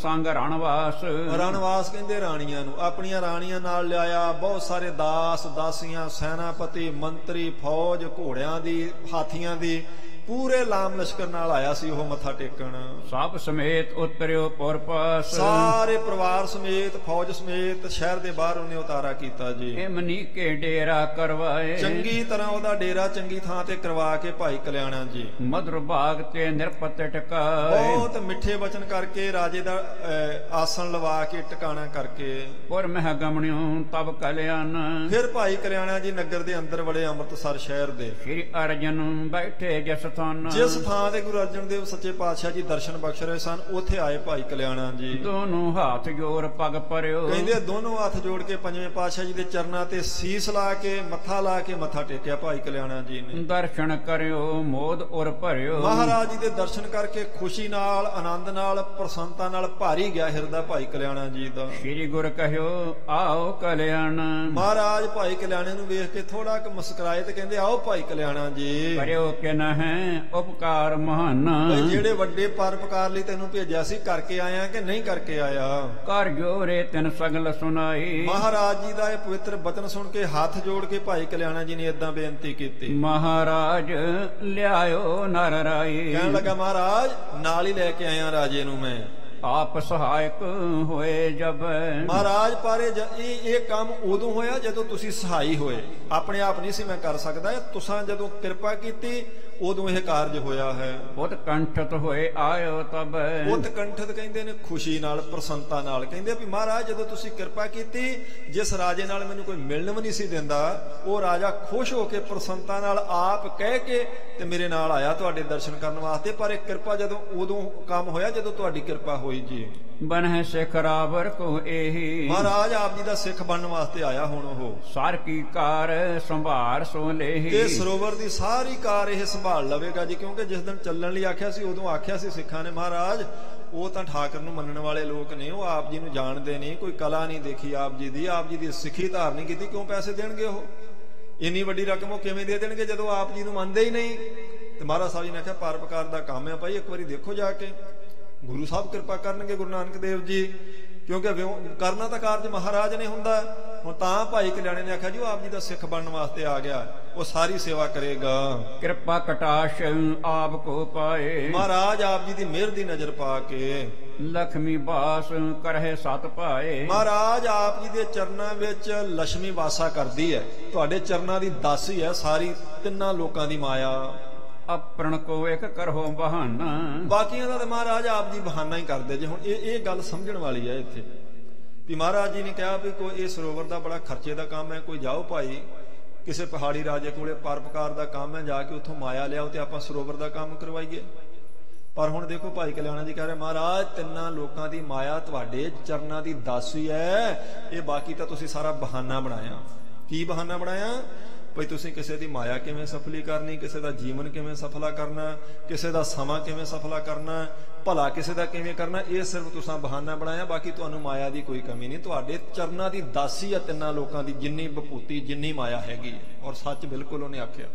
S2: ਸੰਗ ਰਣਵਾਸ,
S1: ਰਣਵਾਸ ਕਹਿੰਦੇ ਰਾਣੀਆਂ ਨੂੰ, ਆਪਣੀਆਂ ਰਾਣੀਆਂ ਨਾਲ ਲਿਆਇਆ। ਬਹੁਤ ਸਾਰੇ ਦਾਸ ਦਾਸੀਆਂ, ਸੈਨਾਪਤੀ, ਮੰਤਰੀ, ਫੌਜ, ਘੋੜਿਆਂ ਦੀ, ਹਾਥੀਆਂ ਦੀ, ਪੂਰੇ ਲਾਮ ਲਸ਼ਕਰ ਨਾਲ ਆਇਆ ਸੀ ਉਹ ਮੱਥਾ ਟੇਕਣ।
S2: ਸਭ ਸਮੇਤ ਉਤਰਿਓ ਪੁਰ ਪਾਸ,
S1: ਸਾਰੇ ਪਰਿਵਾਰ ਸਮੇਤ, ਫੌਜ ਸਮੇਤ ਸ਼ਹਿਰ ਦੇ ਬਾਹਰ ਉਹਨੇ ਉਤਾਰਾ ਕੀਤਾ ਜੀ।
S2: ਇਮਨੀ ਕੇ ਡੇਰਾ ਕਰਵਾਏ,
S1: ਚੰਗੀ ਤਰ੍ਹਾਂ ਉਹਦਾ ਡੇਰਾ ਚੰਗੀ ਥਾਂ ਤੇ ਕਰਵਾ ਕੇ ਭਾਈ ਕਲਿਆਣਾ ਜੀ
S2: ਮਧੁਰ ਬਾਗ ਤੇ ਨਿਰਪਤ ਟਿਕਾਏ,
S1: ਬਹੁਤ ਮਿੱਠੇ ਵਚਨ ਕਰਕੇ ਰਾਜੇ ਦਾ ਆਸਣ ਲਵਾ ਕੇ ਟਿਕਾਣਾ ਕਰਕੇ।
S2: ਪੁਰ ਮਹਿ ਗਮਣਿਓ ਤਬ ਕਲਿਆਣ,
S1: ਫਿਰ ਭਾਈ ਕਲਿਆਣਾ ਜੀ ਨਗਰ ਦੇ ਅੰਦਰ ਵੜੇ ਅੰਮ੍ਰਿਤਸਰ ਸ਼ਹਿਰ ਦੇ।
S2: ਸ੍ਰੀ ਅਰਜਨ ਬੈਠੇ ਜਿਸ
S1: ਜਿਸ ਥਾਂ ਤੇ ਗੁਰੂ ਅਰਜਨ ਦੇਵ ਸੱਚੇ ਪਾਤਸ਼ਾਹ ਜੀ ਦਰਸ਼ਨ ਬਖਸ਼ ਰਹੇ ਸਨ, ਉੱਥੇ ਆਏ ਭਾਈ ਕਲਿਆਣਾ ਜੀ।
S2: ਦੋਨੋਂ ਹੱਥ ਜੋੜ ਪਗ ਪਰਿਓ,
S1: ਕਹਿੰਦੇ ਦੋਨੋਂ ਹੱਥ ਜੋੜ ਕੇ ਪੰਜਵੇਂ ਪਾਤਸ਼ਾਹ ਜੀ ਦੇ ਚਰਨਾਂ ਤੇ ਸੀਸ ਲਾ ਕੇ ਮੱਥਾ ਟੇਕਿਆ ਭਾਈ ਕਲਿਆਣਾ ਜੀ ਨੇ।
S2: ਦਰਸ਼ਨ ਕਰਿਓ ਮੋਦ ਉਰ ਭਰਿਓ,
S1: ਮਹਾਰਾਜ ਜੀ ਦੇ ਦਰਸ਼ਨ ਕਰਕੇ ਖੁਸ਼ੀ ਨਾਲ, ਆਨੰਦ ਨਾਲ, ਪ੍ਰਸੰਨਤਾ ਨਾਲ ਭਾਰੀ ਗਿਆ ਹਿਰਦਾ ਭਾਈ ਕਲਿਆਣਾ ਜੀ ਦਾ।
S2: ਸ੍ਰੀ ਗੁਰ ਕਹਿਓ ਆਓ ਕਲਿਆਣ,
S1: ਮਹਾਰਾਜ ਭਾਈ ਕਲਿਆਣੇ ਨੂੰ ਵੇਖ ਕੇ ਥੋੜਾ ਕੁ ਮੁਸਕਰਾਏ ਤੇ ਕਹਿੰਦੇ ਆਓ ਭਾਈ ਕਲਿਆਣਾ ਜੀ।
S2: ਕਰਿਓ ਕਿ ਨਾ ਹੈ ਉਪਕਾਰ ਮਹਾਨ,
S1: ਜਿਹੜੇ ਵੱਡੇ ਪਰਉਪਕਾਰ ਲਈ ਤੈਨੂੰ ਭੇਜਿਆ ਸੀ, ਕਰਕੇ ਆਇਆ ਕਿ ਨਹੀਂ ਕਰਕੇ ਆਇਆ।
S2: ਕਰ ਜੋਰੇ ਤਿਨ ਸਗਲ ਸੁਨਾਈ,
S1: ਮਹਾਰਾਜ ਜੀ ਦਾ ਇਹ ਪਵਿੱਤਰ ਬਚਨ ਸੁਣ ਕੇ ਹੱਥ ਜੋੜ ਕੇ ਭਾਈ ਕਲਿਆਣਾ ਜੀ ਨੇ ਏਦਾਂ ਬੇਨਤੀ ਕੀਤੀ।
S2: ਮਹਾਰਾਜ ਲਿਆਇਓ ਨਰ ਰਾਈ,
S1: ਕਹਿਣ ਲੱਗਾ ਮਹਾਰਾਜ ਨਾਲ ਹੀ ਲੈ ਕੇ ਆਇਆ ਰਾਜੇ ਨੂੰ ਮੈਂ।
S2: ਆਪ ਸਹਾਇਕ ਹੋਏ ਜਬ,
S1: ਮਹਾਰਾਜ ਪਰ ਇਹ ਕੰਮ ਉਦੋਂ ਹੋਇਆ ਜਦੋਂ ਤੁਸੀਂ ਸਹਾਈ ਹੋਏ, ਆਪਣੇ ਆਪ ਨਹੀਂ ਸੀ ਮੈਂ ਕਰ ਸਕਦਾ। ਤੁਸਾਂ ਜਦੋਂ ਕਿਰਪਾ ਕੀਤੀ ਉਦੋਂ ਇਹ ਕਾਰਜ ਹੋਇਆ ਹੈ।
S2: ਉਤਕੰਠਤ ਹੋਏ ਆਇਓ ਤਬ,
S1: ਉਤਕੰਠਤ ਕਹਿੰਦੇ ਨੇ ਖੁਸ਼ੀ ਨਾਲ, ਪ੍ਰਸੰਨਤਾ ਨਾਲ। ਕਹਿੰਦੇ ਵੀ ਮਹਾਰਾਜ ਜਦੋਂ ਤੁਸੀਂ ਕਿਰਪਾ ਕੀਤੀ, ਜਿਸ ਰਾਜੇ ਨਾਲ ਮੈਨੂੰ ਕੋਈ ਮਿਲਣ ਵੀ ਨਹੀਂ ਸੀ ਦਿੰਦਾ, ਉਹ ਰਾਜਾ ਖੁਸ਼ ਹੋ ਕੇ ਪ੍ਰਸੰਨਤਾ ਨਾਲ ਆਪ ਕਹਿ ਕੇ ਤੇ ਮੇਰੇ ਨਾਲ ਆਇਆ ਤੁਹਾਡੇ ਦਰਸ਼ਨ ਕਰਨ ਵਾਸਤੇ। ਪਰ ਇਹ ਕਿਰਪਾ ਜਦੋਂ ਉਦੋਂ ਕੰਮ ਹੋਇਆ ਜਦੋਂ ਤੁਹਾਡੀ ਕਿਰਪਾ ਹੋਈ ਜੀ।
S2: ਬਨਹਿ ਸਿੱਖ ਰਾਵਰ ਕੋ ਇਹੀ,
S1: ਮਹਾਰਾਜ ਆਪ ਜੀ ਦਾ ਸਿੱਖ ਬਣਨ ਵਾਸਤੇ ਆਇਆ ਹੁਣ ਉਹ।
S2: ਸਰ ਕੀ ਕਾਰ ਸੰਭਾਰ ਸੋ ਲੇਹੀ,
S1: ਤੇ ਸਰੋਵਰ ਦੀ ਸਾਰੀ ਕਾਰ ਇਹ ਸੰਭਾਲ ਲਵੇਗਾ ਜੀ। ਕਿਉਂਕਿ ਜਿਸ ਦਿਨ ਚੱਲਣ ਲਈ ਆਖਿਆ ਸੀ, ਉਦੋਂ ਆਖਿਆ ਸੀ ਸਿੱਖਾਂ ਨੇ ਮਹਾਰਾਜ ਉਹ ਤਾਂ ਠਾਕਰ ਨੂੰ ਮੰਨਣ ਵਾਲੇ ਲੋਕ ਨੇ, ਉਹ ਆਪ ਜੀ ਨੂੰ ਜਾਣਦੇ ਨਹੀਂ, ਕੋਈ ਕਲਾ ਨਹੀਂ ਦੇਖੀ ਆਪ ਜੀ ਦੀ, ਆਪ ਜੀ ਦੀ ਸਿੱਖੀ ਧਾਰਨ ਨਹੀਂ ਕੀਤੀ, ਕਿਉਂ ਪੈਸੇ ਦੇਣਗੇ ਉਹ? ਇੰਨੀ ਵੱਡੀ ਰਕਮ ਉਹ ਕਿਵੇਂ ਦੇ ਦੇਣਗੇ ਜਦੋਂ ਆਪ ਜੀ ਨੂੰ ਮੰਨਦੇ ਹੀ ਨਹੀਂ? ਤੇ ਮਹਾਰਾਜ ਸਾਹਿਬ ਜੀ ਨੇ ਆਖਿਆ ਪਰਉਪਕਾਰ ਦਾ ਕੰਮ ਹੈ ਭਾਈ, ਇੱਕ ਵਾਰੀ ਦੇਖੋ ਜਾ ਕੇ, ਗੁਰੂ ਸਾਹਿਬ ਕਿਰਪਾ ਕਰਨਗੇ, ਗੁਰੂ ਨਾਨਕ ਦੇਵ ਜੀ। ਕਿਉਂਕਿ ਕਰਨਾ ਤਾਂ ਕਾਰਜ ਮਹਾਰਾਜ ਨੇ ਹੁੰਦਾ। ਹੁਣ ਤਾਂ ਭਾਈ ਕਲਿਆਣੇ ਨੇ ਆਖਿਆ ਜੀ ਉਹ ਆਪ ਜੀ ਦਾ ਸਿੱਖ ਬਣਨ ਵਾਸਤੇ ਆ ਗਿਆ, ਉਹ ਸਾਰੀ ਸੇਵਾ ਕਰੇਗਾ।
S2: ਕਿਰਪਾ ਕਟਾਸ਼ ਆਪ ਕੋ ਪਾਏ,
S1: ਮਹਾਰਾਜ ਆਪ ਜੀ ਦੀ ਮਿਹਰ ਦੀ ਨਜ਼ਰ ਪਾ ਕੇ
S2: ਲక్ష్ਮੀ ਬਾਸ ਕਰਹਿ ਸਤ ਭਾਏ।
S1: ਮਹਾਰਾਜ ਆਪ ਜੀ ਦੇ ਚਰਨਾਂ ਵਿੱਚ ਲక్ష్ਮੀ ਵਾਸਾ ਕਰਦੀ ਹੈ। ਤੁਹਾਡੇ ਚਰਨਾਂ ਦੀ ਦਾਸੀ ਹੈ ਸਾਰੀ ਤਿੰਨਾਂ ਲੋਕਾਂ ਦੀ ਮਾਇਆ।
S2: ਆਪਣ ਕੋ ਇੱਕ ਕਰੋ ਬਹਾਨਾ,
S1: ਬਾਕੀਆਂ ਦਾ ਤਾਂ ਮਹਾਰਾਜ ਆਪ ਜੀ ਬਹਾਨਾ ਹੀ ਕਰਦੇ ਜੇ। ਹੁਣ ਇਹ ਗੱਲ ਸਮਝਣ ਵਾਲੀ ਹੈ ਇੱਥੇ ਵੀ ਮਹਾਰਾਜ ਜੀ ਨੇ ਕਿਹਾ ਵੀ ਕੋਈ ਇਹ ਸਰੋਵਰ ਦਾ ਬੜਾ ਖਰਚੇ ਦਾ ਕੰਮ ਹੈ, ਕੋਈ ਜਾਓ ਭਾਈ ਕਿਸੇ ਪਹਾੜੀ ਰਾਜੇ ਕੋਲੇ ਪਰਪਕਾਰ ਦਾ ਕੰਮ ਹੈ, ਜਾ ਕੇ ਉੱਥੋਂ ਮਾਇਆ ਲਿਆਓ ਤੇ ਆਪਾਂ ਸਰੋਵਰ ਦਾ ਕੰਮ ਕਰਵਾਈਏ। ਪਰ ਹੁਣ ਦੇਖੋ ਭਾਈ ਕਲਿਆਣਾ ਜੀ ਕਹਿ ਰਹੇ ਮਹਾਰਾਜ ਤਿੰਨਾਂ ਲੋਕਾਂ ਦੀ ਮਾਇਆ ਤੁਹਾਡੇ ਚਰਨਾਂ ਦੀ ਦਾਸੀ ਹੈ, ਇਹ ਬਾਕੀ ਤਾਂ ਤੁਸੀਂ ਸਾਰਾ ਬਹਾਨਾ ਬਣਾਇਆ। ਕੀ ਬਹਾਨਾ ਬਣਾਇਆ? ਭਈ ਤੁਸੀਂ ਕਿਸੇ ਦੀ ਮਾਇਆ ਕਿਵੇਂ ਸਫਲੀ ਕਰਨੀ, ਕਿਸੇ ਦਾ ਜੀਵਨ ਕਿਵੇਂ ਸਫਲਾ ਕਰਨਾ, ਕਿਸੇ ਦਾ ਸਮਾਂ ਕਿਵੇਂ ਸਫਲਾ ਕਰਨਾ, ਭਲਾ ਕਿਸੇ ਦਾ ਕਿਵੇਂ ਕਰਨਾ, ਇਹ ਸਿਰਫ ਤੁਸੀਂ ਬਹਾਨਾ ਬਣਾਇਆ। ਬਾਕੀ ਤੁਹਾਨੂੰ ਮਾਇਆ ਦੀ ਕੋਈ ਕਮੀ ਨਹੀਂ। ਤੁਹਾਡੇ ਚਰਨਾਂ ਦੀ ਦਾਸੀ ਆ ਤਿੰਨਾਂ ਲੋਕਾਂ ਦੀ, ਜਿੰਨੀ ਵਿਭੂਤੀ ਜਿੰਨੀ ਮਾਇਆ ਹੈਗੀ। ਔਰ ਸੱਚ ਬਿਲਕੁਲ ਉਹਨੇ ਆਖਿਆ,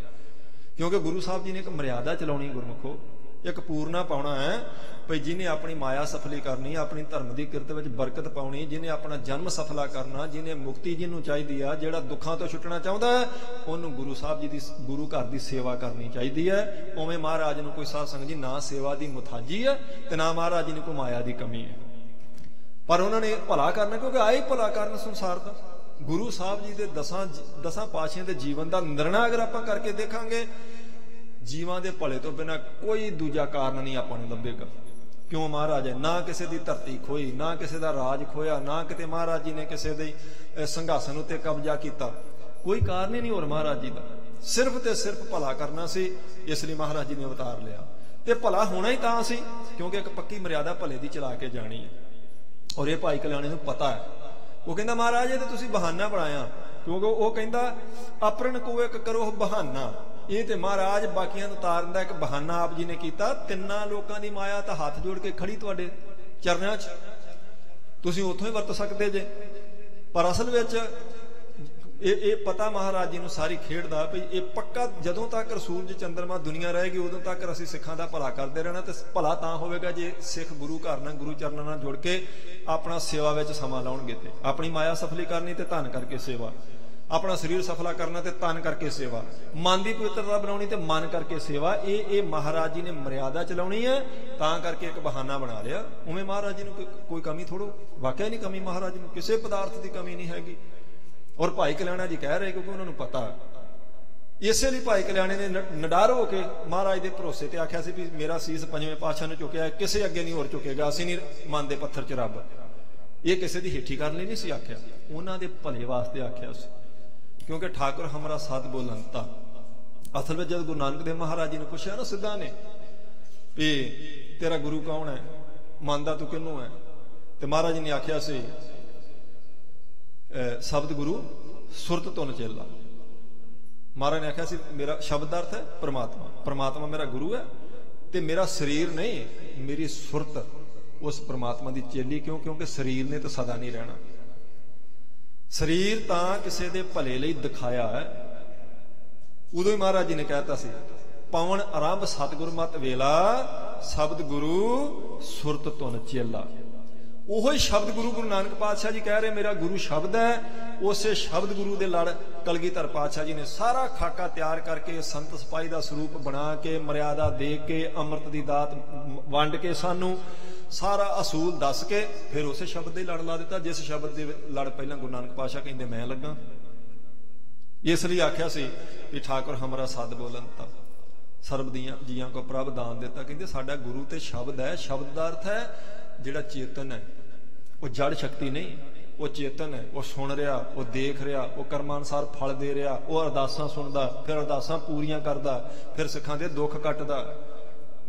S1: ਕਿਉਂਕਿ ਗੁਰੂ ਸਾਹਿਬ ਜੀ ਨੇ ਇੱਕ ਮਰਿਆਦਾ ਚਲਾਉਣੀ ਗੁਰਮੁਖੋ, ਇੱਕ ਪੂਰਨਾ ਪਾਉਣਾ ਹੈ। ਭਈ ਜਿਹਨੇ ਆਪਣੀ ਮਾਇਆ ਸਫਲੀ ਕਰਨੀ, ਆਪਣੀ ਧਰਮ ਦੀ ਕਿਰਤ ਵਿੱਚ ਬਰਕਤ ਪਾਉਣੀ, ਜਿਹਨੇ ਆਪਣਾ ਜਨਮ ਸਫਲਾ ਕਰਨਾ, ਜਿਹਨੇ ਮੁਕਤੀ ਜਿਹਨੂੰ ਚਾਹੀਦੀ ਆ, ਜਿਹੜਾ ਦੁੱਖਾਂ ਤੋਂ ਛੁੱਟਣਾ ਚਾਹੁੰਦਾ ਹੈ, ਉਹਨੂੰ ਗੁਰੂ ਸਾਹਿਬ ਜੀ ਦੀ ਗੁਰੂ ਘਰ ਦੀ ਸੇਵਾ ਕਰਨੀ ਚਾਹੀਦੀ ਹੈ। ਉਵੇਂ ਮਹਾਰਾਜ ਨੂੰ ਕੋਈ ਸਾਧ ਸੰਗਤ ਜੀ ਨਾ ਸੇਵਾ ਦੀ ਮੁਥਾਜੀ ਹੈ ਤੇ ਨਾ ਮਹਾਰਾਜ ਜੀ ਨੂੰ ਕੋਈ ਮਾਇਆ ਦੀ ਕਮੀ ਹੈ। ਪਰ ਉਹਨਾਂ ਨੇ ਭਲਾ ਕਰਨਾ, ਕਿਉਂਕਿ ਆਏ ਭਲਾ ਕਰਨ ਸੰਸਾਰ ਦਾ। ਗੁਰੂ ਸਾਹਿਬ ਜੀ ਦੇ ਦਸਾਂ ਪਾਤਸ਼ਾਹਾਂ ਦੇ ਜੀਵਨ ਦਾ ਨਿਰਣਾ ਅਗਰ ਆਪਾਂ ਕਰਕੇ ਦੇਖਾਂਗੇ, ਜੀਵਾਂ ਦੇ ਭਲੇ ਤੋਂ ਬਿਨਾਂ ਕੋਈ ਦੂਜਾ ਕਾਰਨ ਨਹੀਂ ਆਪਾਂ ਨੂੰ ਲੱਭੇਗਾ। ਕਿਉਂ? ਮਹਾਰਾਜ ਹੈ ਨਾ ਕਿਸੇ ਦੀ ਧਰਤੀ ਖੋਈ, ਨਾ ਕਿਸੇ ਦਾ ਰਾਜ ਖੋਇਆ, ਨਾ ਕਿਤੇ ਮਹਾਰਾਜ ਜੀ ਨੇ ਕਿਸੇ ਦੇ ਸਿੰਘਾਸਨ ਉੱਤੇ ਕਬਜ਼ਾ ਕੀਤਾ, ਕੋਈ ਕਾਰਨ ਹੀ ਨਹੀਂ ਹੋਰ ਮਹਾਰਾਜ ਜੀ ਦਾ। ਸਿਰਫ ਤੇ ਸਿਰਫ ਭਲਾ ਕਰਨਾ ਸੀ, ਇਸ ਲਈ ਮਹਾਰਾਜ ਜੀ ਨੇ ਅਵਤਾਰ ਲਿਆ। ਤੇ ਭਲਾ ਹੋਣਾ ਹੀ ਤਾਂ ਸੀ ਕਿਉਂਕਿ ਇੱਕ ਪੱਕੀ ਮਰਿਆਦਾ ਭਲੇ ਦੀ ਚਲਾ ਕੇ ਜਾਣੀ ਹੈ। ਔਰ ਇਹ ਭਾਈ ਕਲਿਆਣੇ ਨੂੰ ਪਤਾ ਹੈ। ਉਹ ਕਹਿੰਦਾ ਮਹਾਰਾਜ ਇਹ ਤਾਂ ਤੁਸੀਂ ਬਹਾਨਾ ਬਣਾਇਆ, ਕਿਉਂਕਿ ਉਹ ਕਹਿੰਦਾ ਆਪਰਨ ਕੋ ਇੱਕ ਕਰੋ ਬਹਾਨਾ। ਇਹ ਤੇ ਮਹਾਰਾਜ ਬਾਕੀਆਂ ਨੂੰ ਤਾਰਨ ਦਾ ਇੱਕ ਬਹਾਨਾ ਆਪ ਜੀ ਨੇ ਕੀਤਾ। ਤਿੰਨਾਂ ਲੋਕਾਂ ਦੀ ਮਾਇਆ ਤਾਂ ਹੱਥ ਜੋੜ ਕੇ ਖੜੀ ਤੁਹਾਡੇ ਚਰਨਾਂ 'ਚ, ਤੁਸੀਂ ਉੱਥੋਂ ਹੀ ਵਰਤ ਸਕਦੇ ਜੇ। ਪਰ ਅਸਲ ਵਿੱਚ ਇਹ ਪਤਾ ਮਹਾਰਾਜ ਜੀ ਨੂੰ ਸਾਰੀ ਖੇਡ ਦਾ ਵੀ ਇਹ ਪੱਕਾ ਜਦੋਂ ਤੱਕ ਸੂਰਜ ਚੰਦਰਮਾ ਦੁਨੀਆ ਰਹੇਗੀ ਉਦੋਂ ਤੱਕ ਅਸੀਂ ਸਿੱਖਾਂ ਦਾ ਭਲਾ ਕਰਦੇ ਰਹਿਣਾ। ਤੇ ਭਲਾ ਤਾਂ ਹੋਵੇਗਾ ਜੇ ਸਿੱਖ ਗੁਰੂ ਘਰ ਨਾਲ ਗੁਰੂ ਚਰਨਾਂ ਨਾਲ ਜੁੜ ਕੇ ਆਪਣਾ ਸੇਵਾ ਵਿੱਚ ਸਮਾਂ ਲਾਉਣਗੇ। ਤੇ ਆਪਣੀ ਮਾਇਆ ਸਫਲੀ ਕਰਨੀ ਤੇ ਧਨ ਕਰਕੇ ਸੇਵਾ, ਆਪਣਾ ਸਰੀਰ ਸਫਲਾ ਕਰਨਾ ਤੇ ਤਨ ਕਰਕੇ ਸੇਵਾ, ਮਨ ਦੀ ਪਵਿੱਤਰਤਾ ਬਣਾਉਣੀ ਤੇ ਮਨ ਕਰਕੇ ਸੇਵਾ। ਇਹ ਮਹਾਰਾਜ ਜੀ ਨੇ ਮਰਿਆਦਾ ਚਲਾਉਣੀ ਹੈ, ਤਾਂ ਕਰਕੇ ਇੱਕ ਬਹਾਨਾ ਬਣਾ ਲਿਆ। ਉਵੇਂ ਮਹਾਰਾਜ ਜੀ ਨੂੰ ਕੋਈ ਕਮੀ ਥੋੜੋ, ਵਾਕਿਆ ਨਹੀਂ ਕਮੀ ਮਹਾਰਾਜ ਨੂੰ, ਕਿਸੇ ਪਦਾਰਥ ਦੀ ਕਮੀ ਨਹੀਂ ਹੈਗੀ। ਔਰ ਭਾਈ ਕਲਿਆਣਾ ਜੀ ਕਹਿ ਰਹੇ ਕਿਉਂਕਿ ਉਹਨਾਂ ਨੂੰ ਪਤਾ। ਇਸੇ ਲਈ ਭਾਈ ਕਲਿਆਣੇ ਨੇ ਨਿਡਰ ਹੋ ਕੇ ਮਹਾਰਾਜ ਦੇ ਭਰੋਸੇ ਤੇ ਆਖਿਆ ਸੀ ਵੀ ਮੇਰਾ ਸੀਸ ਪੰਜਵੇਂ ਪਾਤਸ਼ਾਹ ਨੇ ਚੁੱਕਿਆ, ਕਿਸੇ ਅੱਗੇ ਨਹੀਂ ਹੋਰ ਚੁੱਕੇਗਾ, ਅਸੀਂ ਨਹੀਂ ਮੰਨਦੇ ਪੱਥਰ 'ਚ ਰੱਬ। ਇਹ ਕਿਸੇ ਦੀ ਹੇਠੀ ਕਰਨ ਲਈ ਨਹੀਂ ਸੀ ਆਖਿਆ, ਉਹਨਾਂ ਦੇ ਭਲੇ ਵਾਸਤੇ ਆਖਿਆ ਸੀ। ਕਿਉਂਕਿ ਠਾਕੁਰ ਹਮਰਾ ਸਤ ਬੋਲੰਤਾ। ਅਸਲ ਵਿੱਚ ਜਦ ਗੁਰੂ ਨਾਨਕ ਦੇਵ ਮਹਾਰਾਜ ਜੀ ਨੇ ਪੁੱਛਿਆ ਨਾ ਸਿੱਧਾ ਨੇ ਵੀ ਤੇਰਾ ਗੁਰੂ ਕੌਣ ਹੈ, ਮੰਨਦਾ ਤੂੰ ਕਿਹਨੂੰ ਹੈ, ਤੇ ਮਹਾਰਾਜ ਜੀ ਨੇ ਆਖਿਆ ਸੀ ਸ਼ਬਦ ਗੁਰੂ ਸੁਰਤ ਧੁਨ ਚੇਲਾ। ਮਹਾਰਾਜ ਨੇ ਆਖਿਆ ਸੀ ਮੇਰਾ ਸ਼ਬਦ ਦਾ ਅਰਥ ਹੈ ਪਰਮਾਤਮਾ, ਪਰਮਾਤਮਾ ਮੇਰਾ ਗੁਰੂ ਹੈ ਤੇ ਮੇਰਾ ਸਰੀਰ ਨਹੀਂ, ਮੇਰੀ ਸੁਰਤ ਉਸ ਪਰਮਾਤਮਾ ਦੀ ਚੇਲੀ। ਕਿਉਂਕਿ ਸਰੀਰ ਨੇ ਤਾਂ ਸਦਾ ਨਹੀਂ ਰਹਿਣਾ। ਸਰੀਰ ਤਾਂ ਕਿਸੇ ਦੇ ਭਲੇ ਲਈ ਦਿਖਾਇਆ ਹੈ। ਉਦੋਂ ਹੀ ਮਹਾਰਾਜ ਜੀ ਨੇ ਕਹਿਤਾ ਸੀ ਪਵਨ ਆਰੰਭ ਸਤਿਗੁਰ ਮਤ ਵੇਲਾ, ਸ਼ਬਦ ਗੁਰੂ ਸੁਰਤ ਧੁਨ ਚੇਲਾ। ਉਹੋ ਹੀ ਸ਼ਬਦ ਗੁਰੂ ਨਾਨਕ ਪਾਤਸ਼ਾਹ ਜੀ ਕਹਿ ਰਹੇ ਮੇਰਾ ਗੁਰੂ ਸ਼ਬਦ ਹੈ। ਉਸੇ ਸ਼ਬਦ ਗੁਰੂ ਦੇ ਲੜ ਕਲਗੀਧਰ ਪਾਤਸ਼ਾਹ ਜੀ ਨੇ ਸਾਰਾ ਖਾਕਾ ਤਿਆਰ ਕਰਕੇ ਸੰਤ ਸਿਪਾਹੀ ਦਾ ਸਰੂਪ ਬਣਾ ਕੇ ਮਰਿਆਦਾ ਦੇ ਕੇ ਅੰਮ੍ਰਿਤ ਦੀ ਦਾਤ ਵੰਡ ਕੇ ਸਾਨੂੰ ਸਾਰਾ ਅਸੂਲ ਦੱਸ ਕੇ ਫਿਰ ਉਸੇ ਸ਼ਬਦ ਦੇ ਲੜ ਲਾ ਦਿੱਤਾ, ਜਿਸ ਸ਼ਬਦ ਦੇ ਲੜ ਪਹਿਲਾਂ ਗੁਰੂ ਨਾਨਕ ਪਾਤਸ਼ਾਹ ਕਹਿੰਦੇ ਮੈਂ ਲੱਗਾ। ਇਸ ਲਈ ਆਖਿਆ ਸੀ ਵੀ ਠਾਕੁਰ ਹਮਰਾ ਸਦ ਬੋਲੰਤਾ, ਸਰਬ ਦੀਆਂ ਜੀਆਂ ਕੋ ਪ੍ਰਭ ਦਾਨ ਦਿੱਤਾ। ਕਹਿੰਦੇ ਸਾਡਾ ਗੁਰੂ ਤੇ ਸ਼ਬਦ ਹੈ। ਸ਼ਬਦ ਦਾ ਅਰਥ ਹੈ ਜਿਹੜਾ ਚੇਤਨ ਹੈ, ਉਹ ਜੜ ਸ਼ਕਤੀ ਨਹੀਂ, ਉਹ ਚੇਤਨ ਹੈ। ਉਹ ਸੁਣ ਰਿਹਾ, ਉਹ ਦੇਖ ਰਿਹਾ, ਉਹ ਕਰਮਾਂ ਅਨੁਸਾਰ ਫਲ ਦੇ ਰਿਹਾ, ਉਹ ਅਰਦਾਸਾਂ ਸੁਣਦਾ, ਫਿਰ ਅਰਦਾਸਾਂ ਪੂਰੀਆਂ ਕਰਦਾ, ਫਿਰ ਸਿੱਖਾਂ ਦੇ ਦੁੱਖ ਕੱਟਦਾ।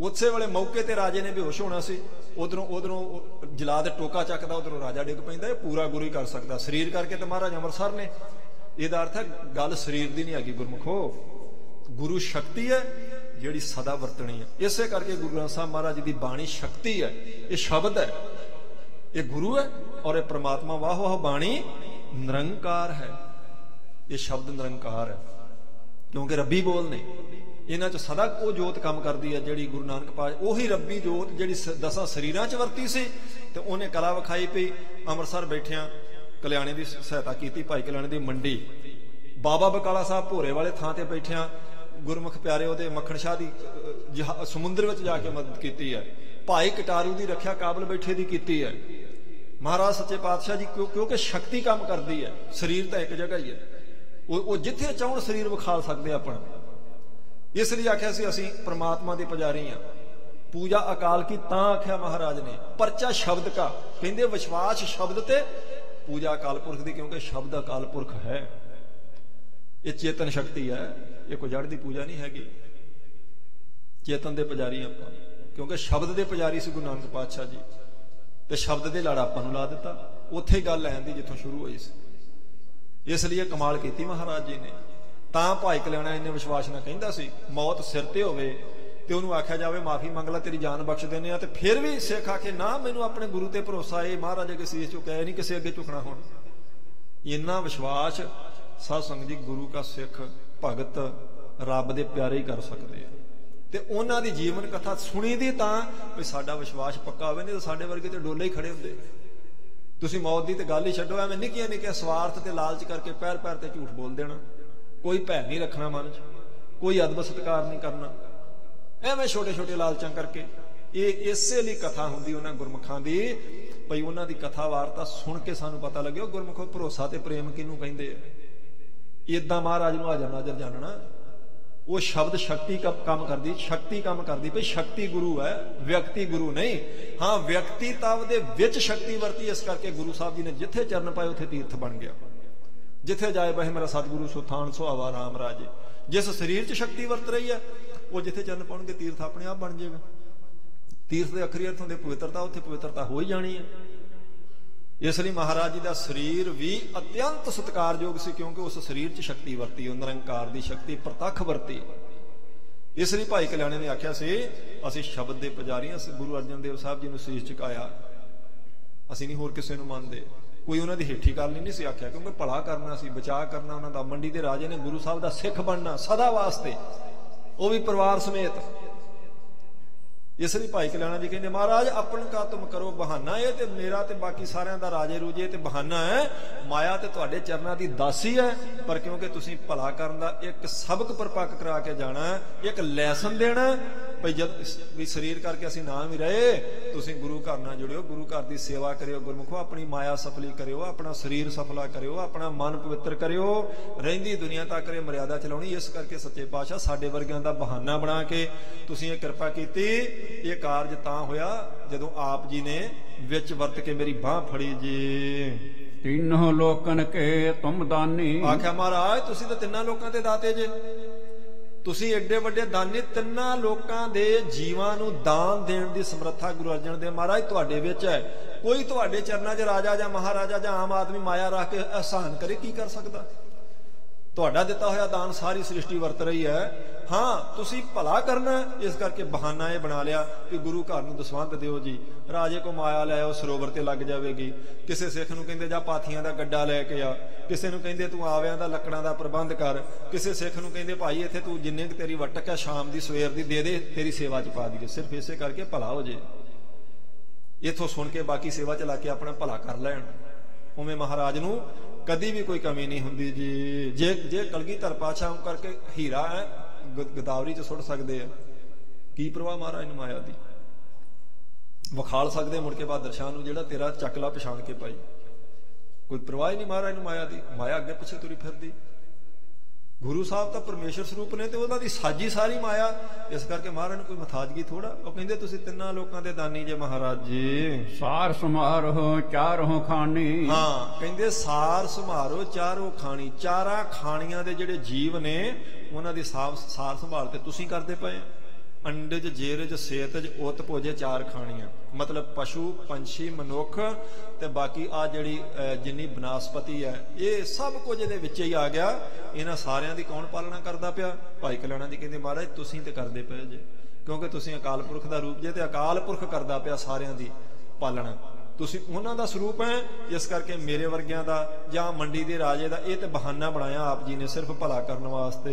S1: ਉਸੇ ਵੇਲੇ ਮੌਕੇ ਤੇ ਰਾਜੇ ਨੇ ਬੇਹੋਸ਼ ਹੋਣਾ ਸੀ, ਉਧਰੋਂ ਜਲਾਦ ਟੋਕਾ ਚੱਕਦਾ, ਉਧਰੋਂ ਰਾਜਾ ਡਿੱਗ ਪੈਂਦਾ। ਇਹ ਪੂਰਾ ਗੁਰੂ ਹੀ ਕਰ ਸਕਦਾ। ਸਰੀਰ ਕਰਕੇ ਤਾਂ ਮਹਾਰਾਜ ਅੰਮ੍ਰਿਤਸਰ ਨੇ। ਇਹਦਾ ਅਰਥ ਹੈ ਗੱਲ ਸਰੀਰ ਦੀ ਨਹੀਂ ਹੈਗੀ ਗੁਰਮੁਖੋ, ਗੁਰੂ ਸ਼ਕਤੀ ਹੈ ਜਿਹੜੀ ਸਦਾ ਵਰਤਣੀ ਹੈ। ਇਸੇ ਕਰਕੇ ਗੁਰੂ ਗ੍ਰੰਥ ਸਾਹਿਬ ਮਹਾਰਾਜ ਜੀ ਦੀ ਬਾਣੀ ਸ਼ਕਤੀ ਹੈ, ਇਹ ਸ਼ਬਦ ਹੈ, ਇਹ ਗੁਰੂ ਹੈ। ਔਰ ਇਹ ਪ੍ਰਮਾਤਮਾ ਵਾਹ ਵਾਹ ਬਾਣੀ ਨਿਰੰਕਾਰ ਹੈ, ਇਹ ਸ਼ਬਦ ਨਿਰੰਕਾਰ ਹੈ। ਕਿਉਂਕਿ ਰੱਬੀ ਬੋਲ ਨੇ। ਇਹਨਾਂ 'ਚ ਸਦਾ ਉਹ ਜੋਤ ਕੰਮ ਕਰਦੀ ਹੈ ਜਿਹੜੀ ਗੁਰੂ ਨਾਨਕ ਪਾਤਸ਼ਾਹ, ਉਹੀ ਰੱਬੀ ਜੋਤ ਜਿਹੜੀ 10 ਸਰੀਰਾਂ 'ਚ ਵਰਤੀ ਸੀ। ਤੇ ਉਹਨੇ ਕਲਾ ਵਿਖਾਈ ਪਈ। ਅੰਮ੍ਰਿਤਸਰ ਬੈਠਿਆਂ ਕਲਿਆਣੇ ਦੀ ਸਹਾਇਤਾ ਕੀਤੀ, ਭਾਈ ਕਲਿਆਣੇ ਦੀ ਮੰਡੀ। ਬਾਬਾ ਬਕਾਲਾ ਸਾਹਿਬ ਭੋਰੇ ਵਾਲੇ ਥਾਂ ਤੇ ਬੈਠਿਆਂ ਗੁਰਮੁਖ ਪਿਆਰੇ ਉਹਦੇ ਮੱਖਣ ਸ਼ਾਹ ਦੀ ਸਮੁੰਦਰ ਵਿੱਚ ਜਾ ਕੇ ਮਦਦ ਕੀਤੀ ਹੈ। ਭਾਈ ਕਟਾਰੂ ਦੀ ਰੱਖਿਆ ਕਾਬਲ ਬੈਠੇ ਦੀ ਕੀਤੀ ਹੈ। ਮਹਾਰਾਜ ਸੱਚੇ ਪਾਤਸ਼ਾਹ ਜੀ ਕਿਉਂਕਿ ਸ਼ਕਤੀ ਕੰਮ ਕਰਦੀ ਹੈ। ਸਰੀਰ ਤਾਂ ਇੱਕ ਜਗ੍ਹਾ ਹੀ ਹੈ, ਉਹ ਜਿੱਥੇ ਚਾਹਣ ਸਰੀਰ ਵਿਖਾਲ ਸਕਦੇ ਆਪਣਾ। ਇਸ ਲਈ ਆਖਿਆ ਸੀ ਅਸੀਂ ਪ੍ਰਮਾਤਮਾ ਦੇ ਪੁਜਾਰੀ ਹਾਂ। ਪੂਜਾ ਅਕਾਲ ਕੀ ਤਾਂ ਆਖਿਆ ਮਹਾਰਾਜ ਨੇ, ਪਰਚਾ ਸ਼ਬਦ ਕਾ। ਕਹਿੰਦੇ ਵਿਸ਼ਵਾਸ ਸ਼ਬਦ ਤੇ ਪੂਜਾ ਅਕਾਲ ਪੁਰਖ ਦੀ, ਕਿਉਂਕਿ ਸ਼ਬਦ ਅਕਾਲ ਪੁਰਖ ਹੈ। ਇਹ ਚੇਤਨ ਸ਼ਕਤੀ ਹੈ, ਇਹ ਕੋਈ ਜੜ ਦੀ ਪੂਜਾ ਨਹੀਂ ਹੈਗੀ। ਚੇਤਨ ਦੇ ਪੁਜਾਰੀ ਆਪਾਂ, ਕਿਉਂਕਿ ਸ਼ਬਦ ਦੇ ਪੁਜਾਰੀ ਸੀ ਗੁਰੂ ਨਾਨਕ ਪਾਤਸ਼ਾਹ ਜੀ। ਤੇ ਸ਼ਬਦ ਦੇ ਲੜ ਆਪਾਂ ਨੂੰ ਲਾ ਦਿੱਤਾ। ਉੱਥੇ ਗੱਲ ਲੈਣ ਦੀ ਜਿੱਥੋਂ ਸ਼ੁਰੂ ਹੋਈ ਸੀ। ਇਸ ਲਈ ਇਹ ਕਮਾਲ ਕੀਤੀ ਮਹਾਰਾਜ ਜੀ ਨੇ। ਤਾਂ ਭਾਈ ਕਲਿਆਣਾ ਇੰਨੇ ਵਿਸ਼ਵਾਸ ਨਾਲ ਕਹਿੰਦਾ ਸੀ, ਮੌਤ ਸਿਰ ਤੇ ਹੋਵੇ ਤੇ ਉਹਨੂੰ ਆਖਿਆ ਜਾਵੇ ਮਾਫੀ ਮੰਗ ਲੈ, ਤੇਰੀ ਜਾਨ ਬਖਸ਼ ਦਿੰਦੇ ਆ। ਤੇ ਫਿਰ ਵੀ ਸਿੱਖ ਆਖੇ ਨਾ, ਮੈਨੂੰ ਆਪਣੇ ਗੁਰੂ ਤੇ ਭਰੋਸਾ ਏ, ਮਹਾਰਾਜ ਅੱਗੇ ਸੀਸ ਝੁਕਾਇਆ ਨਹੀਂ, ਕਿਸੇ ਅੱਗੇ ਝੁਕਣਾ। ਹੁਣ ਇੰਨਾ ਵਿਸ਼ਵਾਸ ਸਾਧ ਸੰਗਤ ਜੀ, ਗੁਰੂ ਕਾ ਸਿੱਖ ਭਗਤ ਰੱਬ ਦੇ ਪਿਆਰੇ ਹੀ ਕਰ ਸਕਦੇ ਆ। ਤੇ ਉਹਨਾਂ ਦੀ ਜੀਵਨ ਕਥਾ ਸੁਣੀ ਦੀ ਤਾਂ ਵੀ ਸਾਡਾ ਵਿਸ਼ਵਾਸ ਪੱਕਾ ਹੋਵੇ। ਨਹੀਂ ਤਾਂ ਸਾਡੇ ਵਰਗੇ ਤੇ ਡੋਲੇ ਹੀ ਖੜੇ ਹੁੰਦੇ। ਤੁਸੀਂ ਮੌਤ ਦੀ ਤੇ ਗੱਲ ਹੀ ਛੱਡੋ, ਐਵੇਂ ਨਿੱਕੀਆਂ ਨਿੱਕੀਆਂ ਸਵਾਰਥ ਤੇ ਲਾਲਚ ਕਰਕੇ ਪੈਰ ਪੈਰ ਤੇ ਝੂਠ ਬੋਲ ਦੇਣਾ, ਕੋਈ ਭੈ ਨਹੀਂ ਰੱਖਣਾ ਮਨ 'ਚ, ਕੋਈ ਅਦਬ ਸਤਿਕਾਰ ਨਹੀਂ ਕਰਨਾ, ਐਵੇਂ ਛੋਟੇ ਛੋਟੇ ਲਾਲਚਾਂ ਕਰਕੇ। ਇਹ ਇਸੇ ਲਈ ਕਥਾ ਹੁੰਦੀ ਉਹਨਾਂ ਗੁਰਮੁਖਾਂ ਦੀ, ਭਈ ਉਹਨਾਂ ਦੀ ਕਥਾ ਵਾਰਤਾ ਸੁਣ ਕੇ ਸਾਨੂੰ ਪਤਾ ਲੱਗਿਆ ਗੁਰਮੁਖੋ ਭਰੋਸਾ ਤੇ ਪ੍ਰੇਮ ਕਿਹਨੂੰ ਕਹਿੰਦੇ ਆ। ਏਦਾਂ ਮਹਾਰਾਜ ਨੂੰ ਹਾਜ਼ਰ ਨਾਜ਼ਰ ਜਾਣਨਾ। ਉਹ ਸ਼ਬਦ ਸ਼ਕਤੀ ਕੰਮ ਕਰਦੀ, ਸ਼ਕਤੀ ਕੰਮ ਕਰਦੀ ਪਈ। ਸ਼ਕਤੀ ਗੁਰੂ ਹੈ, ਵਿਅਕਤੀ ਗੁਰੂ ਨਹੀਂ। ਹਾਂ, ਵਿਅਕਤੀ ਤਵ ਦੇ ਵਿੱਚ ਸ਼ਕਤੀ ਵਰਤੀ। ਇਸ ਕਰਕੇ ਗੁਰੂ ਸਾਹਿਬ ਜੀ ਨੇ ਜਿੱਥੇ ਚਰਨ ਪਾਏ ਉੱਥੇ ਤੀਰਥ ਬਣ ਗਿਆ। ਜਿੱਥੇ ਜਾਏ ਬਹਿ ਮੇਰਾ ਸਤਿਗੁਰੂ ਸੋ ਥਾਨ ਸੁਹਾਵਾ ਰਾਮ ਰਾਜੇ। ਜਿਸ ਸਰੀਰ 'ਚ ਸ਼ਕਤੀ ਵਰਤ ਰਹੀ ਹੈ, ਉਹ ਜਿੱਥੇ ਚਰਨ ਪਾਉਣਗੇ ਤੀਰਥ ਆਪਣੇ ਆਪ ਬਣ ਜਾਏਗਾ। ਤੀਰਥ ਦੇ ਅਖਰੀ ਅਰਥ ਹੁੰਦੇ ਪਵਿੱਤਰਤਾ, ਉੱਥੇ ਪਵਿੱਤਰਤਾ ਹੋ ਹੀ ਜਾਣੀ ਹੈ। ਇਸ ਲਈ ਮਹਾਰਾਜ ਜੀ ਦਾ ਸਰੀਰ ਵੀ ਅਤਿਅੰਤ ਸਤਿਕਾਰਯੋਗ ਸੀ, ਕਿਉਂਕਿ ਉਸ ਸਰੀਰ 'ਚ ਸ਼ਕਤੀ ਵਰਤੀ, ਉਹ ਨਿਰੰਕਾਰ ਦੀ ਸ਼ਕਤੀ ਪ੍ਰਤੱਖ ਵਰਤੀ। ਇਸ ਲਈ ਭਾਈ ਕਲਿਆਣੇ ਨੇ ਆਖਿਆ ਸੀ, ਅਸੀਂ ਸ਼ਬਦ ਦੇ ਪੁਜਾਰੀ ਹਾਂ। ਗੁਰੂ ਅਰਜਨ ਦੇਵ ਸਾਹਿਬ ਜੀ ਨੂੰ ਸੀਸ ਝੁਕਾਇਆ, ਅਸੀਂ ਨਹੀਂ ਹੋਰ ਕਿਸੇ ਨੂੰ ਮੰਨਦੇ। ਕੋਈ ਉਹਨਾਂ ਦੀ ਹੇਠੀ ਕਰਨੀ ਨਹੀਂ ਸੀ ਆਖਿਆ, ਕਿਉਂਕਿ ਭਲਾ ਕਰਨਾ ਸੀ, ਬਚਾਅ ਕਰਨਾ ਉਹਨਾਂ ਦਾ। ਮੰਡੀ ਦੇ ਰਾਜੇ ਨੇ ਗੁਰੂ ਸਾਹਿਬ ਦਾ ਸਿੱਖ ਬਣਨਾ ਸਦਾ ਵਾਸਤੇ, ਉਹ ਵੀ ਪਰਿਵਾਰ ਸਮੇਤ। ਇਸ ਲਈ ਭਾਈ ਕਲਿਆਣਾ ਜੀ ਕਹਿੰਦੇ, ਮਹਾਰਾਜ ਆਪਨ ਕਾ ਤੁਮ ਕਰੋ ਬਹਾਨਾ। ਇਹ ਤੇ ਮੇਰਾ ਤੇ ਬਾਕੀ ਸਾਰਿਆਂ ਦਾ ਰਾਜੇ ਰੂਜੇ ਤੇ ਬਹਾਨਾ ਹੈ। ਮਾਇਆ ਤੇ ਤੁਹਾਡੇ ਚਰਨਾਂ ਦੀ ਦਾਸੀ ਹੈ। ਪਰ ਕਿਉਂਕਿ ਤੁਸੀਂ ਭਲਾ ਕਰਨ ਦਾ ਇੱਕ ਸਬਕ ਪਰਪੱਕ ਕਰਾ ਕੇ ਜਾਣਾ, ਇੱਕ ਲੈਸਨ ਦੇਣਾ। ਭਈ ਜਦ ਵੀ ਸਰੀਰ ਕਰਕੇ ਅਸੀਂ ਨਾ ਵੀ ਰਹੇ, ਤੁਸੀਂ ਗੁਰੂ ਘਰ ਨਾਲ ਜੁੜਿਓ, ਗੁਰੂ ਘਰ ਦੀ ਸੇਵਾ ਕਰਿਓ। ਗੁਰਮੁਖੋ ਆਪਣੀ ਮਾਇਆ ਸਫਲੀ ਕਰਿਓ, ਆਪਣਾ ਸਰੀਰ ਸਫਲਾ ਕਰਿਓ, ਆਪਣਾ ਮਨ ਪਵਿੱਤਰ ਕਰਿਓ। ਰਹਿੰਦੀ ਦੁਨੀਆ ਤੱਕ ਇਹ ਮਰਿਆਦਾ ਚਲਾਉਣੀ। ਇਸ ਕਰਕੇ ਸੱਚੇ ਪਾਤਸ਼ਾਹ ਸਾਡੇ ਵਰਗਿਆਂ ਦਾ ਬਹਾਨਾ ਬਣਾ ਕੇ ਤੁਸੀਂ ਇਹ ਕਿਰਪਾ ਕੀਤੀ। ਇਹ ਕਾਰਜ ਤਾਂ ਹੋਇਆ ਜਦੋਂ ਆਪ ਜੀ ਨੇ ਵਿੱਚ ਵਰਤ ਕੇ ਮੇਰੀ ਬਾਹ ਫੜੀ ਜੀ।
S2: ਤਿੰਨੋਂ ਲੋਕਨ ਕੇ ਤੁਮ ਦਾਨੀ।
S1: ਆਖਿਆ ਮਹਾਰਾਜ ਤੁਸੀਂ ਤਾਂ ਤਿੰਨਾਂ ਲੋਕਾਂ ਤੇ ਦਾਤੇ ਜੇ। ਤੁਸੀਂ ਏਡੇ ਵੱਡੇ ਦਾਨੀ, ਤਿੰਨਾਂ ਲੋਕਾਂ ਦੇ ਜੀਵਾਂ ਨੂੰ ਦਾਨ ਦੇਣ ਦੀ ਸਮਰੱਥਾ ਗੁਰੂ ਅਰਜਨ ਦੇਵ ਮਹਾਰਾਜ ਤੁਹਾਡੇ ਵਿੱਚ ਹੈ। ਕੋਈ ਤੁਹਾਡੇ ਚਰਨਾਂ 'ਚ ਰਾਜਾ ਜਾਂ ਮਹਾਰਾਜਾ ਜਾਂ ਆਮ ਆਦਮੀ ਮਾਇਆ ਰੱਖ ਕੇ ਅਹਿਸਾਨ ਕਰੇ, ਕੀ ਕਰ ਸਕਦਾ? ਤੁਹਾਡਾ ਦਿੱਤਾ ਹੋਇਆ ਦਾਨ ਸਾਰੀ ਸ੍ਰਿਸ਼ਟੀ ਵਰਤ ਰਹੀ ਹੈ। ਹਾਂ, ਤੁਸੀਂ ਭਲਾ ਕਰਨਾ, ਇਸ ਕਰਕੇ ਬਹਾਨਾ ਇਹ ਬਣਾ ਲਿਆ ਕਿ ਗੁਰੂ ਘਰ ਨੂੰ ਦਸਵੰਧ ਦਿਓ ਜੀ। ਰਾਜੇ ਕੋ ਮਾਇਆ ਲੈ ਆਓ, ਸਰੋਵਰ ਤੇ ਲੱਗ ਜਾਵੇਗੀ। ਕਿਸੇ ਸਿੱਖ ਨੂੰ ਕਹਿੰਦੇ ਜਾ ਪਾਥੀਆਂ ਦਾ ਗੱਡਾ ਲੈ ਕੇ ਆ, ਕਿਸੇ ਨੂੰ ਕਹਿੰਦੇ ਤੂੰ ਆਵਿਆਂ ਦਾ ਲੱਕੜਾਂ ਦਾ ਪ੍ਰਬੰਧ ਕਰ, ਕਿਸੇ ਸਿੱਖ ਨੂੰ ਕਹਿੰਦੇ ਭਾਈ ਇੱਥੇ ਤੂੰ ਜਿੰਨੇ ਕੁ ਤੇਰੀ ਵਟਕ ਹੈ ਸ਼ਾਮ ਦੀ ਸਵੇਰ ਦੀ ਦੇ ਦੇ, ਤੇਰੀ ਸੇਵਾ 'ਚ ਪਾ ਦਈਏ। ਸਿਰਫ ਇਸੇ ਕਰਕੇ ਭਲਾ ਹੋ ਜੇ। ਇੱਥੋਂ ਸੁਣ ਕੇ ਬਾਕੀ ਸੇਵਾ 'ਚ ਲਾ ਕੇ ਆਪਣਾ ਭਲਾ ਕਰ ਲੈਣ। ਉਵੇਂ ਮਹਾਰਾਜ ਨੂੰ ਕਦੀ ਵੀ ਕੋਈ ਕਮੀ ਨਹੀਂ ਹੁੰਦੀ ਜੀ। ਜੇ ਕਲਗੀਧਰ ਪਾਤਸ਼ਾਹ ਕਰਕੇ ਹੀਰਾ ਹੈ ਗੋਦਾਵਰੀ 'ਚ ਸੁੱਟ ਸਕਦੇ ਆ, ਕੀ ਪ੍ਰਵਾਹ ਮਹਾਰਾਜ ਨੂੰ ਮਾਇਆ ਦੀ? ਵਿਖਾਲ ਸਕਦੇ ਮੁੜ ਕੇ ਬਹਾਦਰ ਸ਼ਾਹ ਨੂੰ, ਜਿਹੜਾ ਤੇਰਾ ਚੱਕਲਾ ਪਛਾਣ ਕੇ ਪਾਈ। ਕੋਈ ਪ੍ਰਵਾਹ ਹੀ ਨਹੀਂ ਮਹਾਰਾਜ ਨੂੰ ਮਾਇਆ ਦੀ। ਮਾਇਆ ਅੱਗੇ ਪਿੱਛੇ ਤੁਰੀ ਫਿਰਦੀ। ਗੁਰੂ ਸਾਹਿਬ ਤਾਂ ਪਰਮੇਸ਼ਰ ਸਰੂਪ ਨੇ ਤੇ ਉਹਨਾਂ ਦੀ ਸਾਜੀ ਸਾਰੀ ਮਾਇਆ। ਇਸ ਕਰਕੇ ਮਹਾਰਾਜ ਨੂੰ ਕੋਈ ਮਥਾਜਗੀ ਥੋੜਾ। ਉਹ ਕਹਿੰਦੇ ਤੁਸੀਂ ਤਿੰਨਾਂ ਲੋਕਾਂ ਦੇ ਦਾਨੀ ਜੇ ਮਹਾਰਾਜ ਜੀ।
S2: ਸਾਰ ਸਮਾਰੋ ਚਾਰੋਂ ਖਾਣੀ। ਹਾਂ,
S1: ਕਹਿੰਦੇ ਸਾਰ ਸਮਾਰੋ ਚਾਰੋਂ ਖਾਣੀ। ਚਾਰਾਂ ਖਾਣੀਆਂ ਦੇ ਜਿਹੜੇ ਜੀਵ ਨੇ ਉਹਨਾਂ ਦੀ ਸਾਰ ਸੰਭਾਲ ਤੇ ਤੁਸੀਂ ਕਰਦੇ ਪਏ। ਅੰਡਜ ਜੇਰਜ ਸੇਤਜ ਉਤ ਭੋਜੇ ਚਾਰ ਖਾਣੀਆਂ, ਮਤਲਬ ਪਸ਼ੂ ਪੰਛੀ ਮਨੁੱਖ ਤੇ ਬਾਕੀ ਆ ਜਿਹੜੀ ਜਿੰਨੀ ਬਨਸਪਤੀ ਹੈ, ਇਹ ਸਭ ਕੁਝ ਇਹਦੇ ਵਿੱਚ ਹੀ ਆ ਗਿਆ। ਇਹਨਾਂ ਸਾਰਿਆਂ ਦੀ ਕੌਣ ਪਾਲਣਾ ਕਰਦਾ ਪਿਆ? ਭਾਈ ਕਲਿਆਣਾ ਜੀ ਕਹਿੰਦੇ ਮਹਾਰਾਜ ਤੁਸੀਂ ਤੇ ਕਰਦੇ ਪਏ ਜੇ, ਕਿਉਂਕਿ ਤੁਸੀਂ ਅਕਾਲ ਪੁਰਖ ਦਾ ਰੂਪ ਜੇ ਤੇ ਅਕਾਲ ਪੁਰਖ ਕਰਦਾ ਪਿਆ ਸਾਰਿਆਂ ਦੀ ਪਾਲਣਾ। ਤੁਸੀਂ ਉਹਨਾਂ ਦਾ ਸਰੂਪ ਹੈ, ਇਸ ਕਰਕੇ ਮੇਰੇ ਵਰਗਿਆਂ ਦਾ ਜਾਂ ਮੰਡੀ ਦੇ ਰਾਜੇ ਦਾ ਇਹ ਤੇ ਬਹਾਨਾ ਬਣਾਇਆ ਆਪ ਜੀ ਨੇ ਸਿਰਫ ਭਲਾ ਕਰਨ ਵਾਸਤੇ।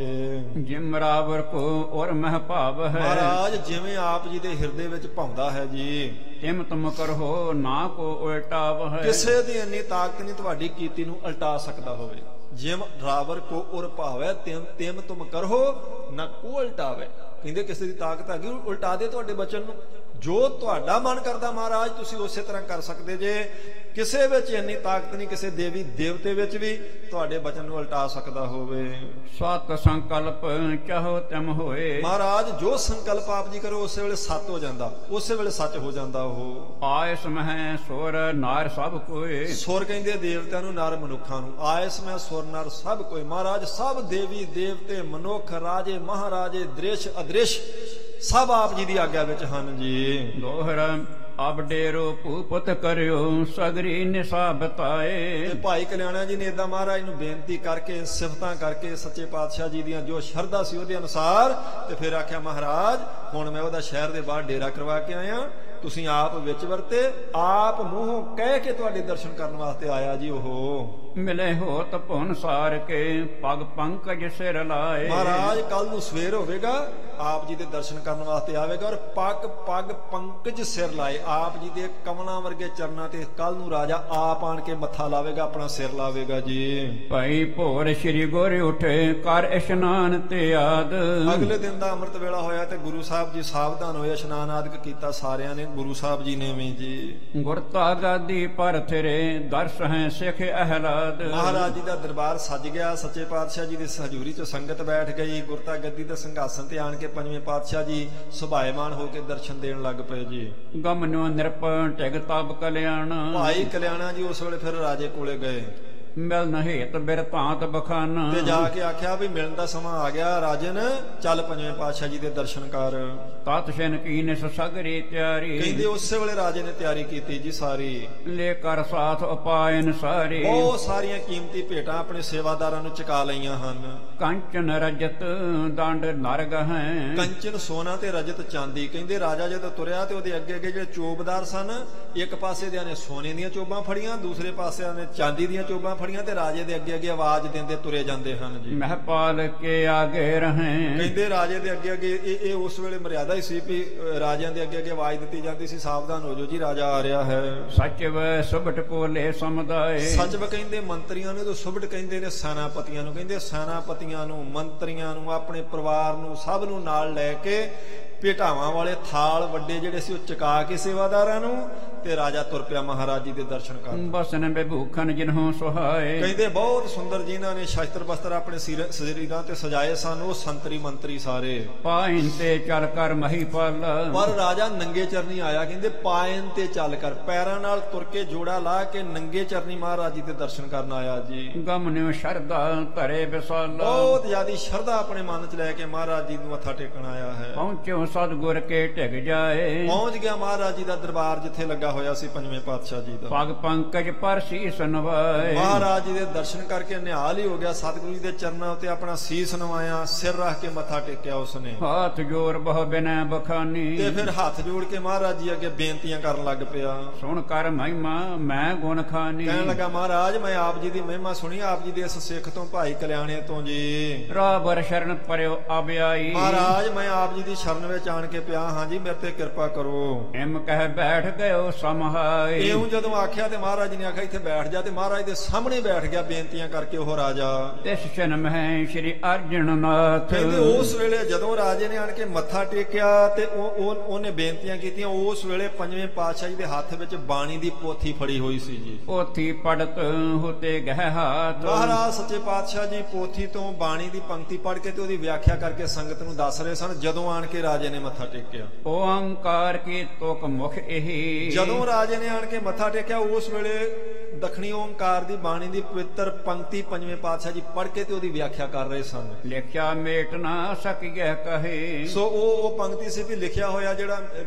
S2: ਜਿਮ ਰਾਵਰ ਕੋ ਔਰ ਮਹਿ ਭਾਵ ਹੈ,
S1: ਮਹਾਰਾਜ ਜਿਵੇਂ ਆਪ ਜੀ ਦੇ ਹਿਰਦੇ ਵਿੱਚ ਭਾਉਂਦਾ ਹੈ ਜੀ,
S2: ਤਿਮ ਤੁਮ ਕਰੋ ਨਾ ਕੋ ਉਲਟਾਵ ਹੈ।
S1: ਕਿਸੇ ਦੀ ਇੰਨੀ ਤਾਕਤ ਨਹੀਂ ਤੁਹਾਡੀ ਕੀਤੀ ਨੂੰ ਉਲਟਾ ਸਕਦਾ ਹੋਵੇ। ਜਿਮ ਰਾਵਰ ਕੋ ਔਰ ਭਾਵੈ ਤਿਮ ਤੁਮ ਕਰੋ ਨਾ ਕੋ ਉਲਟਾਵੇ। ਕਹਿੰਦੇ ਕਿਸੇ ਦੀ ਤਾਕਤ ਹੈਗੀ ਉਲਟਾ ਦੇ ਤੁਹਾਡੇ ਬਚਨ ਨੂੰ। ਜੋ ਤੁਹਾਡਾ ਮਨ ਕਰਦਾ ਮਹਾਰਾਜ ਤੁਸੀਂ ਉਸੇ ਤਰ੍ਹਾਂ ਕਰ ਸਕਦੇ ਜੇ। ਕਿਸੇ ਵਿੱਚ ਇੰਨੀ ਤਾਕਤ ਨਹੀਂ ਕਿਸੇ ਦੇਵੀ ਦੇਵਤੇ ਵਿੱਚ ਵੀ ਤੁਹਾਡੇ ਬਚਨ ਨੂੰ ਉਲਟਾ ਸਕਦਾ ਹੋਵੇ।
S2: ਸਤ ਸੰਕਲਪ ਚਾਹੋ ਤਿਮ ਹੋਏ,
S1: ਮਹਾਰਾਜ ਜੋ ਸੰਕਲਪ ਆਪ ਜੀ ਕਰੋ ਉਸੇ ਵੇਲੇ ਸੱਚ ਹੋ ਜਾਂਦਾ, ਉਸੇ ਵੇਲੇ ਸੱਚ ਹੋ ਜਾਂਦਾ। ਉਹ
S2: ਆਇਸ ਮਹਿ ਸੁਰ ਨਾਰ ਸਭ ਕੋਏ,
S1: ਸੁਰ ਕਹਿੰਦੇ ਦੇਵਤਿਆਂ ਨੂੰ, ਨਰ ਮਨੁੱਖਾਂ ਨੂੰ। ਆਇਸ ਮੈਂ ਸੁਰ ਨਰ ਸਭ ਕੋਈ, ਮਹਾਰਾਜ ਸਭ ਦੇਵੀ ਦੇਵਤੇ ਮਨੁੱਖ ਰਾਜੇ ਮਹਾਰਾਜੇ ਦ੍ਰਿਸ਼ ਅਦ੍ਰਿਸ਼ ਸਭ ਆਪ ਜੀ ਦੀ ਆਗਿਆ ਵਿੱਚ ਹਨ ਜੀ।
S2: ਦੋਹਰਾ ਅਬ ਡੇਰੋ ਭੂਪਤ ਕਰਿਓ ਸਗਰੀ ਨਿਸ਼ਾ ਬਤਾਏ।
S1: ਤੇ ਭਾਈ ਕਲਿਆਣਾ ਜੀ ਨੇ ਏਦਾਂ ਮਹਾਰਾਜ ਨੂੰ ਬੇਨਤੀ ਕਰਕੇ ਸਿਫਤਾਂ ਕਰਕੇ ਸੱਚੇ ਪਾਤਸ਼ਾਹ ਜੀ ਦੀਆਂ ਜੋ ਸ਼ਰਧਾ ਸੀ ਉਹਦੇ ਅਨੁਸਾਰ ਤੇ ਫਿਰ ਆਖਿਆ ਮਹਾਰਾਜ ਹੁਣ ਮੈਂ ਉਹਦਾ ਸ਼ਹਿਰ ਦੇ ਬਾਹਰ ਡੇਰਾ ਕਰਵਾ ਕੇ ਆਇਆ, ਤੁਸੀਂ ਆਪ ਵਿੱਚ ਵਰਤੇ, ਆਪ ਮੂੰਹੋਂ ਕਹਿ ਕੇ ਤੁਹਾਡੇ ਦਰਸ਼ਨ ਕਰਨ ਵਾਸਤੇ ਆਇਆ ਜੀ। ਉਹ
S2: ਮਿਲੇ ਹੋਤ ਭੁਨ ਸਾਰ ਕੇ ਪਗ ਪੰਕਜ ਸਿਰ ਲਾਏ।
S1: ਮਹਾਰਾਜ ਕੱਲ ਨੂੰ ਸਵੇਰ ਹੋਵੇਗਾ ਆਪ ਜੀ ਦੇ ਦਰਸ਼ਨ ਕਰਨ ਵਾਸਤੇ ਆਵੇਗਾ ਔਰ ਪਗ ਪੰਕਜ ਸਿਰ ਲਾਏ। ਆਪ ਜੀ ਦੇ ਕਮਲਾਂ ਵਰਗੇ ਚਰਨਾਂ ਤੇ ਕੱਲ ਨੂੰ ਰਾਜਾ ਆਪ ਆਣ ਕੇ ਮੱਥਾ ਲਾਵੇਗਾ, ਆਪਣਾ ਸਿਰ ਲਾਵੇਗਾ ਜੀ।
S2: ਭਾਈ ਭੋਰ ਸ੍ਰੀ ਗੁਰ ਉਠੇ ਕਰ ਇਸ਼ਨਾਨ ਤੇ ਆਦ।
S1: ਅਗਲੇ ਦਿਨ ਦਾ ਅੰਮ੍ਰਿਤ ਵੇਲਾ ਹੋਇਆ ਤੇ ਗੁਰੂ ਸਾਹਿਬ ਜੀ ਸਾਵਧਾਨ ਹੋਏ, ਇਸ਼ਨਾਨ ਆਦਿਕ ਕੀਤਾ ਸਾਰਿਆਂ ਨੇ, ਗੁਰੂ ਸਾਹਿਬ ਜੀ ਨੇ ਵੀ ਜੀ।
S2: ਗੁਰਤਾ ਗਾਦੀ ਪਰ ਥਿਰੇ ਦਰਸ ਹੈ ਸਿੱਖ ਅਹਲਾਦ।
S1: ਮਹਾਰਾਜ ਜੀ ਦਾ ਦਰਬਾਰ ਸੱਜ ਗਿਆ, ਸੱਚੇ ਪਾਤਸ਼ਾਹ ਜੀ ਦੀ ਹਜ਼ੂਰੀ ਚ ਸੰਗਤ ਬੈਠ ਗਈ। ਗੁਰਤਾ ਗੱਦੀ ਤੇ ਸਿੰਘਾਸਨ ਤੇ ਆਣ ਕੇ ਪੰਜਵੇਂ ਪਾਤਸ਼ਾਹ ਜੀ ਸੁਭਾਏਮਾਨ ਹੋ ਕੇ ਦਰਸ਼ਨ ਦੇਣ ਲੱਗ ਪਏ ਜੀ।
S2: ਗਮਨੋ ਨਿਰਪ ਟਿਗ ਤਬ ਕਲਿਆਣ।
S1: ਭਾਈ ਕਲਿਆਣਾ ਜੀ ਉਸ ਵੇਲੇ ਫਿਰ ਰਾਜੇ ਕੋਲੇ ਗਏ।
S2: ਮਿਲਨ ਹੇਤ ਬਿਰ ਭਾਂਤ ਬਖਾਨ।
S1: ਤੇ ਜਾ ਕੇ ਆਖਿਆ ਵੀ ਮਿਲਣ ਦਾ ਸਮਾਂ ਆ ਗਿਆ ਰਾਜਨ, ਚੱਲ ਪੰਜਵੇਂ ਪਾਤਸ਼ਾਹ ਜੀ ਦੇ ਦਰਸ਼ਨ ਕਰ।
S2: ਤਤ ਸ਼ਨ ਕੀਨ ਸਗਰੀ ਤਿਆਰੀ।
S1: ਕਹਿੰਦੇ ਉਸੇ ਵੇਲੇ ਰਾਜੇ ਨੇ ਤਿਆਰੀ ਕੀਤੀ ਜੀ ਸਾਰੀ।
S2: ਲੈ ਕਰ ਸਾਥ ਉਪਾਇਨ ਸਾਰੀ।
S1: ਬਹੁਤ ਸਾਰੀਆਂ ਕੀਮਤੀ ਭੇਟਾਂ ਆਪਣੇ ਸੇਵਾਦਾਰਾਂ ਨੂੰ ਚੁਕਾ ਲਈਆਂ ਹਨ।
S2: ਕੰਚਨ ਰਜਤ ਦੰਡ ਨਰਗ ਹੈ।
S1: ਕੰਚਨ ਸੋਨਾ ਤੇ ਰਜਤ ਚਾਂਦੀ। ਕਹਿੰਦੇ ਰਾਜਾ ਜਦੋਂ ਤੁਰਿਆ ਤੇ ਉਹਦੇ ਅੱਗੇ ਅੱਗੇ ਜਿਹੜੇ ਚੋਬਦਾਰ ਸਨ, ਇੱਕ ਪਾਸੇ ਦਿਆਂ ਨੇ ਸੋਨੇ ਦੀਆਂ ਚੋਬਾਂ ਫੜੀਆਂ, ਦੂਸਰੇ ਪਾਸੇ ਨੇ ਚਾਂਦੀ ਦੀਆਂ ਚੋਬਾਂ ਫੜੀਆਂ ਤੇ ਰਾਜੇ ਦੇ ਅੱਗੇ ਅੱਗੇ ਆਵਾਜ਼ ਦਿੰਦੇ ਤੁਰੇ ਜਾਂਦੇ ਹਨ ਜੀ।
S2: ਮਹਿਪਾਲ ਕੇ ਆਗੇ ਰਹੇ।
S1: ਕਹਿੰਦੇ ਰਾਜੇ ਦੇ ਅੱਗੇ ਅੱਗੇ ਇਹ ਉਸ ਵੇਲੇ ਮਰਿਆਦਾ ਹੀ ਸੀ ਵੀ ਰਾਜਿਆਂ ਦੇ ਅੱਗੇ ਅੱਗੇ ਆਵਾਜ਼ ਦਿੱਤੀ ਜਾਂਦੀ ਸੀ, ਸਾਵਧਾਨ ਹੋ ਜਾਓ ਜੀ ਰਾਜਾ ਆ ਰਿਹਾ ਹੈ।
S2: ਸਚਵ ਸੁਭਟ ਕੋਲੇ ਸਮੁਦਾਏ।
S1: ਸਚਵ ਕਹਿੰਦੇ ਮੰਤਰੀਆਂ ਨੂੰ ਤੇ ਸੁਭਟ ਕਹਿੰਦੇ ਨੇ ਸੈਨਾਪਤੀਆਂ ਨੂੰ। ਕਹਿੰਦੇ ਸੈਨਾਪਤੀਆਂ ਨੂੰ, ਮੰਤਰੀਆਂ ਨੂੰ, ਆਪਣੇ ਪਰਿਵਾਰ ਨੂੰ, ਸਭ ਨੂੰ ਨਾਲ ਲੈ ਕੇ ਭੇਟਾਵਾਂ ਵਾਲੇ ਥਾਲ ਵੱਡੇ ਜਿਹੜੇ ਸੀ ਉਹ ਚੁਕਾ ਕੇ ਸੇਵਾਦਾਰਾਂ ਨੂੰ ਤੇ ਰਾਜਾ ਤੁਰ ਪਿਆ ਮਹਾਰਾਜ ਜੀ ਦੇ ਦਰਸ਼ਨ ਕਰਨ।
S2: ਬਸਨ ਬੇਭੂਖਨ ਜਿਨਹੁ ਸੁਹਾਏ।
S1: ਕਹਿੰਦੇ ਬਹੁਤ ਸੁੰਦਰ ਜਿਨ੍ਹਾਂ ਨੇ ਸ਼ਸਤਰ ਬਸਤਰ ਆਪਣੇ ਸਰੀਰਾਂ ਤੇ ਸਜਾਏ ਸਨ ਉਹ ਸੰਤਰੀ ਮੰਤਰੀ ਸਾਰੇ।
S2: ਪਾਇਨ ਤੇ ਚੱਲ ਕਰ ਮਹੀਪਾਲ।
S1: ਪਰ ਰਾਜਾ ਨੰਗੇ ਚਰਨੀ ਆਇਆ। ਕਹਿੰਦੇ ਪਾਇਨ ਤੇ ਚੱਲ ਕਰ, ਪੈਰਾਂ ਨਾਲ ਤੁਰ ਕੇ ਜੋੜਾ ਲਾ ਕੇ ਨੰਗੇ ਚਰਨੀ ਮਹਾਰਾਜ ਜੀ ਦੇ ਦਰਸ਼ਨ ਕਰਨ ਆਇਆ ਜੀ।
S2: ਗਮਨਿ ਸ਼ਰਧਾ ਧਰੇ ਵਿਸਾਲ।
S1: ਬਹੁਤ ਜ਼ਿਆਦੀ ਸ਼ਰਧਾ ਆਪਣੇ ਮਨ ਚ ਲੈ ਕੇ ਮਹਾਰਾਜ ਜੀ ਨੂੰ ਮੱਥਾ ਟੇਕਣ ਆਇਆ ਹੈ।
S2: ਪਹੁੰਚਿਓ ਸਤਿਗੁਰ ਕੇ ਢਿਗ ਜਾਏ।
S1: ਪਹੁੰਚ ਗਿਆ ਮਹਾਰਾਜ ਜੀ ਦਾ ਦਰਬਾਰ ਜਿੱਥੇ ਲੱਗਾ ਹੋਇਆ ਸੀ ਪੰਜਵੇਂ ਪਾਤਸ਼ਾਹ ਜੀ ਦਾ।
S2: ਪਗ ਪੰਕਜ ਪਰ ਸੀਸ ਨਵਾਏ।
S1: ਮਹਾਰਾਜ ਜੀ ਦੇ ਦਰਸ਼ਨ ਕਰਕੇ ਨਿਹਾਲ ਹੀ ਹੋ ਗਿਆ। ਸਤਿਗੁਰੂ ਜੀ ਦੇ ਚਰਨਾਂ ਉੱਤੇ ਆਪਣਾ ਸੀਸ ਨਵਾਇਆ, ਸਿਰ ਰੱਖ ਕੇ ਮੱਥਾ ਟੇਕਿਆ ਉਸਨੇ।
S2: ਹੱਥ ਜੋੜ ਬਹੁ ਬਿਨੈ ਬਖਾਨੀ।
S1: ਤੇ ਫਿਰ ਹੱਥ ਜੋੜ ਕੇ ਮਹਾਰਾਜ ਜੀ ਅੱਗੇ ਬੇਨਤੀਆਂ ਕਰਨ ਲੱਗ ਪਿਆ।
S2: ਸੁਣ ਕਰ ਮਹਿਮਾ ਮੈਂ ਗੁਣ ਖਾਨੀ।
S1: ਕਹਿਣ ਲੱਗਾ ਮਹਾਰਾਜ ਮੈਂ ਆਪ ਜੀ ਦੀ ਮਹਿਮਾ ਸੁਣੀ, ਆਪ ਜੀ ਦੇ ਇਸ ਸਿੱਖ ਤੋਂ ਭਾਈ ਕਲਿਆਣੇ ਤੋਂ ਜੀ।
S2: ਰਾਬਰ ਸ਼ਰਨ ਪਰਿਓ ਆਬਿਆਈ।
S1: ਮਹਾਰਾਜ ਮੈਂ ਆਪ ਜੀ ਦੀ ਸ਼ਰਨ ਵਿੱਚ ਆਣ ਕੇ ਪਿਆ ਹਾਂ ਜੀ, ਮੇਰੇ ਤੇ ਕਿਰਪਾ ਕਰੋ।
S2: ਐਮ ਕਹਿ ਬੈਠ ਗਇਓ ਸਮਹਾਈ।
S1: ਇਉਂ ਜਦੋਂ ਆਖਿਆ ਤੇ ਮਹਾਰਾਜ ਨੇ ਆਖਿਆ ਇੱਥੇ ਬੈਠ ਜਾ, ਤੇ ਮਹਾਰਾਜ ਦੇ ਸਾਹਮਣੇ ਬੈਠ ਗਿਆ ਬੇਨਤੀਆਂ ਕਰਕੇ ਉਹ ਰਾਜਾ।
S2: ਤਿਸ ਛਨ ਮਹਿ ਸ਼੍ਰੀ ਅਰਜਨ ਨਾਥ।
S1: ਕਹਿੰਦੇ ਉਸ ਵੇਲੇ ਜਦੋਂ ਰਾਜੇ ਨੇ ਆਣ ਕੇ ਮੱਥਾ ਟੇਕਿਆ ਤੇ ਉਹਨੇ ਬੇਨਤੀਆਂ ਕੀਤੀਆਂ, ਉਸ ਵੇਲੇ ਪੰਜਵੇਂ ਪਾਤਸ਼ਾਹ ਜੀ ਦੇ ਹੱਥ ਵਿੱਚ ਬਾਣੀ ਦੀ ਪੋਥੀ ਫੜੀ ਹੋਈ ਸੀ ਜੀ।
S2: ਪੋਥੀ ਪੜਤ ਹੋਤੇ ਗਹਿ ਹਾਥ।
S1: ਮਹਾਰਾਜ ਸੱਚੇ ਪਾਤਸ਼ਾਹ ਜੀ ਪੋਥੀ ਤੋਂ ਬਾਣੀ ਦੀ ਪੰਕਤੀ ਪੜ੍ਹ ਕੇ ਤੇ ਉਹਦੀ ਵਿਆਖਿਆ ਕਰਕੇ ਸੰਗਤ ਨੂੰ ਦੱਸ ਰਹੇ ਸਨ ਜਦੋਂ ਆਣ ਕੇ ਰਾਜੇ ਨੇ ਮੱਥਾ ਟੇਕਿਆ।
S2: ਓੰਕਾਰ ਕੀ ਤੁਕ ਮੁਖ ਇਹੀ।
S1: ਜਦੋਂ ਰਾਜੇ ਨੇ ਆਣ ਕੇ ਮੱਥਾ ਟੇਕਿਆ ਉਸ ਵੇਲੇ ਦਖਣੀ ਓੰਕਾਰ ਦੀ ਬਾਣੀ ਦੀ ਪਵਿੱਤਰ ਪੰਕਤੀ ਪੰਜਵੇਂ ਪਾਤਸ਼ਾਹ ਜੀ ਪੜ੍ਹ ਕੇ ਤੇ ਉਹਦੀ ਵਿਆਖਿਆ ਕਰ ਰਹੇ ਸਨ।
S2: ਲਿਖਿਆ ਮੇਟ ਨਾ ਸਕੀਐ ਕਹੇ।
S1: ਸੋ ਉਹ ਪੰਕਤੀ ਸੀ ਵੀ ਲਿਖਿਆ ਹੋਇਆ ਜਿਹੜਾ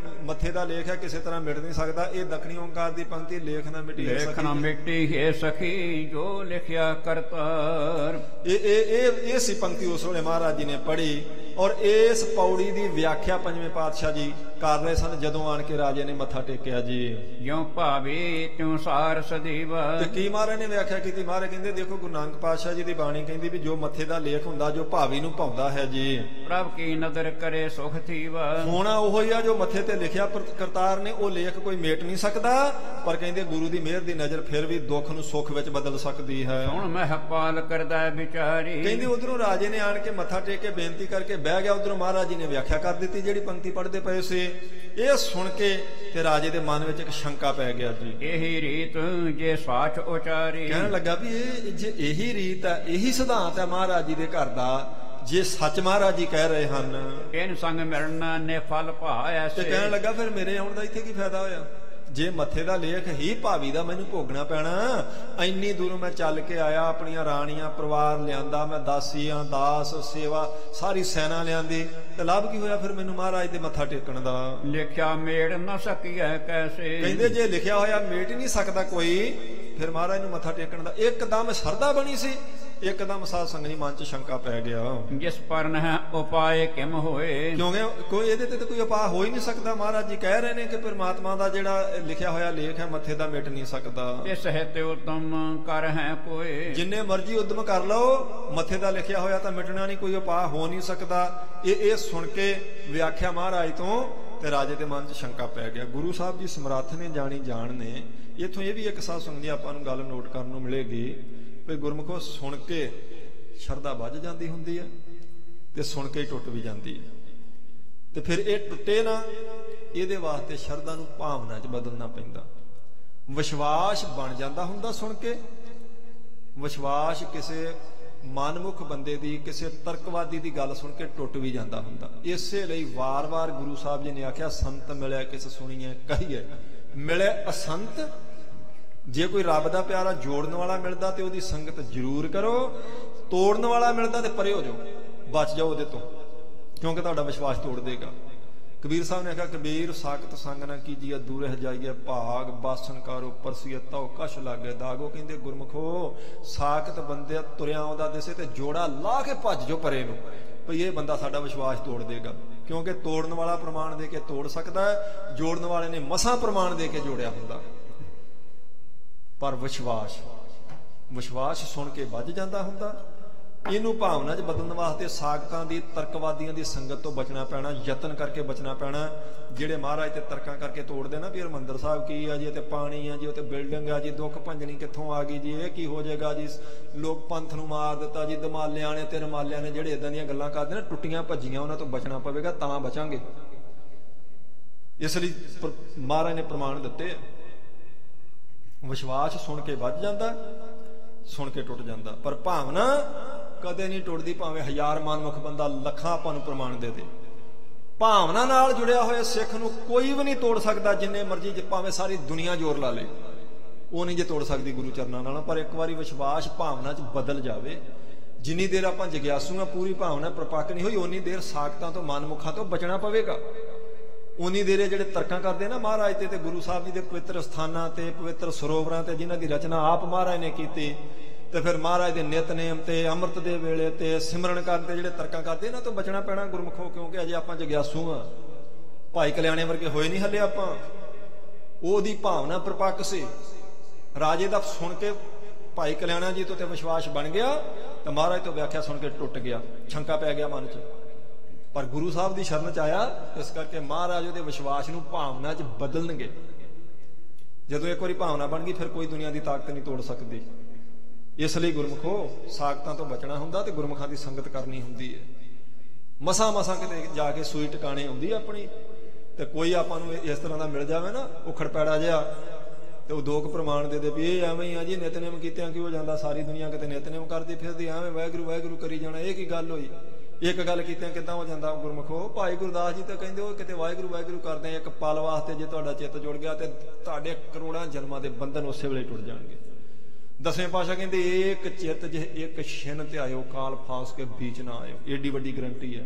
S1: ਮੱਥੇ ਦਾ ਲੇਖ ਹੈ ਕਿਸੇ ਤਰ੍ਹਾਂ ਮਿਟ ਨਹੀਂ ਸਕਦਾ। ਇਹ ਦਖਣੀ ਓੰਕਾਰ ਦੀ ਪੰਕਤੀ ਲੇਖ ਨਾ ਮਿਟੀ
S2: ਲੇਖ ਨਾ ਮਿਟੀ ਹੈ ਸਖੀ ਜੋ ਲਿਖਿਆ ਕਰਤਾਰ।
S1: ਇਹ ਸੀ ਪੰਕਤੀ ਉਸ ਵੇਲੇ ਮਹਾਰਾਜ ਜੀ ਨੇ ਪੜ੍ਹੀ। ਔਰ ਇਸ ਪੌੜੀ ਦੀ ਵਿਆਖਿਆ ਪੰਜਵੇਂ ਪਾਤਸ਼ਾਹ ਜੀ ਕਰ ਰਹੇ ਸਨ ਜਦੋਂ ਆਣ ਕੇ ਰਾਜੇ ਨੇ ਮੱਥਾ ਟੇਕਿਆ ਜੀ।
S2: ਜਿਉ ਭਾਵੇ ਤਿਉ ਸਾਰ ਸਦੀਵ।
S1: ਤੇ ਕੀ ਮਹਾਰਾਜ ਨੇ ਵਿਆਖਿਆ ਕੀਤੀ? ਮਹਾਰਾਜ ਕਹਿੰਦੇ ਦੇਖੋ ਗੁਰੂ ਨਾਨਕ ਪਾਤਸ਼ਾਹ ਜੀ ਦੀ ਬਾਣੀ ਕਹਿੰਦੀ ਵੀ ਜੋ ਮੱਥੇ ਦਾ ਲੇਖ ਹੁੰਦਾ ਜੋ ਭਾਵੀ ਨੂੰ ਭਾਉਂਦਾ ਹੈ ਜੀ,
S2: ਪ੍ਰਭ ਕੀ ਨਦਰ ਕਰੇ ਸੁਖ ਥੀਵ।
S1: ਹੋਣਾ ਉਹੋ ਹੀ ਆ ਜੋ ਮੱਥੇ ਤੇ ਲਿਖਿਆ ਕਰਤਾਰ ਨੇ, ਉਹ ਲੇਖ ਕੋਈ ਮੇਟ ਨਹੀਂ ਸਕਦਾ, ਪਰ ਕਹਿੰਦੇ ਗੁਰੂ ਦੀ ਮਿਹਰ ਦੀ ਨਜ਼ਰ ਫਿਰ ਵੀ ਦੁੱਖ ਨੂੰ ਸੁੱਖ ਵਿੱਚ ਬਦਲ ਸਕਦੀ ਹੈ।
S2: ਹੁਣ ਮਹਿਪਾਲ ਕਰਦਾ ਵਿਚਾਰੀ।
S1: ਕਹਿੰਦੇ ਉਧਰੋਂ ਰਾਜੇ ਨੇ ਆਣ ਕੇ ਮੱਥਾ ਟੇਕ ਕੇ ਬੇਨਤੀ ਕਰਕੇ ਬਹਿ ਗਿਆ, ਉਧਰੋਂ ਮਹਾਰਾਜ ਜੀ ਨੇ ਵਿਆਖਿਆ ਕਰ ਦਿੱਤੀ ਜਿਹੜੀ ਪੰਕਤੀ ਪੜ੍ਹਦੇ ਪਏ ਸੀ। ਇਹ ਸੁਣ ਕੇ ਤੇ ਰਾਜੇ ਦੇ ਮਨ ਵਿੱਚ ਇੱਕ ਸ਼ੰਕਾ ਪੈ ਗਿਆ ਜੀ।
S2: ਇਹੀ ਰੀਤ ਜੇ ਸਾਚ ਉਚਾਰੀ।
S1: ਕਹਿਣ ਲੱਗਾ ਵੀ ਇਹ ਜੇ ਇਹੀ ਰੀਤ ਹੈ, ਇਹੀ ਸਿਧਾਂਤ ਹੈ ਮਹਾਰਾਜ ਜੀ ਦੇ ਘਰ ਦਾ, ਜੇ ਸੱਚ ਮਹਾਰਾਜ ਜੀ ਕਹਿ ਰਹੇ ਹਨ,
S2: ਇਹਨ ਸੰਗ ਮਿਲਣਾ ਨੇ ਫਲ ਭਾਇਆ।
S1: ਤੇ ਕਹਿਣ ਲੱਗਾ ਫਿਰ ਮੇਰੇ ਆਉਣ ਦਾ ਇੱਥੇ ਕੀ ਫਾਇਦਾ ਹੋਇਆ? ਜੇ ਮੱਥੇ ਦਾ ਲੇਖ ਹੀ ਭਾਵੀ ਦਾ ਮੈਨੂੰ ਭੋਗਣਾ ਪੈਣਾ, ਇੰਨੀ ਦੂਰੋਂ ਮੈਂ ਚੱਲ ਕੇ ਆਇਆ, ਆਪਣੀਆਂ ਰਾਣੀਆਂ ਪਰਿਵਾਰ ਲਿਆਂਦਾ, ਮੈਂ ਦਾਸੀਆਂ ਦਾਸ ਸੇਵਾ ਸਾਰੀ ਸੈਨਾ ਲਿਆਂਦੀ, ਤੇ ਲਾਭ ਕੀ ਹੋਇਆ ਫਿਰ ਮੈਨੂੰ ਮਹਾਰਾਜ ਦੇ ਮੱਥਾ ਟੇਕਣ ਦਾ?
S2: ਲਿਖਿਆ ਮੇੜ ਨਾ ਸਕੀਐ ਕੈਸੇ।
S1: ਕਹਿੰਦੇ ਜੇ ਲਿਖਿਆ ਹੋਇਆ ਮੇਟ ਹੀ ਨਹੀਂ ਸਕਦਾ ਕੋਈ, ਫਿਰ ਮਹਾਰਾਜ ਨੂੰ ਮੱਥਾ ਟੇਕਣ ਦਾ ਇੱਕਦਮ ਸ਼ਰਧਾ ਬਣੀ ਸੀ, ਇੱਕਦਮ ਸਾਧ ਸੰਗਤ ਮਨ ਚ ਸ਼ੰਕਾ ਪੈ ਗਿਆ।
S2: ਜਿਸ ਪਰਨ ਹੈ ਉਪਾਏ ਕਿਮ ਹੋਏ।
S1: ਕਿਉਂਕਿ ਕੋਈ ਇਹਦੇ ਤੇ ਕੋਈ ਉਪਾਅ ਹੋ ਹੀ ਨਹੀਂ ਸਕਦਾ। ਮਹਾਰਾਜ ਜੀ ਕਹਿ ਰਹੇ ਨੇ ਕਿ ਪਰਮਾਤਮਾ ਦਾ ਜਿਹੜਾ ਲਿਖਿਆ ਹੋਇਆ ਲੇਖ ਹੈ ਮੱਥੇ ਦਾ ਮਿਟ ਨਹੀਂ ਸਕਦਾ।
S2: ਇਸ ਹਿਤ ਉਤਮ ਕਰ ਹੈ ਕੋਈ।
S1: ਜਿੰਨੇ ਮਰਜ਼ੀ ਉਦਮ ਕਰ ਲਓ, ਮੱਥੇ ਦਾ ਲਿਖਿਆ ਹੋਇਆ ਤਾਂ ਮਿਟਣਾ ਨਹੀਂ, ਕੋਈ ਉਪਾਅ ਹੋ ਨਹੀਂ ਸਕਦਾ। ਇਹ ਸੁਣ ਕੇ ਵਿਆਖਿਆ ਮਹਾਰਾਜ ਤੋਂ ਤੇ ਰਾਜੇ ਦੇ ਮਨ 'ਚ ਸ਼ੰਕਾ ਪੈ ਗਿਆ। ਗੁਰੂ ਸਾਹਿਬ ਜੀ ਸਮਰੱਥ ਨੇ, ਜਾਣੀ ਜਾਣ ਨੇ। ਇੱਥੋਂ ਇਹ ਵੀ ਇੱਕ ਸਾਧ ਸੰਗਤ ਦੀ ਆਪਾਂ ਨੂੰ ਗੱਲ ਨੋਟ ਕਰਨ ਨੂੰ ਮਿਲੇਗੀ ਵੀ ਗੁਰਮੁਖੋ ਸੁਣ ਕੇ ਸ਼ਰਧਾ ਵੱਜ ਜਾਂਦੀ ਹੁੰਦੀ ਹੈ ਤੇ ਸੁਣ ਕੇ ਟੁੱਟ ਵੀ ਜਾਂਦੀ ਹੈ, ਤੇ ਫਿਰ ਇਹ ਟੁੱਟੇ ਨਾ, ਇਹਦੇ ਵਾਸਤੇ ਸ਼ਰਧਾ ਨੂੰ ਭਾਵਨਾ 'ਚ ਬਦਲਣਾ ਪੈਂਦਾ। ਵਿਸ਼ਵਾਸ ਬਣ ਜਾਂਦਾ ਹੁੰਦਾ ਸੁਣ ਕੇ। ਵਿਸ਼ਵਾਸ ਕਿਸੇ ਮਨਮੁਖ ਬੰਦੇ ਦੀ, ਕਿਸੇ ਤਰਕਵਾਦੀ ਦੀ ਗੱਲ ਸੁਣ ਕੇ ਟੁੱਟ ਵੀ ਜਾਂਦਾ ਹੁੰਦਾ। ਇਸੇ ਲਈ ਵਾਰ-ਵਾਰ ਗੁਰੂ ਸਾਹਿਬ ਜੀ ਨੇ ਆਖਿਆ ਸੰਤ ਮਿਲਿਆ ਕਿਸ ਸੁਣੀਏ ਕਹੀਏ, ਮਿਲੇ ਅਸੰਤ। ਜੇ ਕੋਈ ਰੱਬ ਦਾ ਪਿਆਰਾ ਜੋੜਨ ਵਾਲਾ ਮਿਲਦਾ ਤੇ ਉਹਦੀ ਸੰਗਤ ਜ਼ਰੂਰ ਕਰੋ, ਤੋੜਨ ਵਾਲਾ ਮਿਲਦਾ ਤੇ ਪਰੇ ਹੋ ਜਾਓ, ਬਚ ਜਾਓ ਉਹਦੇ ਤੋਂ, ਕਿਉਂਕਿ ਤੁਹਾਡਾ ਵਿਸ਼ਵਾਸ ਤੋੜ ਦੇਗਾ। ਕਬੀਰ ਸਾਹਿਬ ਨੇ ਆਖਿਆ ਕਬੀਰ ਸਾਖਤ ਸੰਗ ਨਾ ਕੀਜੀਏ ਦੂਰੇ ਜਾਈਏ ਭਾਗ, ਬਾਸਨ ਕਾਰੋ ਪਰਸੀਏ ਤਉ ਕਛ ਲਾਗੇ ਦਾਗੋ। ਕਹਿੰਦੇ ਗੁਰਮੁਖੋ ਸਾਖਤ ਬੰਦੇ ਤੁਰਿਆ ਆਉਂਦਾ ਦਿਸੇ ਤੇ ਜੋੜਾ ਲਾ ਕੇ ਭੱਜ ਜਾਓ ਪਰੇ ਨੂੰ, ਭਈ ਇਹ ਬੰਦਾ ਸਾਡਾ ਵਿਸ਼ਵਾਸ ਤੋੜ ਦੇਗਾ। ਕਿਉਂਕਿ ਤੋੜਨ ਵਾਲਾ ਪ੍ਰਮਾਣ ਦੇ ਕੇ ਤੋੜ ਸਕਦਾ ਹੈ, ਜੋੜਨ ਵਾਲੇ ਨੇ ਮਸਾਂ ਪ੍ਰਮਾਣ ਦੇ ਕੇ ਜੋੜਿਆ ਹੁੰਦਾ। ਪਰ ਵਿਸ਼ਵਾਸ ਸੁਣ ਕੇ ਵੱਜ ਜਾਂਦਾ ਹੁੰਦਾ। ਇਹਨੂੰ ਭਾਵਨਾ 'ਚ ਬਦਲਣ ਵਾਸਤੇ ਸਾਖਤਾਂ ਦੀ, ਤਰਕਵਾਦੀਆਂ ਦੀ ਸੰਗਤ ਤੋਂ ਬਚਣਾ ਪੈਣਾ, ਯਤਨ ਕਰਕੇ ਬਚਣਾ ਪੈਣਾ। ਜਿਹੜੇ ਮਹਾਰਾਜ ਤੇ ਤਰਕਾਂ ਕਰਕੇ ਤੋੜਦੇ ਨਾ ਵੀ ਹਰਿਮੰਦਰ ਸਾਹਿਬ ਕੀ ਆ ਜੀ, ਤੇ ਪਾਣੀ ਆ ਜੀ, ਉਹ ਤੇ ਬਿਲਡਿੰਗ ਆ ਜੀ, ਦੁੱਖ ਭੰਜਣੀ ਕਿੱਥੋਂ ਆ ਗਈ ਜੀ, ਇਹ ਕੀ ਹੋ ਜਾਏਗਾ ਜੀ, ਲੋਕ ਪੰਥ ਨੂੰ ਮਾਰ ਦਿੱਤਾ ਜੀ, ਦਮਾਲਿਆਂ ਨੇ ਤੇ ਰਮਾਲਿਆਂ ਨੇ, ਜਿਹੜੇ ਇਦਾਂ ਦੀਆਂ ਗੱਲਾਂ ਕਰਦੇ ਨੇ ਟੁੱਟੀਆਂ ਭੱਜੀਆਂ, ਉਹਨਾਂ ਤੋਂ ਬਚਣਾ ਪਵੇਗਾ, ਤਾਂ ਬਚਾਂਗੇ। ਇਸ ਲਈ ਮਹਾਰਾਜ ਨੇ ਪ੍ਰਮਾਣ ਦਿੱਤੇ। ਵਿਸ਼ਵਾਸ ਸੁਣ ਕੇ ਵੱਜ ਜਾਂਦਾ, ਸੁਣ ਕੇ ਟੁੱਟ ਜਾਂਦਾ, ਪਰ ਭਾਵਨਾ ਕਦੇ ਨਹੀਂ ਟੁੱਟਦੀ। ਭਾਵੇਂ 1000 ਮਨਮੁਖ ਬੰਦਾ ਲੱਖਾਂ ਆਪਾਂ ਨੂੰ ਪ੍ਰਮਾਣ ਦੇ ਦੇ, ਭਾਵਨਾ ਨਾਲ ਜੁੜਿਆ ਹੋਇਆ ਸਿੱਖ ਨੂੰ ਕੋਈ ਵੀ ਨਹੀਂ ਤੋੜ ਸਕਦਾ। ਜਿੰਨੇ ਮਰਜ਼ੀ ਭਾਵੇਂ ਸਾਰੀ ਦੁਨੀਆ ਜ਼ੋਰ ਲਾ ਲੇ, ਉਹ ਨਹੀਂ ਜੇ ਤੋੜ ਸਕਦੀ ਗੁਰੂ ਚਰਨਾਂ ਨਾਲ। ਪਰ ਇੱਕ ਵਾਰੀ ਵਿਸ਼ਵਾਸ ਭਾਵਨਾ 'ਚ ਬਦਲ ਜਾਵੇ, ਜਿੰਨੀ ਦੇਰ ਆਪਾਂ ਜਗਿਆਸੂ ਆ, ਪੂਰੀ ਭਾਵਨਾ ਪ੍ਰਪੱਕ ਨਹੀਂ ਹੋਈ, ਓਨੀ ਦੇਰ ਸਾਖਤਾਂ ਤੋਂ ਮਨਮੁਖਾਂ ਤੋਂ ਬਚਣਾ ਪਵੇਗਾ। ਉਨੀ ਦੇਰੇ ਜਿਹੜੇ ਤਰਕਾਂ ਕਰਦੇ ਨਾ ਮਹਾਰਾਜ ਤੇ ਗੁਰੂ ਸਾਹਿਬ ਜੀ ਦੇ ਪਵਿੱਤਰ ਸਥਾਨਾਂ ਤੇ, ਪਵਿੱਤਰ ਸਰੋਵਰਾਂ ਤੇ, ਜਿਨ੍ਹਾਂ ਦੀ ਰਚਨਾ ਆਪ ਮਹਾਰਾਜ ਨੇ ਕੀਤੀ, ਤੇ ਫਿਰ ਮਹਾਰਾਜ ਦੇ ਨਿਤਨੇਮ ਤੇ, ਅੰਮ੍ਰਿਤ ਦੇ ਵੇਲੇ ਤੇ, ਸਿਮਰਨ ਕਰਨ ਤੇ ਜਿਹੜੇ ਤਰਕਾਂ ਕਰਦੇ ਇਹਨਾਂ ਤੋਂ ਬਚਣਾ ਪੈਣਾ ਗੁਰਮੁਖੋ। ਕਿਉਂਕਿ ਅਜੇ ਆਪਾਂ ਜਗਿਆਸੂ ਆ, ਭਾਈ ਕਲਿਆਣੇ ਵਰਗੇ ਹੋਏ ਨਹੀਂ ਹਲੇ ਆਪਾਂ। ਉਹਦੀ ਭਾਵਨਾ ਪ੍ਰਪੱਕ ਸੀ। ਰਾਜੇ ਦਾ ਸੁਣ ਕੇ ਭਾਈ ਕਲਿਆਣਾ ਜੀ ਤੋਂ ਤੇ ਵਿਸ਼ਵਾਸ ਬਣ ਗਿਆ, ਤੇ ਮਹਾਰਾਜ ਤੋਂ ਵਿਆਖਿਆ ਸੁਣ ਕੇ ਟੁੱਟ ਗਿਆ, ਸ਼ੰਕਾ ਪੈ ਗਿਆ ਮਨ 'ਚ। ਪਰ ਗੁਰੂ ਸਾਹਿਬ ਦੀ ਸ਼ਰਨ 'ਚ ਆਇਆ, ਇਸ ਕਰਕੇ ਮਹਾਰਾਜ ਉਹਦੇ ਵਿਸ਼ਵਾਸ ਨੂੰ ਭਾਵਨਾ 'ਚ ਬਦਲਣਗੇ। ਜਦੋਂ ਇੱਕ ਵਾਰੀ ਭਾਵਨਾ ਬਣ ਗਈ, ਫਿਰ ਕੋਈ ਦੁਨੀਆ ਦੀ ਤਾਕਤ ਨਹੀਂ ਤੋੜ ਸਕਦੀ। ਇਸ ਲਈ ਗੁਰਮੁਖੋ ਸਾਖਤਾਂ ਤੋਂ ਬਚਣਾ ਹੁੰਦਾ ਤੇ ਗੁਰਮੁਖਾਂ ਦੀ ਸੰਗਤ ਕਰਨੀ ਹੁੰਦੀ ਹੈ। ਮਸਾਂ ਕਿਤੇ ਜਾ ਕੇ ਸੂਈ ਟਿਕਾਣੇ ਆਉਂਦੀ ਆਪਣੀ, ਤੇ ਕੋਈ ਆਪਾਂ ਨੂੰ ਇਸ ਤਰ੍ਹਾਂ ਦਾ ਮਿਲ ਜਾਵੇ ਨਾ ਉਖੜ ਪੈੜਾ ਜਿਹਾ, ਤੇ ਉਹ ਦੋ ਕੁ ਪ੍ਰਮਾਣ ਦੇ ਵੀ ਇਹ ਐਵੇਂ ਹੀ ਆ ਜੀ, ਨਿਤਨੇਮ ਕੀਤਿਆਂ ਕੀ ਹੋ ਜਾਂਦਾ, ਸਾਰੀ ਦੁਨੀਆ ਕਿਤੇ ਨਿਤਨੇਮ ਕਰਦੀ ਫਿਰਦੀ, ਐਵੇਂ ਵਾਹਿਗੁਰੂ ਵਾਹਿਗੁਰੂ ਕਰੀ ਜਾਣਾ, ਇਹ ਕੀ ਗੱਲ ਹੋਈ? ਇੱਕ ਗੱਲ ਕੀਤਿਆਂ ਕਿੱਦਾਂ ਹੋ ਜਾਂਦਾ ਗੁਰਮੁਖੋ? ਭਾਈ ਗੁਰਦਾਸ ਜੀ ਤਾਂ ਕਹਿੰਦੇ ਉਹ ਕਿਤੇ ਵਾਹਿਗੁਰੂ ਵਾਹਿਗੁਰੂ ਕਰਦੇ ਆ, ਇੱਕ ਪਲ ਵਾਸਤੇ ਜੇ ਤੁਹਾਡਾ ਚਿੱਤ ਜੁੜ ਗਿਆ ਤੇ ਤੁਹਾਡੇ ਕਰੋੜਾਂ ਜਨਮਾਂ ਦੇ ਬੰਧਨ ਉਸੇ ਵੇਲੇ ਟੁੱਟ ਜਾਣਗੇ। ਦਸਵੇਂ ਪਾਤਸ਼ਾਹ ਕਹਿੰਦੇ ਏਕ ਚਿੱਤ ਜੇ ਇੱਕ ਛਿਨ ਤੇ ਆਇਓ, ਕਾਲ ਫਾਸ ਕੇ ਵਿੱਚ ਨਾ ਆਇਓ। ਏਡੀ ਵੱਡੀ ਗਰੰਟੀ ਹੈ।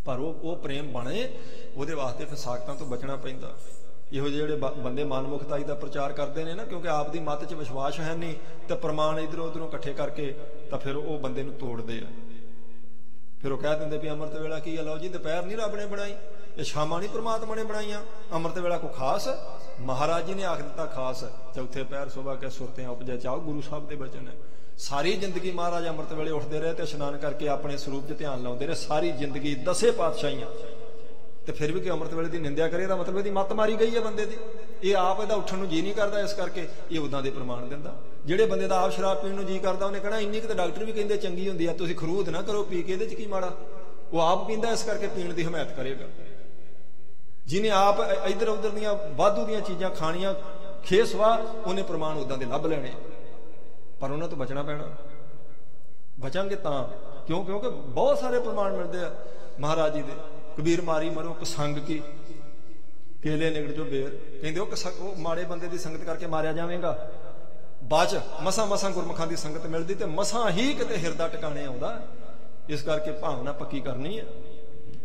S1: ਪਰ ਉਹ ਪ੍ਰੇਮ ਬਣੇ, ਉਹਦੇ ਵਾਸਤੇ ਫਿਰ ਸਾਖਤਾਂ ਤੋਂ ਬਚਣਾ ਪੈਂਦਾ। ਇਹੋ ਜਿਹੇ ਜਿਹੜੇ ਬੰਦੇ ਮਨਮੁਖਤਾਈ ਦਾ ਪ੍ਰਚਾਰ ਕਰਦੇ ਨੇ ਨਾ, ਕਿਉਂਕਿ ਆਪ ਦੀ ਮੱਤ 'ਚ ਵਿਸ਼ਵਾਸ ਹੈ ਨਹੀਂ, ਤੇ ਪ੍ਰਮਾਣ ਇਧਰੋਂ ਉਧਰੋਂ ਇਕੱਠੇ ਕਰਕੇ ਤਾਂ ਫਿਰ ਉਹ ਬੰਦੇ ਨੂੰ ਤੋੜਦੇ ਆ। ਫਿਰ ਉਹ ਕਹਿ ਦਿੰਦੇ ਵੀ ਅੰਮ੍ਰਿਤ ਵੇਲਾ ਕੀ ਹੈ? ਲਓ ਜੀ, ਦੁਪਹਿਰ ਨਹੀਂ ਰੱਬ ਨੇ ਬਣਾਈ, ਇਹ ਸ਼ਾਮਾਂ ਨਹੀਂ ਪ੍ਰਮਾਤਮਾ ਨੇ ਬਣਾਈਆਂ। ਅੰਮ੍ਰਿਤ ਵੇਲਾ ਕੋ ਖਾਸ ਮਹਾਰਾਜ ਜੀ ਨੇ ਆਖ ਦਿੱਤਾ ਖਾਸ, ਚੌਥੇ ਪੈਰ ਸੁਬਾ ਕੇ ਸੁਰਤਿਆਂ ਉਪਜੈ ਚਾਓ, ਗੁਰੂ ਸਾਹਿਬ ਦੇ ਬਚਨ ਹੈ। ਸਾਰੀ ਜ਼ਿੰਦਗੀ ਮਹਾਰਾਜ ਅੰਮ੍ਰਿਤ ਵੇਲੇ ਉੱਠਦੇ ਰਹੇ ਤੇ ਇਸ਼ਨਾਨ ਕਰਕੇ ਆਪਣੇ ਸਰੂਪ 'ਚ ਧਿਆਨ ਲਾਉਂਦੇ ਰਹੇ ਸਾਰੀ ਜ਼ਿੰਦਗੀ, 10 ਪਾਤਸ਼ਾਹੀਆਂ। ਤੇ ਫਿਰ ਵੀ ਕਿ ਅੰਮ੍ਰਿਤ ਵੇਲੇ ਦੀ ਨਿੰਦਿਆ ਕਰੇ ਤਾਂ ਮਤਲਬ ਇਹਦੀ ਮੱਤ ਮਾਰੀ ਗਈ ਹੈ ਬੰਦੇ ਦੀ। ਇਹ ਆਪ ਇਹਦਾ ਉੱਠਣ ਨੂੰ ਜੀ ਨਹੀਂ ਕਰਦਾ, ਇਸ ਕਰਕੇ ਇਹ ਉਦਾਂ ਦੇ ਪ੍ਰਮਾਣ ਦਿੰਦਾ। ਜਿਹੜੇ ਬੰਦੇ ਦਾ ਆਪ ਸ਼ਰਾਬ ਪੀਣ ਨੂੰ ਜੀ ਕਰਦਾ ਉਹਨੇ ਕਹਿਣਾ ਇੰਨੀ ਕੁ ਤਾਂ ਡਾਕਟਰ ਵੀ ਕਹਿੰਦੇ ਚੰਗੀ ਹੁੰਦੀ ਆ, ਤੁਸੀਂ ਖਰੂਦ ਨਾ ਕਰੋ ਪੀ ਕੇ, ਇਹਦੇ 'ਚ ਕੀ ਮਾੜਾ। ਉਹ ਆਪ ਪੀਂਦਾ, ਇਸ ਕਰਕੇ ਪੀਣ ਦੀ ਹਮਾਇਤ ਕਰੇਗਾ। ਜਿਹਨੇ ਆਪ ਇੱਧਰ ਉੱਧਰ ਦੀਆਂ ਵਾਧੂ ਦੀਆਂ ਚੀਜ਼ਾਂ ਖਾਣੀਆਂ ਖੇਸਵਾ, ਉਹਨੇ ਪ੍ਰਮਾਣ ਉਦਾਂ ਦੇ ਲੱਭ ਲੈਣੇ, ਪਰ ਉਹਨਾਂ ਤੋਂ ਬਚਣਾ ਪੈਣਾ। ਬਚਾਂਗੇ ਤਾਂ ਕਿਉਂ? ਕਿਉਂਕਿ ਬਹੁਤ ਸਾਰੇ ਪ੍ਰਮਾਣ ਮਿਲਦੇ ਆ ਮਹਾਰਾਜ ਜੀ ਦੇ। ਕਬੀਰ ਮਾਰੀ ਮਰੋ ਕਸੰਗ ਕੀ, ਕੇਲੇ ਨਿਗੜ ਜੋ ਬੇਰ, ਕਹਿੰਦੇ ਉਹ ਮਾੜੇ ਬੰਦੇ ਦੀ ਸੰਗਤ ਕਰਕੇ ਮਾਰਿਆ ਜਾਵੇਗਾ। ਬਾਅਦ ਚ ਮਸਾਂ ਮਸਾਂ ਗੁਰਮੁਖਾਂ ਦੀ ਸੰਗਤ ਮਿਲਦੀ ਤੇ ਮਸਾਂ ਹੀ ਕਿਤੇ ਹਿਰਦਾ ਟਿਕਾਣੇ ਆਉਂਦਾ। ਇਸ ਕਰਕੇ ਭਾਵਨਾ ਪੱਕੀ ਕਰਨੀ ਹੈ,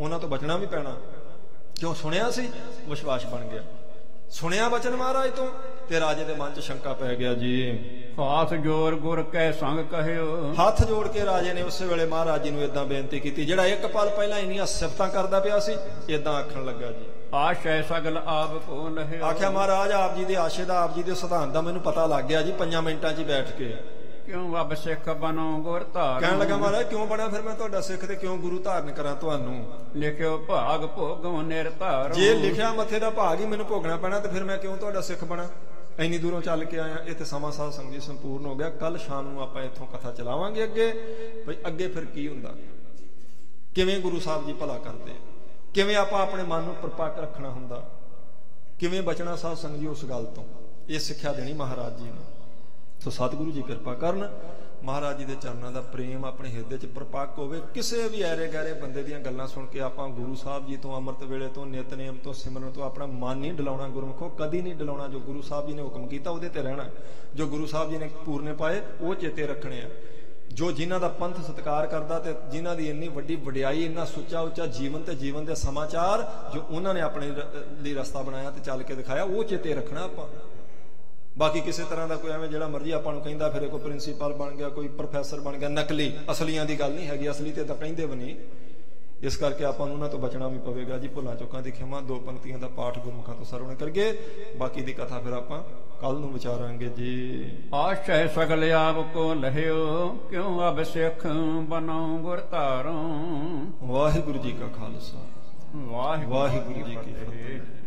S1: ਉਹਨਾਂ ਤੋਂ ਬਚਣਾ ਵੀ ਪੈਣਾ। ਕਿਉਂ? ਸੁਣਿਆ ਸੀ, ਵਿਸ਼ਵਾਸ ਬਣ ਗਿਆ। ਸੁਣਿਆ ਬਚਨ ਮਹਾਰਾਜ ਤੋਂ ਤੇ ਰਾਜੇ ਦੇ ਮਨ 'ਚ ਸ਼ੰਕਾ ਪੈ ਗਿਆ ਜੀ।
S2: ਹਾਥ ਜੋੜ ਗੁਰ ਕੈ ਸੰਗ ਕਹਿਓ,
S1: ਹੱਥ ਜੋੜ ਕੇ ਰਾਜੇ ਨੇ ਉਸੇ ਵੇਲੇ ਮਹਾਰਾਜ ਜੀ ਨੂੰ ਏਦਾਂ ਬੇਨਤੀ ਕੀਤੀ, ਜਿਹੜਾ ਇੱਕ ਪਲ ਪਹਿਲਾਂ ਇੰਨੀਆਂ ਸਿਫਤਾਂ ਕਰਦਾ ਪਿਆ ਸੀ, ਏਦਾਂ ਆਖਣ ਲੱਗਾ ਜੀ।
S2: ਆਸ਼ੈ ਸਗਲ ਆਪ ਕੋ ਲਹਿਓ,
S1: ਆਖਿਆ ਮਹਾਰਾਜ ਆਪ ਜੀ ਦੇ ਆਸ਼ੇ ਦਾ, ਆਪ ਜੀ ਦੇ ਸਿਧਾਂਤ ਦਾ ਮੈਨੂੰ ਪਤਾ ਲੱਗ ਗਿਆ ਜੀ 5 ਮਿੰਟਾਂ 'ਚ ਹੀ ਬੈਠ ਕੇ।
S2: ਕਿਉਂ ਵੱਬ ਸਿੱਖ ਬਣੋ ਗੁਰ ਧਾਰ,
S1: ਕਹਿਣ ਲੱਗਾ ਮਹਾਰਾਜ ਕਿਉਂ ਬਣਾ ਫਿਰ ਮੈਂ ਤੁਹਾਡਾ ਸਿੱਖ ਤੇ ਕਿਉਂ ਗੁਰੂ ਧਾਰਨ ਕਰਾਂ ਤੁਹਾਨੂੰ?
S2: ਲਿਖਿਓ ਭਾਗ ਭੋਗੋ ਨਿਰਧਾਰ,
S1: ਜੇ ਲਿਖਿਆ ਮੱਥੇ ਦਾ ਭਾਗ ਹੀ ਮੈਨੂੰ ਭੋਗਣਾ ਪੈਣਾ ਤੇ ਫਿਰ ਮੈਂ ਕਿਉਂ ਤੁਹਾਡਾ ਸਿੱਖ ਬਣਾ? ਇੰਨੀ ਦੂਰੋਂ ਚੱਲ ਕੇ ਆਇਆ, ਇੱਥੇ ਸਮਾਂ ਸਾਧ ਸੰਗਤ ਜੀ ਸੰਪੂਰਨ ਹੋ ਗਿਆ। ਕੱਲ ਸ਼ਾਮ ਨੂੰ ਆਪਾਂ ਇੱਥੋਂ ਕਥਾ ਚਲਾਵਾਂਗੇ ਅੱਗੇ, ਬਈ ਅੱਗੇ ਫਿਰ ਕੀ ਹੁੰਦਾ, ਕਿਵੇਂ ਗੁਰੂ ਸਾਹਿਬ ਜੀ ਭਲਾ ਕਰਦੇ, ਕਿਵੇਂ ਆਪਾਂ ਆਪਣੇ ਮਨ ਨੂੰ ਪਰਪੱਕ ਰੱਖਣਾ ਹੁੰਦਾ, ਕਿਵੇਂ ਬਚਣਾ ਸਾਧ ਸੰਗਤ ਜੀ ਉਸ ਗੱਲ ਤੋਂ। ਇਹ ਸਿੱਖਿਆ ਦੇਣੀ ਮਹਾਰਾਜ ਜੀ ਨੇ। ਸੋ ਸਤਿਗੁਰੂ ਜੀ ਕਿਰਪਾ ਕਰਨ, ਮਹਾਰਾਜ ਜੀ ਦੇ ਚਰਨਾਂ ਦਾ ਪ੍ਰੇਮ ਆਪਣੇ ਹਿਰਦੇ 'ਚ ਪਰਪੱਕ ਹੋਵੇ। ਕਿਸੇ ਵੀ ਐਰੇ ਗੈਰੇ ਬੰਦੇ ਦੀਆਂ ਗੱਲਾਂ ਸੁਣ ਕੇ ਆਪਾਂ ਗੁਰੂ ਸਾਹਿਬ ਜੀ ਤੋਂ, ਅੰਮ੍ਰਿਤ ਵੇਲੇ ਤੋਂ, ਨਿਤਨੇਮ ਤੋਂ, ਸਿਮਰਨ ਤੋਂ ਆਪਣਾ ਮਨ ਨਹੀਂ ਡਲਾਉਣਾ। ਗੁਰਮੁਖੋ ਕਦੀ ਨਹੀਂ ਡਲਾਉਣਾ। ਜੋ ਗੁਰੂ ਸਾਹਿਬ ਜੀ ਨੇ ਹੁਕਮ ਕੀਤਾ ਉਹਦੇ ਤੇ ਰਹਿਣਾ। ਜੋ ਗੁਰੂ ਸਾਹਿਬ ਜੀ ਨੇ ਪੂਰਨੇ ਪਾਏ ਉਹ ਚੇਤੇ ਰੱਖਣੇ ਆ। ਜੋ ਜਿਨ੍ਹਾਂ ਦਾ ਪੰਥ ਸਤਿਕਾਰ ਕਰਦਾ ਤੇ ਜਿਨ੍ਹਾਂ ਦੀ ਇੰਨੀ ਵੱਡੀ ਵਡਿਆਈ, ਇੰਨਾ ਸੁੱਚਾ ਉੱਚਾ ਜੀਵਨ ਤੇ ਜੀਵਨ ਦੇ ਸਮਾਚਾਰ ਜੋ ਉਹਨਾਂ ਨੇ ਆਪਣੇ ਲਈ ਰਸਤਾ ਬਣਾਇਆ ਤੇ ਚੱਲ ਕੇ ਦਿਖਾਇਆ, ਉਹ ਚੇਤੇ ਰੱਖਣਾ ਆਪਾਂ। ਬਾਕੀ ਕਿਸੇ ਤਰ੍ਹਾਂ ਦਾ ਕੋਈ ਐਵੇਂ ਜਿਹੜਾ ਮਰਜ਼ੀ ਆਪਾਂ ਨੂੰ ਕਹਿੰਦਾ ਫਿਰੇ, ਕੋਈ ਪ੍ਰਿੰਸੀਪਲ ਬਣ ਗਿਆ, ਕੋਈ ਪ੍ਰੋਫੈਸਰ ਬਣ ਗਿਆ, ਨਕਲੀ, ਅਸਲੀਆਂ ਦੀ ਗੱਲ ਨਹੀਂ ਹੈਗੀ। ਅਸਲੀ ਤੇ ਤਾਂ ਕਹਿੰਦੇ ਵੀ ਨਹੀਂ। ਇਸ ਕਰਕੇ ਆਪਾਂ ਨੂੰ ਉਹਨਾਂ ਤੋਂ ਬਚਣਾ ਵੀ ਪਵੇਗਾ ਜੀ। ਭੁੱਲਾਂ ਚੁੱਕਾਂ ਦੀ ਖਿਮਾ, 2 ਪੰਕਤੀਆਂ ਦਾ ਪਾਠ ਗੁਰਮੁਖਾਂ ਤੋਂ ਸਰਵਣ ਕਰਗੇ। ਬਾਕੀ ਦੀ ਕਥਾ ਫਿਰ ਆਪਾਂ ਕੱਲ ਨੂੰ ਵਿਚਾਰਾਂਗੇ ਜੀ।
S2: ਆਸ਼ੈ ਸਗਲ ਆਪ ਕੋ ਲਹਿਓ, ਕਿਉਂ ਅਬ ਸਿੱਖ ਬਣੋ ਗੁਰ ਧਾਰੋ।
S1: ਵਾਹਿਗੁਰੂ ਜੀ ਕਾ ਖਾਲਸਾ,
S2: ਵਾਹਿਗੁਰੂ
S1: ਵਾਹਿਗੁਰੂ ਜੀ ਕੀ ਫਤਿਹ।